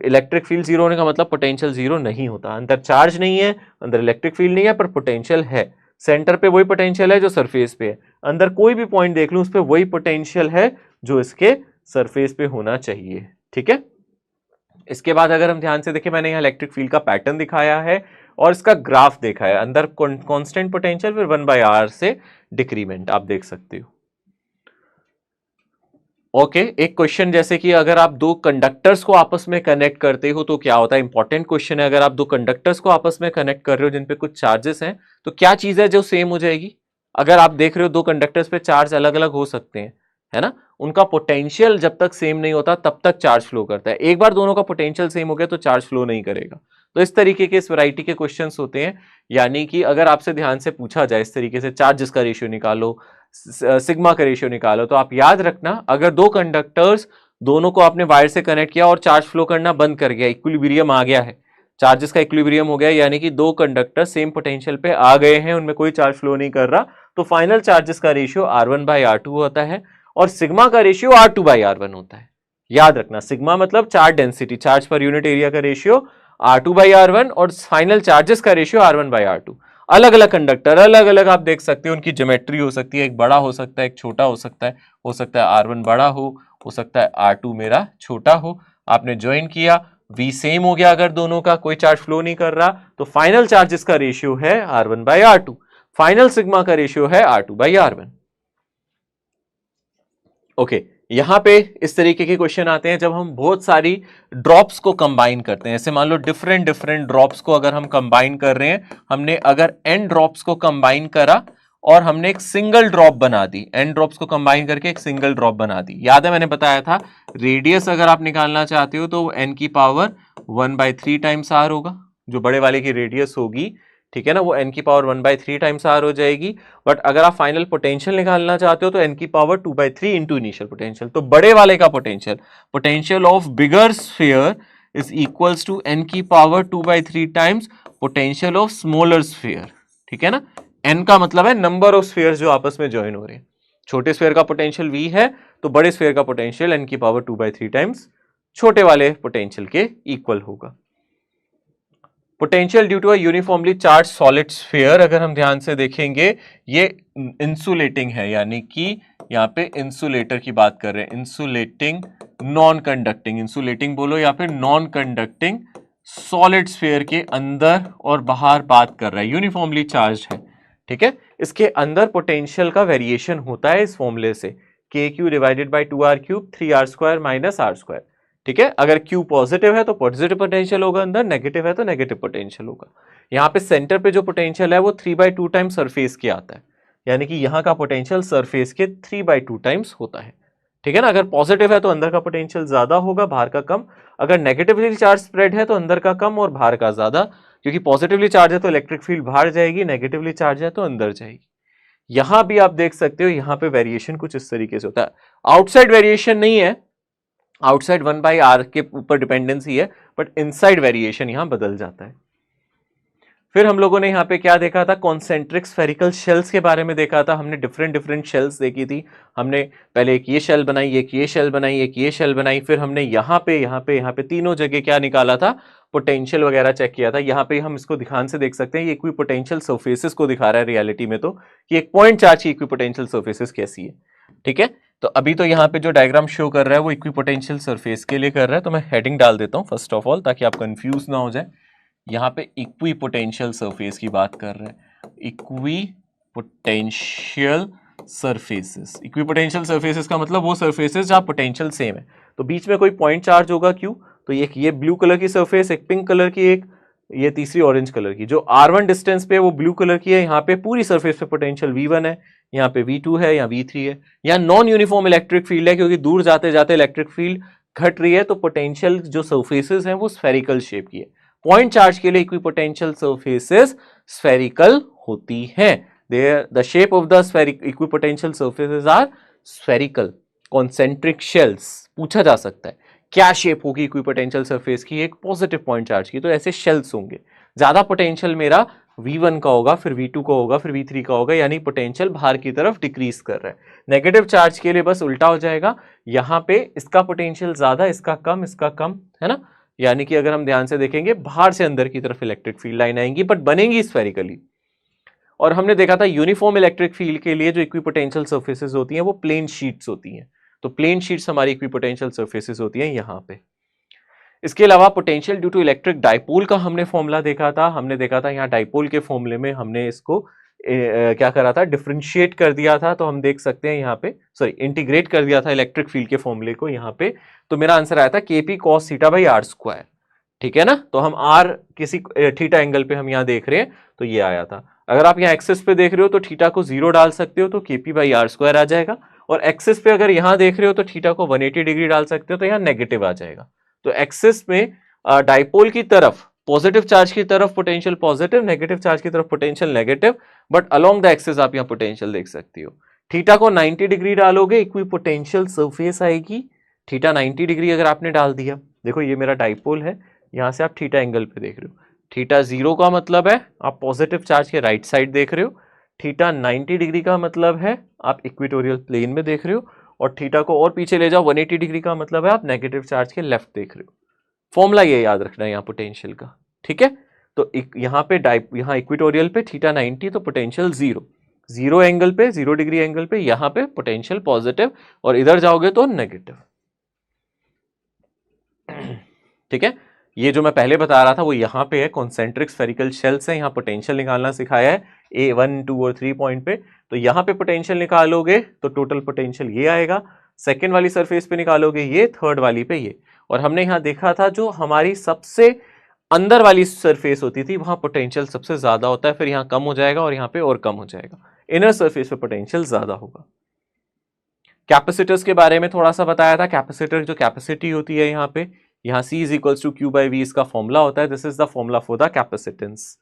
इलेक्ट्रिक फील्ड जीरो होने का मतलब पोटेंशियल जीरो नहीं होता। अंदर चार्ज नहीं है, अंदर इलेक्ट्रिक फील्ड नहीं है, पर पोटेंशियल है। सेंटर पे वही पोटेंशियल है जो सरफेस पे है। अंदर कोई भी पॉइंट देख लूं उस पे वही पोटेंशियल है जो इसके सरफेस पे होना चाहिए, ठीक है। इसके बाद अगर हम ध्यान से देखें, मैंने यहाँ इलेक्ट्रिक फील्ड का पैटर्न दिखाया है और इसका ग्राफ देखा है। अंदर कांस्टेंट पोटेंशियल फिर 1/r से डिक्रीमेंट आप देख सकते हो। ओके, एक क्वेश्चन जैसे कि अगर आप दो कंडक्टर्स को आपस में कनेक्ट करते हो तो क्या होता है, इंपॉर्टेंट क्वेश्चन है। अगर आप दो कंडक्टर्स को आपस में कनेक्ट कर रहे हो जिन पे कुछ चार्जेस हैं तो क्या चीज है जो सेम हो जाएगी। अगर आप देख रहे हो दो कंडक्टर्स पे चार्ज अलग अलग हो सकते हैं, है ना, उनका पोटेंशियल जब तक सेम नहीं होता तब तक चार्ज फ्लो करता है। एक बार दोनों का पोटेंशियल सेम हो गया तो चार्ज फ्लो नहीं करेगा। तो इस तरीके के इस वैरायटी के क्वेश्चंस होते हैं। यानी कि अगर आपसे ध्यान से पूछा जाए इस तरीके से, चार्जेस का रेशियो निकालो, सिग्मा का रेशियो निकालो, तो आप याद रखना अगर दो कंडक्टर्स दोनों को आपने वायर से कनेक्ट किया और चार्ज फ्लो करना बंद कर गया, इक्विलिब्रियम आ गया है, चार्जेस का इक्विलिब्रियम हो गया, यानी कि दो कंडक्टर सेम पोटेंशियल पे आ गए हैं, उनमें कोई चार्ज फ्लो नहीं कर रहा, तो फाइनल चार्जेस का रेशियो r1/r2 होता है और सिग्मा का रेशियो r2/r1 होता है। याद रखना, सिग्मा मतलब charge density, charge per unit area का रेशियो r2/r1 और फाइनल चार्जेस का रेशियो r1/r2। अलग अलग कंडक्टर अलग अलग आप देख सकते हो, उनकी ज्योमेट्री हो सकती है, एक बड़ा हो सकता है एक छोटा हो सकता है r1 बड़ा हो सकता है r2 मेरा छोटा हो। आपने ज्वाइन किया, V सेम हो गया, अगर दोनों का कोई चार्ज फ्लो नहीं कर रहा तो फाइनल चार्जेस का रेशियो है r1/r2, फाइनल सिग्मा का रेशियो है r2/r1। ओके यहां पे इस तरीके के क्वेश्चन आते हैं जब हम बहुत सारी ड्रॉप्स को कंबाइन करते हैं। ऐसे मान लो डिफरेंट डिफरेंट ड्रॉप्स को अगर हम कंबाइन कर रहे हैं, हमने अगर n ड्रॉप्स को कंबाइन करा और हमने एक सिंगल ड्रॉप बना दी, n ड्रॉप्स को कंबाइन करके एक सिंगल ड्रॉप बना दी। याद है मैंने बताया था रेडियस अगर आप निकालना चाहते हो तो n की पावर 1/3 टाइम्स r होगा, जो बड़े वाले की रेडियस होगी, ठीक है ना, वो n की पावर 1/3 टाइम्स r हो जाएगी। बट अगर आप फाइनल पोटेंशियल निकालना चाहते हो तो n की पावर 2/3 इंटू इनिशियल पोटेंशियल। तो बड़े वाले का potential of bigger sphere is equals to n की power 2/3 times potential of smaller sphere, ठीक है ना। n का मतलब है नंबर ऑफ स्फीयर जो आपस में ज्वाइन हो रहे हैं। छोटे स्फीयर का पोटेंशियल v है तो बड़े स्फीयर का पोटेंशियल n की पावर 2/3 टाइम्स छोटे वाले पोटेंशियल के इक्वल होगा। Potential due to a uniformly charge solid sphere, अगर हम ध्यान से देखेंगे ये इंसुलेटिंग है, यानी कि यहाँ पे इंसुलेटर की बात कर रहे हैं, इंसुलेटिंग नॉन कंडक्टिंग, इंसुलेटिंग बोलो या फिर नॉन कंडक्टिंग सॉलिड स्फीयर के अंदर और बाहर बात कर रहा है, यूनिफॉर्मली चार्ज है, ठीक है। इसके अंदर पोटेंशियल का वेरिएशन होता है इस फॉर्मूले से, के Q divided by 2r³ 3r² minus r², ठीक है। अगर Q पॉजिटिव है तो पॉजिटिव पोटेंशियल होगा अंदर, नेगेटिव है तो नेगेटिव पोटेंशियल होगा। यहाँ पे सेंटर पे जो पोटेंशियल है वो 3/2 टाइम्स सरफेस के आता है, यानी कि यहाँ का पोटेंशियल सरफेस के 3/2 टाइम्स होता है, ठीक है ना। अगर पॉजिटिव है तो अंदर का पोटेंशियल ज्यादा होगा, बाहर का कम। अगर नेगेटिवली चार्ज स्प्रेड है तो अंदर का कम और बाहर का ज्यादा, क्योंकि पॉजिटिवली चार्ज है तो इलेक्ट्रिक फील्ड बाहर जाएगी, नेगेटिवली चार्ज है तो अंदर जाएगी। यहां भी आप देख सकते हो यहाँ पे वेरिएशन कुछ इस तरीके से होता है। आउटसाइड वेरिएशन नहीं है, आउटसाइड 1/r के ऊपर डिपेंडेंसी है, बट इनसाइड वेरिएशन यहां बदल जाता है। फिर हम लोगों ने यहाँ पे क्या देखा था, कॉन्सेंट्रिक स्फेरिकल शेल्स के बारे में देखा था। हमने डिफरेंट डिफरेंट शेल्स देखी थी। हमने पहले एक ये शेल बनाई, एक ये शेल बनाई, एक ये शेल बनाई, फिर हमने यहाँ पे तीनों जगह क्या निकाला था, पोटेंशियल वगैरह चेक किया था। यहाँ पे हम इसको ध्यान से देख सकते हैं, ये इक्वी पोटेंशियल सर्फेसिस को दिखा रहा है रियलिटी में, तो कि एक पॉइंट चार्ज की इक्वी पोटेंशियल सर्फेसिस कैसी है, ठीक है। तो अभी तो यहाँ पे जो डायग्राम शो कर रहा है वो इक्वी पोटेंशियल सरफेस के लिए कर रहा है, तो मैं हेडिंग डाल देता हूँ फर्स्ट ऑफ ऑल, ताकि आप कंफ्यूज ना हो जाए। यहाँ पे इक्वी पोटेंशियल सरफेस की बात कर रहे हैं, equi potential surfaces. Equi potential surfaces का मतलब वो सरफेसेस जहाँ पोटेंशियल सेम है, तो बीच में कोई पॉइंट चार्ज होगा क्यू, तो ये ब्लू कलर की सरफेस, एक पिंक कलर की, एक ये तीसरी ऑरेंज कलर की, जो r1 डिस्टेंस पे वो ब्लू कलर की है। यहाँ पे पूरी सरफेस पे पोटेंशियल v1 है, यहाँ पे v2 है, यहाँ v3 है। यहाँ नॉन यूनिफॉर्म इलेक्ट्रिक फील्ड है, क्योंकि दूर जाते जाते इलेक्ट्रिक फील्ड घट रही है, तो पोटेंशियल जो सरफेसेस हैं वो स्फेरिकल शेप की है। पॉइंट चार्ज के लिए इक्वी पोटेंशियल सरफेसेस स्फेरिकल होती हैं। The shape of the equipotential surfaces are spherical. Concentric shells पूछा जा सकता है क्या शेप होगी इक्वी पोटेंशियल सरफेस की, एक पॉजिटिव पॉइंट चार्ज की, तो ऐसे शेल्स होंगे। ज्यादा पोटेंशियल मेरा v1 का होगा, फिर v2 का होगा, फिर v3 का होगा, यानी पोटेंशियल बाहर की तरफ डिक्रीज कर रहा है। नेगेटिव चार्ज के लिए बस उल्टा हो जाएगा, यहाँ पे इसका पोटेंशियल ज्यादा, इसका कम, इसका कम, है ना। यानी कि अगर हम ध्यान से देखेंगे बाहर से अंदर की तरफ इलेक्ट्रिक फील्ड लाइन आएंगी, बट बनेंगी स्फेरिकली। और हमने देखा था यूनिफॉर्म इलेक्ट्रिक फील्ड के लिए जो इक्वी पोटेंशियल सर्फेसेस होती हैं वो प्लेन शीट्स होती हैं, तो प्लेन शीट्स हमारी इक्वी पोटेंशियल सर्फेसेस होती हैं यहाँ पे। इसके अलावा potential due to electric dipole का हमने फॉर्मूला देखा था। हमने देखा था यहाँ डाइपोल के फॉर्मूले में हमने इसको क्या करा था, डिफरेंशिएट कर दिया था। तो हम देख सकते हैं यहाँ पे, सॉरी इंटीग्रेट कर दिया था इलेक्ट्रिक फील्ड के फॉर्मूले को यहाँ पे। तो मेरा आंसर आया था KP cos theta by r², ठीक है ना। तो हम r किसी थीटा एंगल पे हम यहाँ देख रहे हैं, तो ये आया था। अगर आप यहाँ एक्सिस पे देख रहे हो तो थीटा को 0 डाल सकते हो, तो KP बाई r² आ जाएगा। और एक्सिस पे अगर यहाँ देख रहे हो तो थीटा को 180 डिग्री डाल सकते हो, तो यहाँ नेगेटिव आ जाएगा। तो एक्सिस में डाइपोल की तरफ पॉजिटिव चार्ज की तरफ पोटेंशियल पॉजिटिव, नेगेटिव चार्ज की तरफ potential negative, but along the axis आप यहाँ पोटेंशियल देख सकते हो। थीटा को 90 डिग्री डालोगे, इक्वी पोटेंशियल सरफेस आएगी। थीटा 90 डिग्री अगर आपने डाल दिया, देखो ये मेरा डाइपोल है, यहाँ से आप थीटा एंगल पे देख रहे हो। थीटा 0 का मतलब है आप पॉजिटिव चार्ज के राइट साइड देख रहे हो। थीटा 90 डिग्री का मतलब है आप इक्वेटोरियल प्लेन में देख रहे हो। और थीटा को और पीछे ले जाओ, 180 डिग्री का मतलब है आप नेगेटिव चार्ज के लेफ्ट देख रहे हो। फॉर्मूला ये याद रखना है यहाँ पोटेंशियल का, ठीक है। तो यहाँ पे यहाँ इक्वेटोरियल पे थीटा 90, तो पोटेंशियल 0 एंगल पे, 0 डिग्री एंगल पे यहाँ पे पोटेंशियल पॉजिटिव, और इधर जाओगे तो नेगेटिव, ठीक है। ये जो मैं पहले बता रहा था वो यहाँ पे है, कॉन्सेंट्रिक स्फेरिकल शेल्स है। यहाँ पोटेंशियल निकालना सिखाया है A1, 2 और 3 पॉइंट पे। तो यहाँ पे पोटेंशियल निकालोगे तो टोटल पोटेंशियल ये आएगा। सेकेंड वाली सरफेस पे निकालोगे ये, थर्ड वाली पे ये। और हमने यहां देखा था जो हमारी सबसे अंदर वाली सरफेस होती थी वहां पोटेंशियल सबसे ज्यादा होता है, फिर यहां कम हो जाएगा और यहां पे और कम हो जाएगा, इनर सरफेस पे पोटेंशियल ज्यादा होगा। कैपेसिटर्स के बारे में थोड़ा सा बताया था, कैपेसिटर जो कैपेसिटी होती है यहाँ पे, यहाँ C is equals to Q by V इसका फॉर्मूला होता है, this is the formula for the capacitance,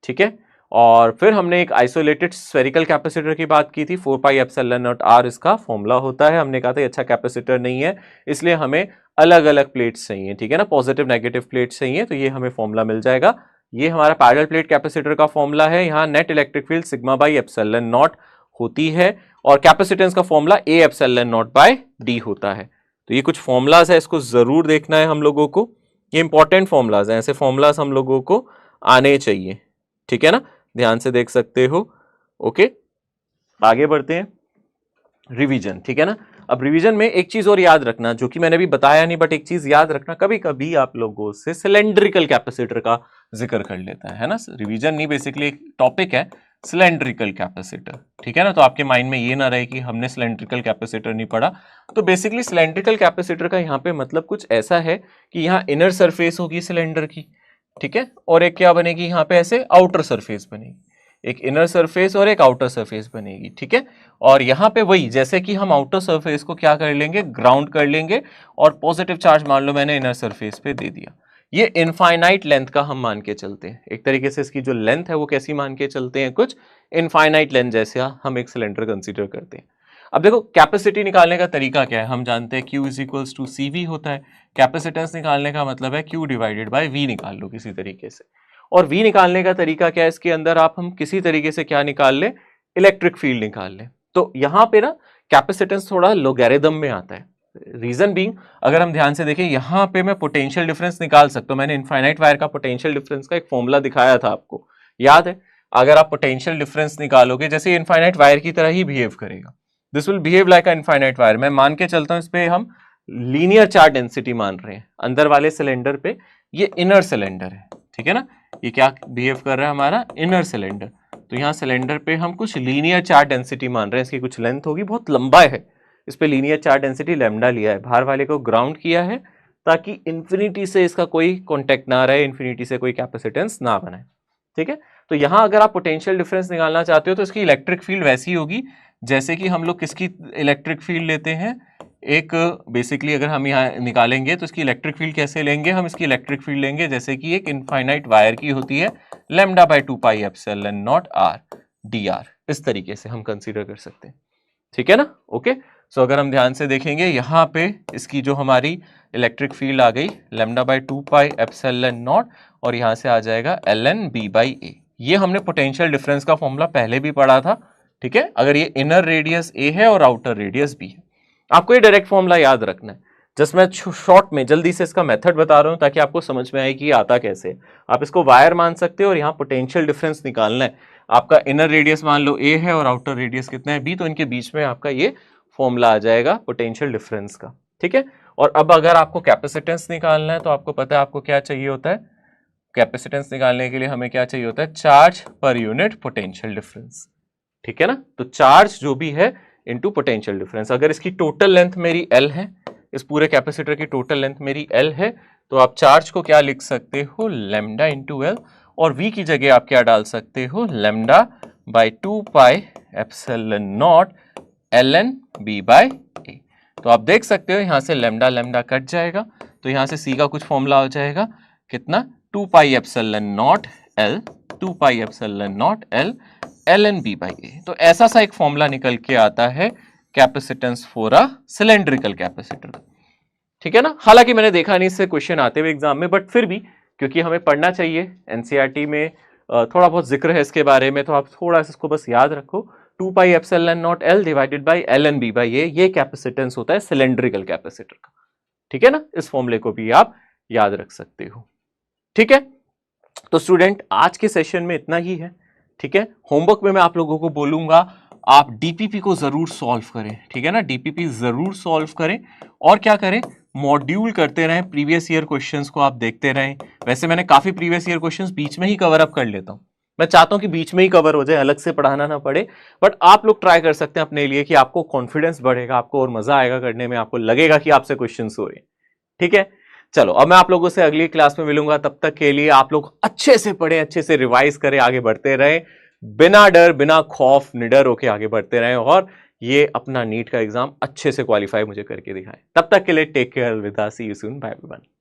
ठीक है। और फिर हमने एक आइसोलेटेड स्फेरिकल कैपेसिटर की बात की थी, 4 पाई एप्सिलॉन नॉट आर इसका फॉर्मूला होता है। हमने कहा था अच्छा कैपेसिटर नहीं है इसलिए हमें अलग अलग प्लेट्स चाहिए, ठीक है ना, पॉजिटिव नेगेटिव प्लेट्स चाहिए, तो ये हमें फॉर्मूला मिल जाएगा। ये हमारा पैरेलल प्लेट कैपेसिटर का फॉर्मूला है, यहाँ net electric field sigma by epsilon naught होती है और कैपेसिटेंस का formula A epsilon naught by D होता है। तो ये कुछ फॉर्मूलाज है, इसको जरूर देखना है हम लोगों को, ये इंपॉर्टेंट फॉर्मूलाज हैं, ऐसे फॉर्मूलाज हम लोगों को आने चाहिए, ठीक है ना, ध्यान से देख सकते हो। ओके, आगे बढ़ते हैं, रिवीजन, ठीक है ना। अब रिवीजन में एक चीज और याद रखना जो कि मैंने भी बताया नहीं, बट एक चीज याद रखना, कभी कभी आप लोगों से सिलेंड्रिकल कैपेसिटर का जिक्र कर लेता है ना, रिवीजन नहीं, बेसिकली एक टॉपिक है सिलेंड्रिकल कैपेसिटर, ठीक है ना। तो आपके माइंड में ये ना रहे कि हमने सिलेंड्रिकल कैपेसिटर नहीं पढ़ा, तो बेसिकली सिलेंड्रिकल कैपेसिटर का यहाँ पे मतलब कुछ ऐसा है कि यहाँ इनर सरफेस होगी सिलेंडर की, ठीक है, और एक क्या बनेगी यहाँ पे ऐसे आउटर सरफेस बनेगी, एक इनर सरफेस और एक आउटर सरफेस बनेगी, ठीक है। और यहाँ पे वही जैसे कि हम आउटर सरफेस को क्या कर लेंगे, ग्राउंड कर लेंगे और पॉजिटिव चार्ज मान लो मैंने इनर सरफेस पे दे दिया, ये इनफाइनाइट लेंथ का हम मान के चलते हैं, एक तरीके से इसकी जो लेंथ है वो कैसी मान के चलते हैं, कुछ इनफाइनाइट लेंथ जैसे हम एक सिलेंडर कंसीडर करते हैं। अब देखो कैपेसिटी निकालने का तरीका क्या है, हम जानते हैं Q is equals to CV होता है, कैपेसिटेंस निकालने का मतलब है Q डिवाइडेड बाय V निकाल लो किसी तरीके से, और V निकालने का तरीका क्या है, इसके अंदर आप हम किसी तरीके से क्या निकाल लें, इलेक्ट्रिक फील्ड निकाल लें। तो यहाँ पे ना कैपेसिटेंस थोड़ा लोगैरिथम में आता है, रीजन बीइंग अगर हम ध्यान से देखें यहाँ पे मैं पोटेंशियल डिफरेंस निकाल सकता हूँ, मैंने इनफाइनाइट वायर का पोटेंशियल डिफरेंस का एक फॉर्मूला दिखाया था आपको, याद है। अगर आप पोटेंशियल डिफरेंस निकालोगे जैसे इनफाइनाइट वायर की तरह ही बिहेव करेगा, this will behave like a infinite wire. मैं मान के चलता हूँ इस पे हम लीनियर चार्ज डेंसिटी मान रहे हैं अंदर वाले सिलेंडर पे, ये इनर सिलेंडर है, ठीक है ना, ये क्या बिहेव कर रहा है हमारा इनर सिलेंडर, तो यहाँ सिलेंडर पे हम कुछ लीनियर चार्ज डेंसिटी मान रहे हैं, इसकी कुछ लेंथ होगी, बहुत लंबा है, इस पे लीनियर चार्ज डेंसिटी लैम्डा लिया है, बाहर वाले को ग्राउंड किया है ताकि इंफिनिटी से इसका कोई कॉन्टेक्ट ना रहे, इंफिनिटी से कोई कैपेसिटेंस ना बनाए, ठीक है। तो यहाँ अगर आप पोटेंशियल डिफरेंस निकालना चाहते हो तो इसकी इलेक्ट्रिक फील्ड वैसी होगी जैसे कि हम लोग किसकी इलेक्ट्रिक फील्ड लेते हैं, एक बेसिकली अगर हम यहाँ निकालेंगे तो इसकी इलेक्ट्रिक फील्ड कैसे लेंगे, हम इसकी इलेक्ट्रिक फील्ड लेंगे जैसे कि एक इनफाइनाइट वायर की होती है, lambda by 2 pi epsilon not R D R, इस तरीके से हम कंसीडर कर सकते हैं, ठीक है ना। ओके, सो अगर हम ध्यान से देखेंगे यहाँ पे इसकी जो हमारी इलेक्ट्रिक फील्ड आ गई lambda by 2 pi epsilon not और यहाँ से आ जाएगा ln b बाई a, ये हमने पोटेंशियल डिफरेंस का फॉर्मूला पहले भी पढ़ा था, ठीक है। अगर ये इनर रेडियस a है और आउटर रेडियस b है, आपको ये डायरेक्ट फॉर्मूला याद रखना है, जस्ट मैं शॉर्ट में जल्दी से इसका मेथड बता रहा हूं ताकि आपको समझ में आए कि ये आता कैसे। आप इसको वायर मान सकते हो और यहाँ पोटेंशियल डिफरेंस निकालना है, आपका इनर रेडियस मान लो a है और आउटर रेडियस कितना है b, तो इनके बीच में आपका ये फॉर्मूला आ जाएगा पोटेंशियल डिफरेंस का, ठीक है। और अब अगर आपको कैपेसिटेंस निकालना है तो आपको पता है आपको क्या चाहिए होता है, कैपेसिटेंस निकालने के लिए हमें क्या चाहिए होता है, charge per unit potential difference, ठीक है ना। तो चार्ज जो भी है इनटू पोटेंशियल डिफरेंस, अगर इसकी टोटल लेंथ मेरी L है, इस पूरे कैपेसिटर की टोटल लेंथ मेरी L है, तो आप चार्ज को क्या लिख सकते हो, लैम्डा इंटू L, और V की जगह आप क्या डाल सकते हो, lambda by 2 pi epsilon not ln b by a। तो आप देख सकते हो यहाँ से लैम्डा लैम्डा कट जाएगा, तो यहाँ से C का कुछ फॉर्मूला हो जाएगा कितना, 2 pi epsilon not L 2 pi epsilon not L ln b by a। तो ऐसा सा एक फॉर्मूला निकल के आता है capacitance for a cylindrical capacitor, ठीक है ना। हालांकि मैंने देखा नहीं इससे क्वेश्चन आते हुए एग्जाम में, बट फिर भी क्योंकि हमें पढ़ना चाहिए, एनसीईआरटी में थोड़ा बहुत जिक्र है इसके बारे में, तो आप थोड़ा सा इसको बस याद रखो, 2 pi epsilon not L divided by ln b by a, ये कैपेसिटेंस होता है सिलेंड्रिकल कैपेसिटर का, ठीक है ना। इस फॉर्मूले को भी आप याद रख सकते हो, ठीक है। तो स्टूडेंट आज के सेशन में इतना ही है, ठीक है। होमवर्क में मैं आप लोगों को बोलूंगा आप डीपीपी को जरूर सॉल्व करें, ठीक है ना, डीपीपी जरूर सॉल्व करें, और क्या करें, मॉड्यूल करते रहें, प्रीवियस ईयर क्वेश्चंस को आप देखते रहें। वैसे मैंने काफी प्रीवियस ईयर क्वेश्चंस बीच में ही कवर अप कर लेता हूं, मैं चाहता हूं कि बीच में ही कवर हो जाए, अलग से पढ़ाना ना पड़े, बट आप लोग ट्राई कर सकते हैं अपने लिए कि आपको कॉन्फिडेंस बढ़ेगा, आपको और मजा आएगा करने में, आपको लगेगा कि आपसे क्वेश्चंस हो रहे हैं। ठीक है, चलो अब मैं आप लोगों से अगली क्लास में मिलूंगा, तब तक के लिए आप लोग अच्छे से पढ़े, अच्छे से रिवाइज करें, आगे बढ़ते रहें, बिना डर बिना खौफ निडर होके आगे बढ़ते रहें, और ये अपना नीट का एग्जाम अच्छे से क्वालिफाई मुझे करके दिखाएं। तब तक के लिए टेक केयर, अलविदा, सी यू सून, बाय बाय।